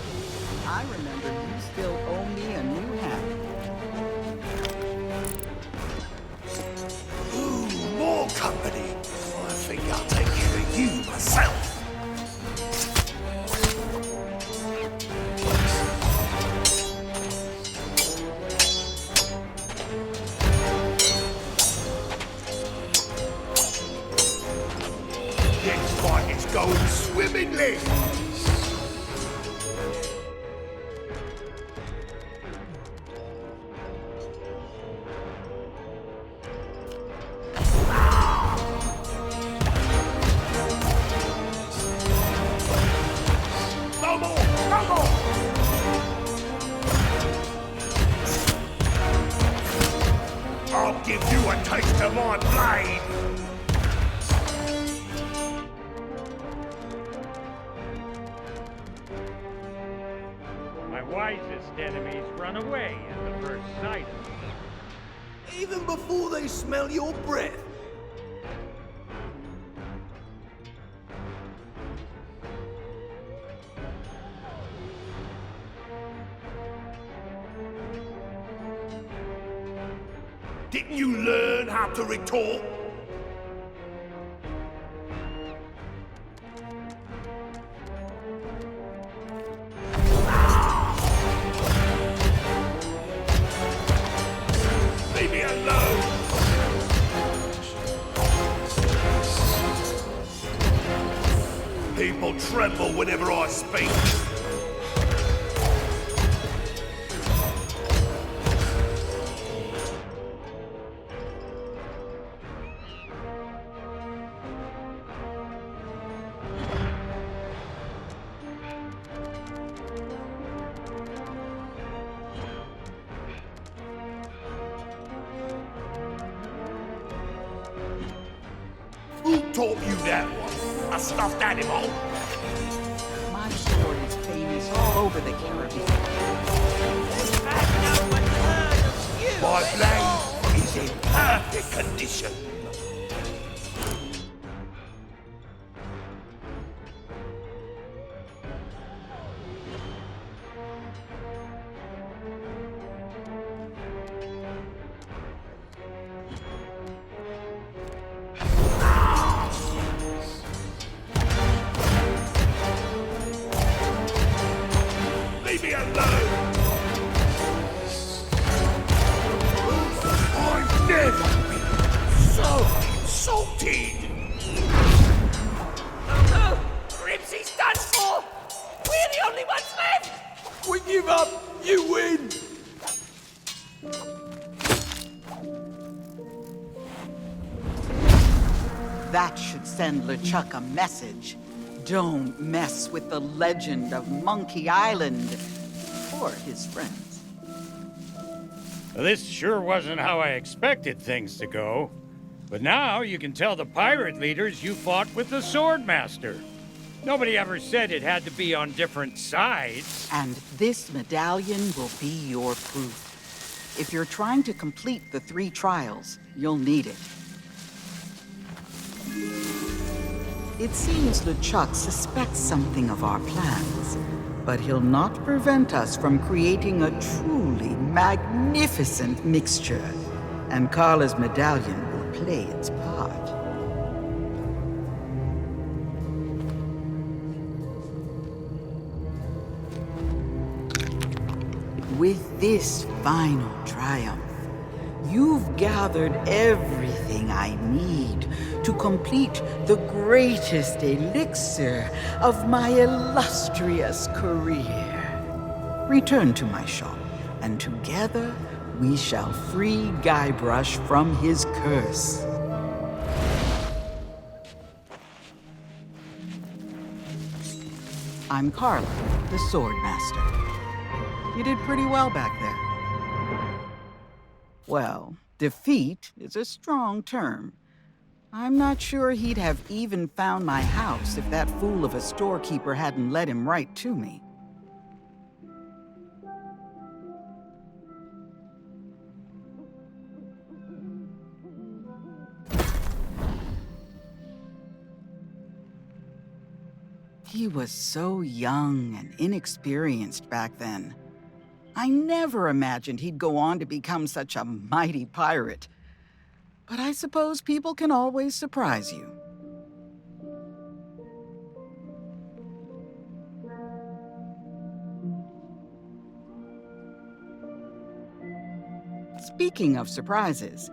I remember you still owe me a new hat. Ooh, more company. I think I'll take care of you myself. This fight is going swimmingly. No more! No more! I'll give you a taste of my blade! My wisest enemies run away at the first sight of me. Even before they smell your breath. Didn't you learn how to retort? Leave me alone! People tremble whenever I speak. Who taught you that one? A stuffed animal? My sword is famous all over the Caribbean. My blade is in perfect condition. Leave me alone! I've never been so insulted! Oh, Grimsy's done for! We're the only ones left! We give up, you win! That should send LeChuck a message. Don't mess with the legend of Monkey Island or his friends. Well, this sure wasn't how I expected things to go. But now you can tell the pirate leaders you fought with the Swordmaster. Nobody ever said it had to be on different sides. And this medallion will be your proof. If you're trying to complete the 3 trials, you'll need it. It seems LeChuck suspects something of our plans, but he'll not prevent us from creating a truly magnificent mixture, and Carla's medallion will play its part. With this final triumph, you've gathered everything I need to complete the greatest elixir of my illustrious career. Return to my shop, and together we shall free Guybrush from his curse. I'm Carla, the Swordmaster. You did pretty well back there. Well, defeat is a strong term. I'm not sure he'd have even found my house if that fool of a storekeeper hadn't led him right to me. He was so young and inexperienced back then. I never imagined he'd go on to become such a mighty pirate. But I suppose people can always surprise you. Speaking of surprises,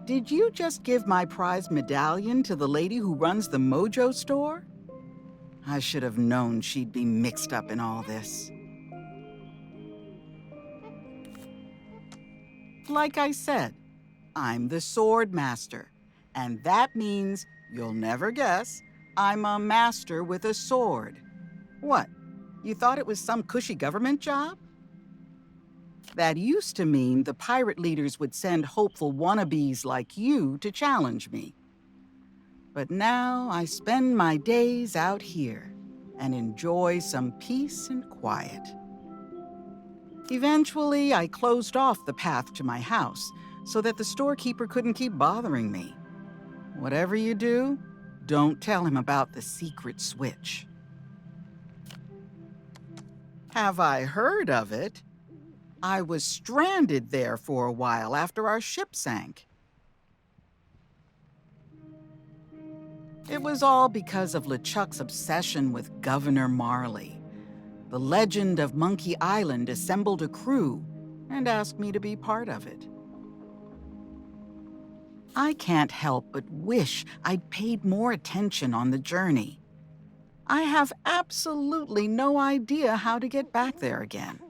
did you just give my prized medallion to the lady who runs the Mojo store? I should have known she'd be mixed up in all this. Like I said, I'm the sword master, and that means, you'll never guess, I'm a master with a sword. What, you thought it was some cushy government job? That used to mean the pirate leaders would send hopeful wannabes like you to challenge me. But now I spend my days out here and enjoy some peace and quiet. Eventually, I closed off the path to my house so that the storekeeper couldn't keep bothering me. Whatever you do, don't tell him about the secret switch. Have I heard of it? I was stranded there for a while after our ship sank. It was all because of LeChuck's obsession with Governor Marley. The legend of Monkey Island assembled a crew and asked me to be part of it. I can't help but wish I'd paid more attention on the journey. I have absolutely no idea how to get back there again.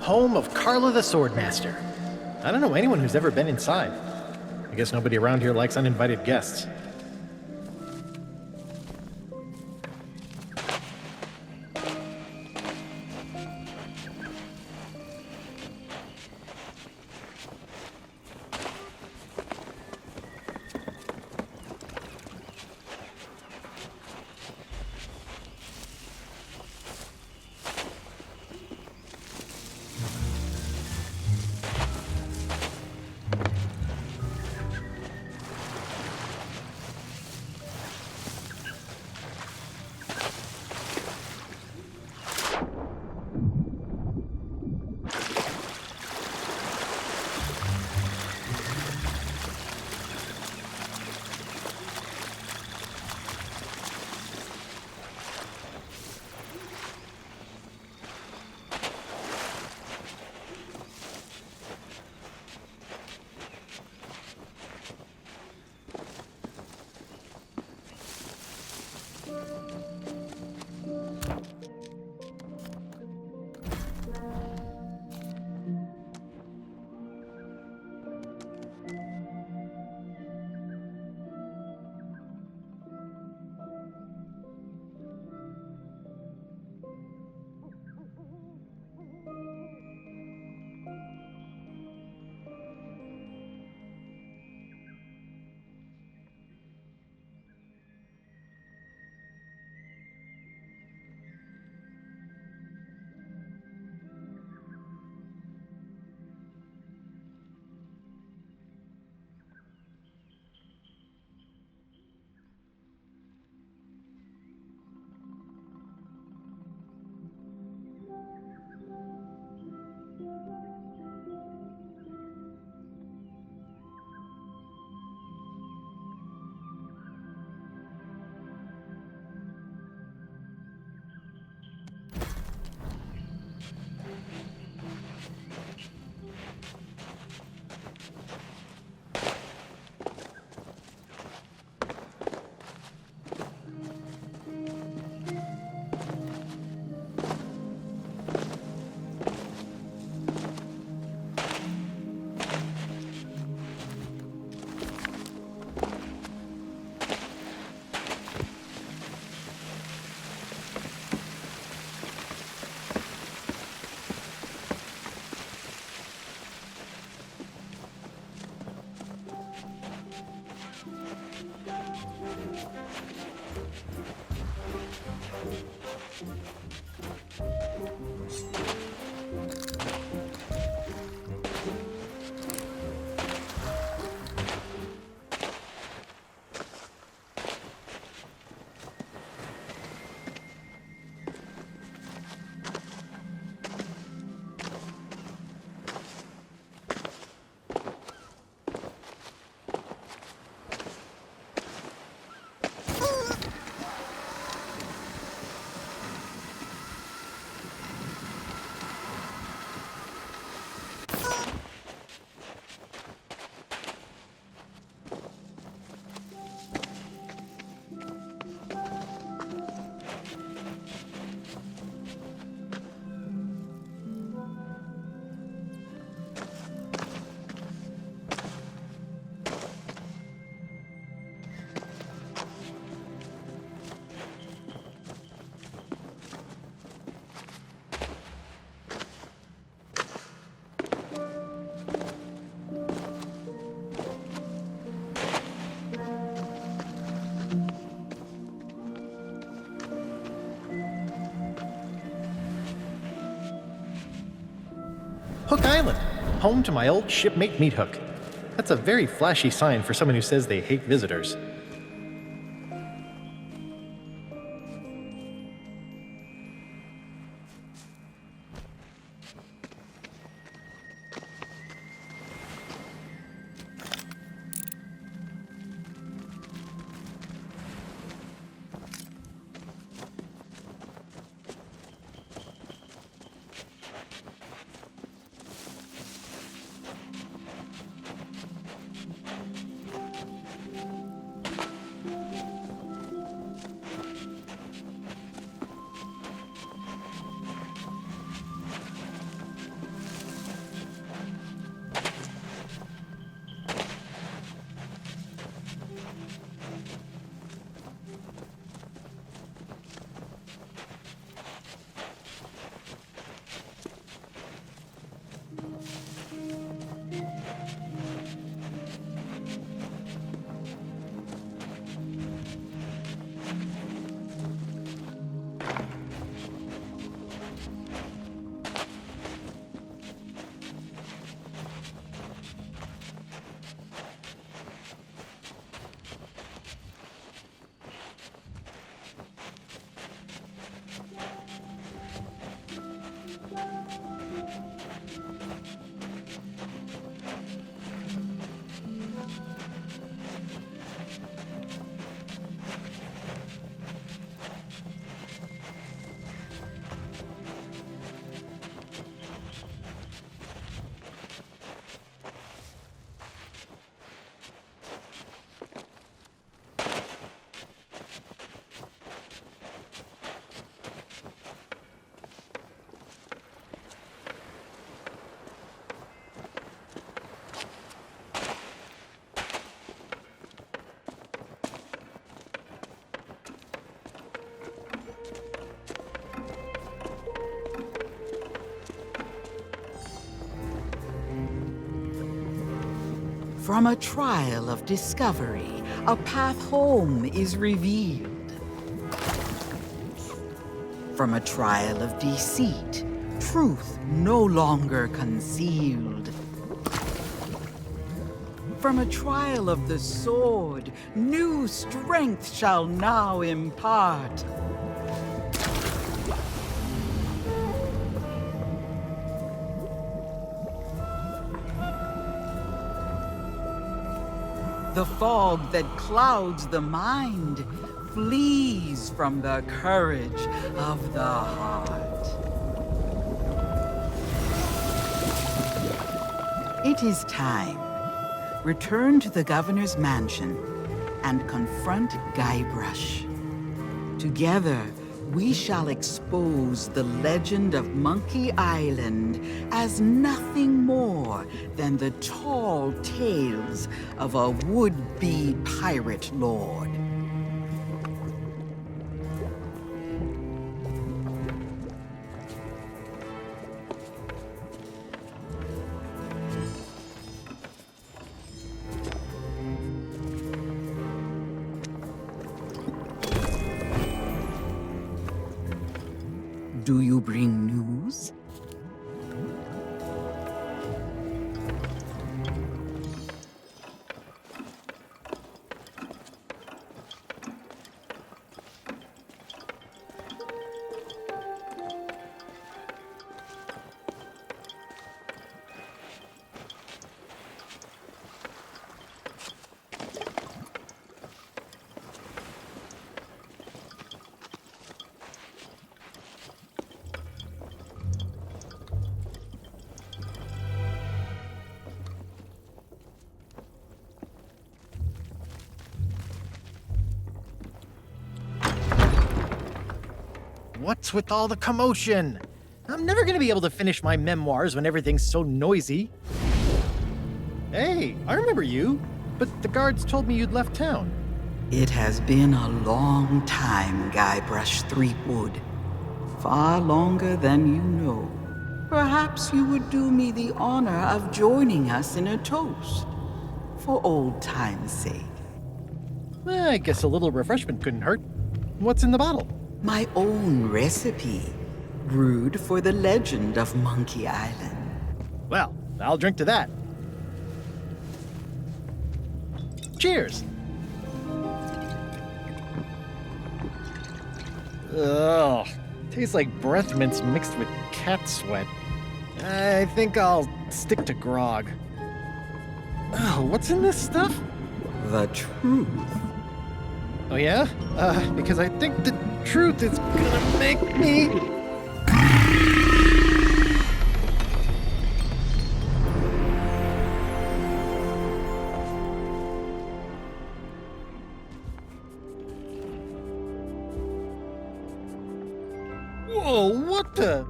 Home of Carla the Swordmaster. I don't know anyone who's ever been inside. I guess nobody around here likes uninvited guests. Hook Island, home to my old shipmate Meat Hook. That's a very flashy sign for someone who says they hate visitors. From a trial of discovery, a path home is revealed. From a trial of deceit, truth no longer concealed. From a trial of the sword, new strength shall now impart. The fog that clouds the mind flees from the courage of the heart. It is time. Return to the governor's mansion and confront Guybrush. Together, we shall expose the legend of Monkey Island as nothing more than the tall tales of a would-be pirate lord. Do you bring news? What's with all the commotion? I'm never gonna be able to finish my memoirs when everything's so noisy. Hey, I remember you, but the guards told me you'd left town. It has been a long time, Guybrush Threepwood. Far longer than you know. Perhaps you would do me the honor of joining us in a toast. For old time's sake. I guess a little refreshment couldn't hurt. What's in the bottle? My own recipe, brewed for the legend of Monkey Island. Well, I'll drink to that. Cheers! Ugh, tastes like breath mints mixed with cat sweat. I think I'll stick to grog. Oh, what's in this stuff? The truth. Oh yeah? Because I think the truth is gonna make me... Whoa, what the...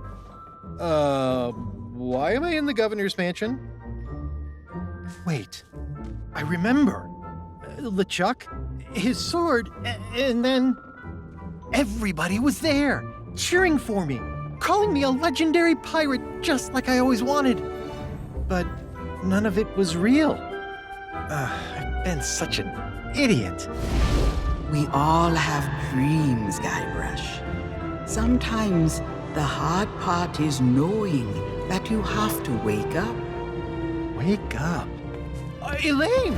why am I in the governor's mansion? Wait, I remember. LeChuck, his sword, and then... Everybody was there, cheering for me, calling me a legendary pirate just like I always wanted. But none of it was real. I've been such an idiot. We all have dreams, Guybrush. Sometimes the hard part is knowing that you have to wake up. Wake up? Elaine!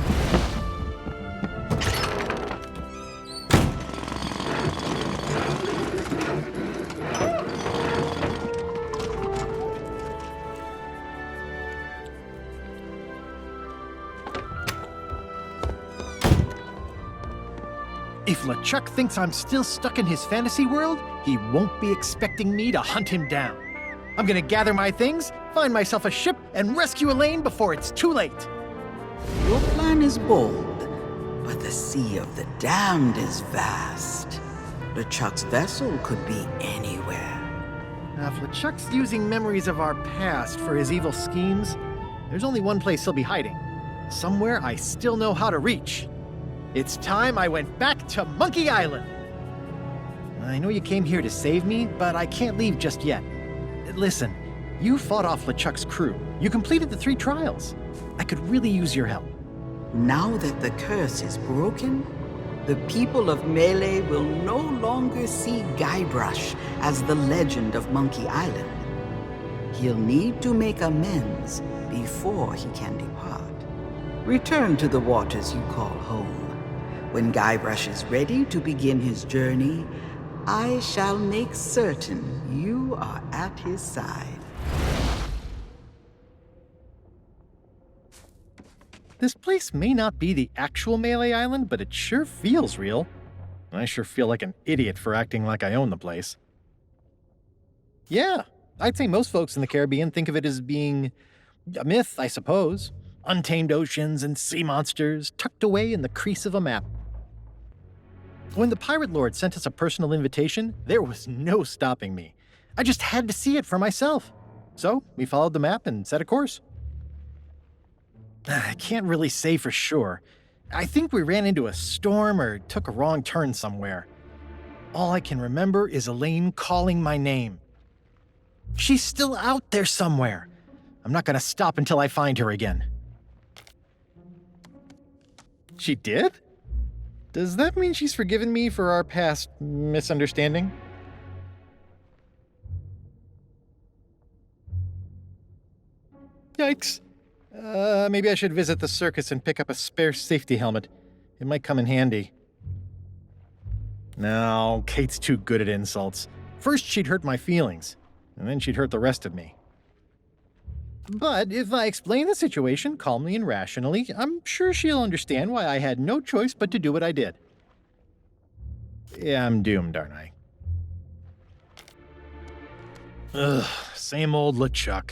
If LeChuck thinks I'm still stuck in his fantasy world, he won't be expecting me to hunt him down. I'm gonna gather my things, find myself a ship, and rescue Elaine before it's too late. Your plan is bold, but the Sea of the Damned is vast. LeChuck's vessel could be anywhere. Now, if LeChuck's using memories of our past for his evil schemes, there's only one place he'll be hiding. Somewhere I still know how to reach. It's time I went back to Monkey Island. I know you came here to save me, but I can't leave just yet. Listen, you fought off LeChuck's crew. You completed the 3 trials. I could really use your help. Now that the curse is broken, the people of Melee will no longer see Guybrush as the legend of Monkey Island. He'll need to make amends before he can depart. Return to the waters you call home. When Guybrush is ready to begin his journey, I shall make certain you are at his side. This place may not be the actual Melee Island, but it sure feels real. I sure feel like an idiot for acting like I own the place. Yeah, I'd say most folks in the Caribbean think of it as being a myth, I suppose. Untamed oceans and sea monsters tucked away in the crease of a map. When the Pirate Lord sent us a personal invitation, there was no stopping me. I just had to see it for myself. So we followed the map and set a course. I can't really say for sure. I think we ran into a storm or took a wrong turn somewhere. All I can remember is Elaine calling my name. She's still out there somewhere. I'm not gonna stop until I find her again. She did? Does that mean she's forgiven me for our past misunderstanding? Yikes. Maybe I should visit the circus and pick up a spare safety helmet. It might come in handy. No, Kate's too good at insults. First she'd hurt my feelings, and then she'd hurt the rest of me. But if I explain the situation calmly and rationally, I'm sure she'll understand why I had no choice but to do what I did. Yeah, I'm doomed, aren't I? Ugh, same old LeChuck.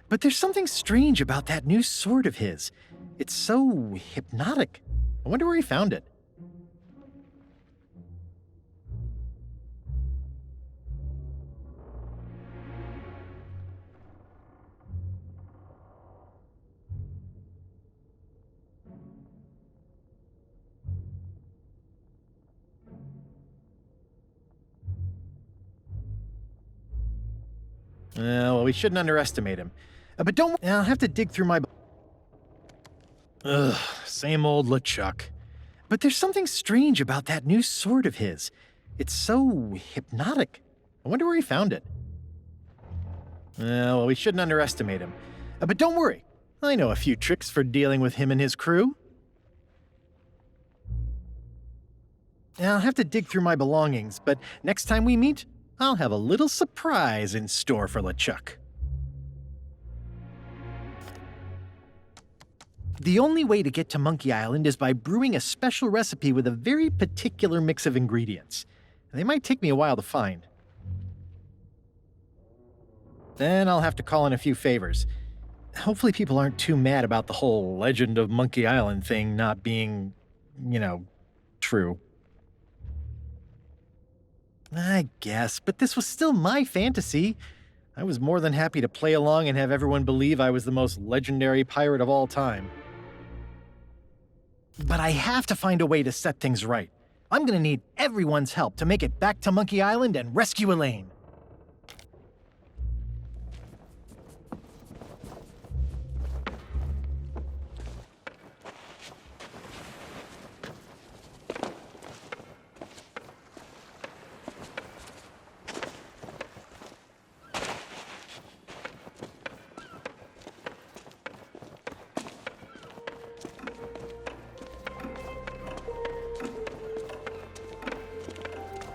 But there's something strange about that new sword of his. It's so hypnotic. I wonder where he found it. Well, we shouldn't underestimate him. But don't... I'll have to dig through my... Ugh, same old LeChuck. But there's something strange about that new sword of his. It's so hypnotic. I wonder where he found it. Well, we shouldn't underestimate him. But don't worry. I know a few tricks for dealing with him and his crew. I'll have to dig through my belongings, but next time we meet, I'll have a little surprise in store for LeChuck. The only way to get to Monkey Island is by brewing a special recipe with a very particular mix of ingredients. They might take me a while to find. Then I'll have to call in a few favors. Hopefully people aren't too mad about the whole Legend of Monkey Island thing not being, true. I guess, but this was still my fantasy. I was more than happy to play along and have everyone believe I was the most legendary pirate of all time. But I have to find a way to set things right. I'm gonna need everyone's help to make it back to Monkey Island and rescue Elaine.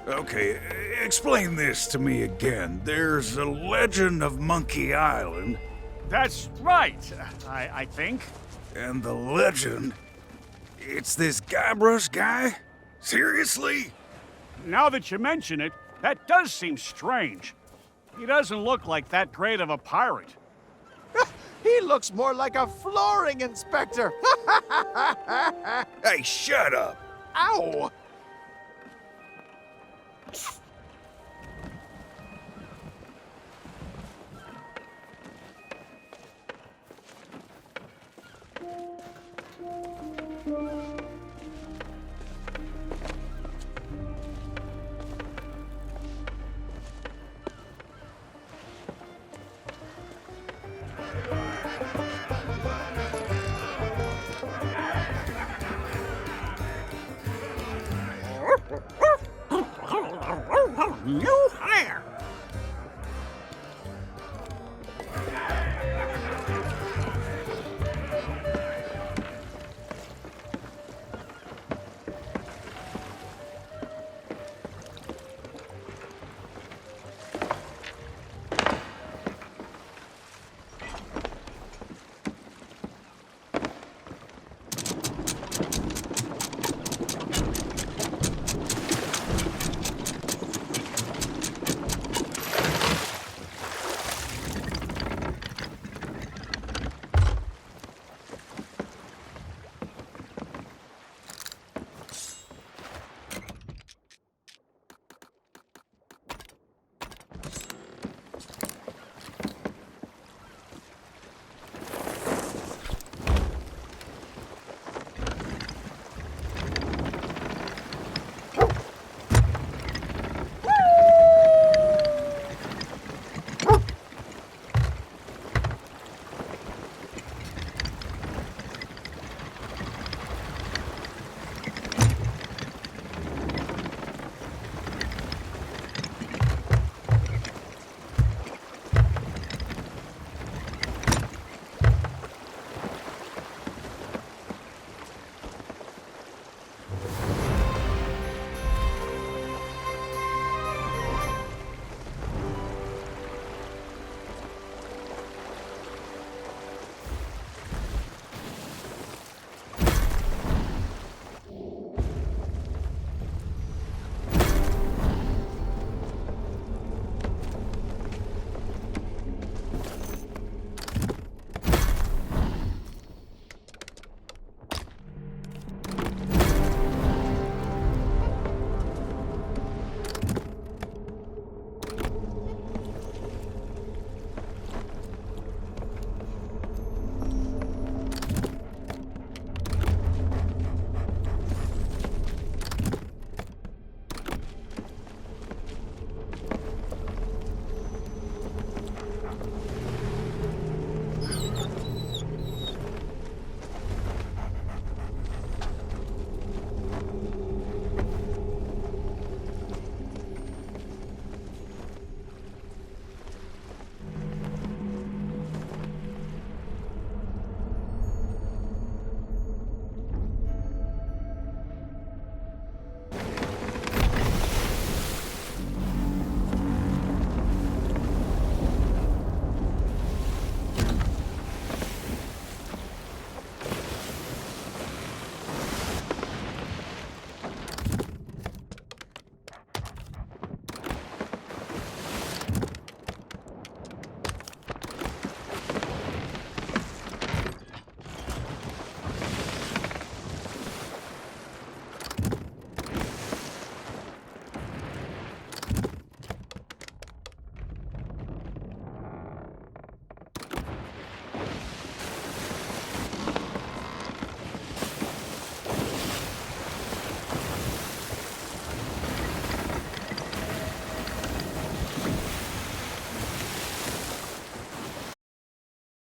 Okay, explain this to me again. There's a legend of Monkey Island. That's right, I think. And the legend... It's this Guybrush guy? Seriously? Now that you mention it, that does seem strange. He doesn't look like that great of a pirate. He looks more like a flooring inspector. Hey, shut up. Ow! You